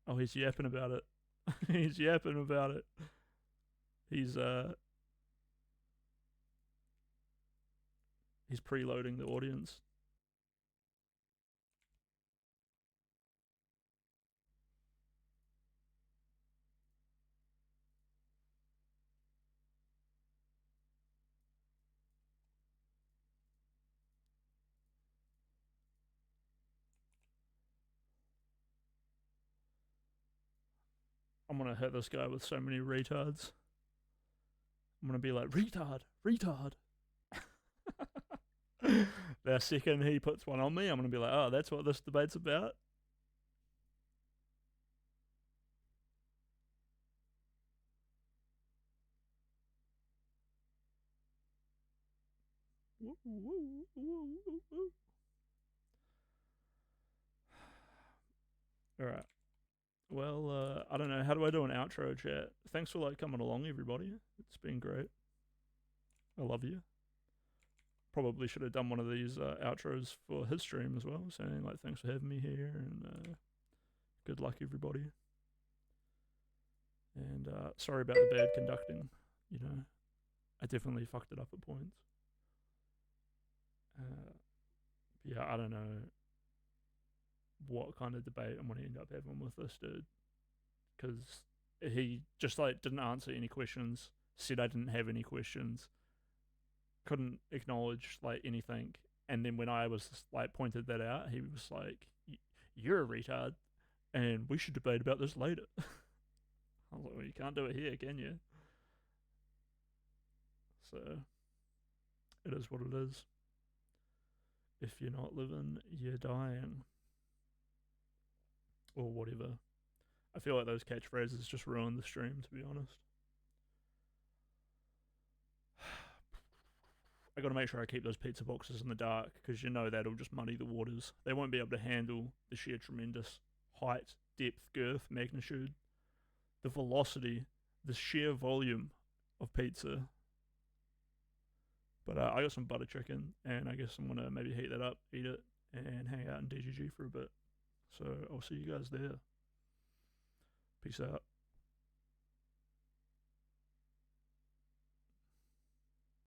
Oh, he's yapping about it. He's yapping about it. He's preloading the audience. I'm gonna hit this guy with so many retards. I'm gonna be like, retard, retard. The second he puts one on me, I'm gonna be like, oh, that's what this debate's about. Alright. Well, I don't know. How do I do an outro, chat? Thanks for like coming along, everybody. It's been great. I love you. Probably should have done one of these outros for his stream as well, saying like, thanks for having me here, and good luck, everybody. And sorry about the bad conducting. You know, I definitely fucked it up at points. Yeah, I don't know what kind of debate I'm gonna end up having with this dude, because he just like didn't answer any questions, said I didn't have any questions, couldn't acknowledge like anything, and then when I was like pointed that out, he was like, "You're a retard, and we should debate about this later." I was like, "Well, you can't do it here, can you?" So it is what it is. If you're not living, you're dying. Or whatever. I feel like those catchphrases just ruined the stream, to be honest. I gotta make sure I keep those pizza boxes in the dark, because you know that'll just muddy the waters. They won't be able to handle the sheer tremendous height, depth, girth, magnitude, the velocity, the sheer volume of pizza. But I got some butter chicken, and I guess I'm gonna maybe heat that up, eat it, and hang out in DGG for a bit. So I'll see you guys there. Peace out.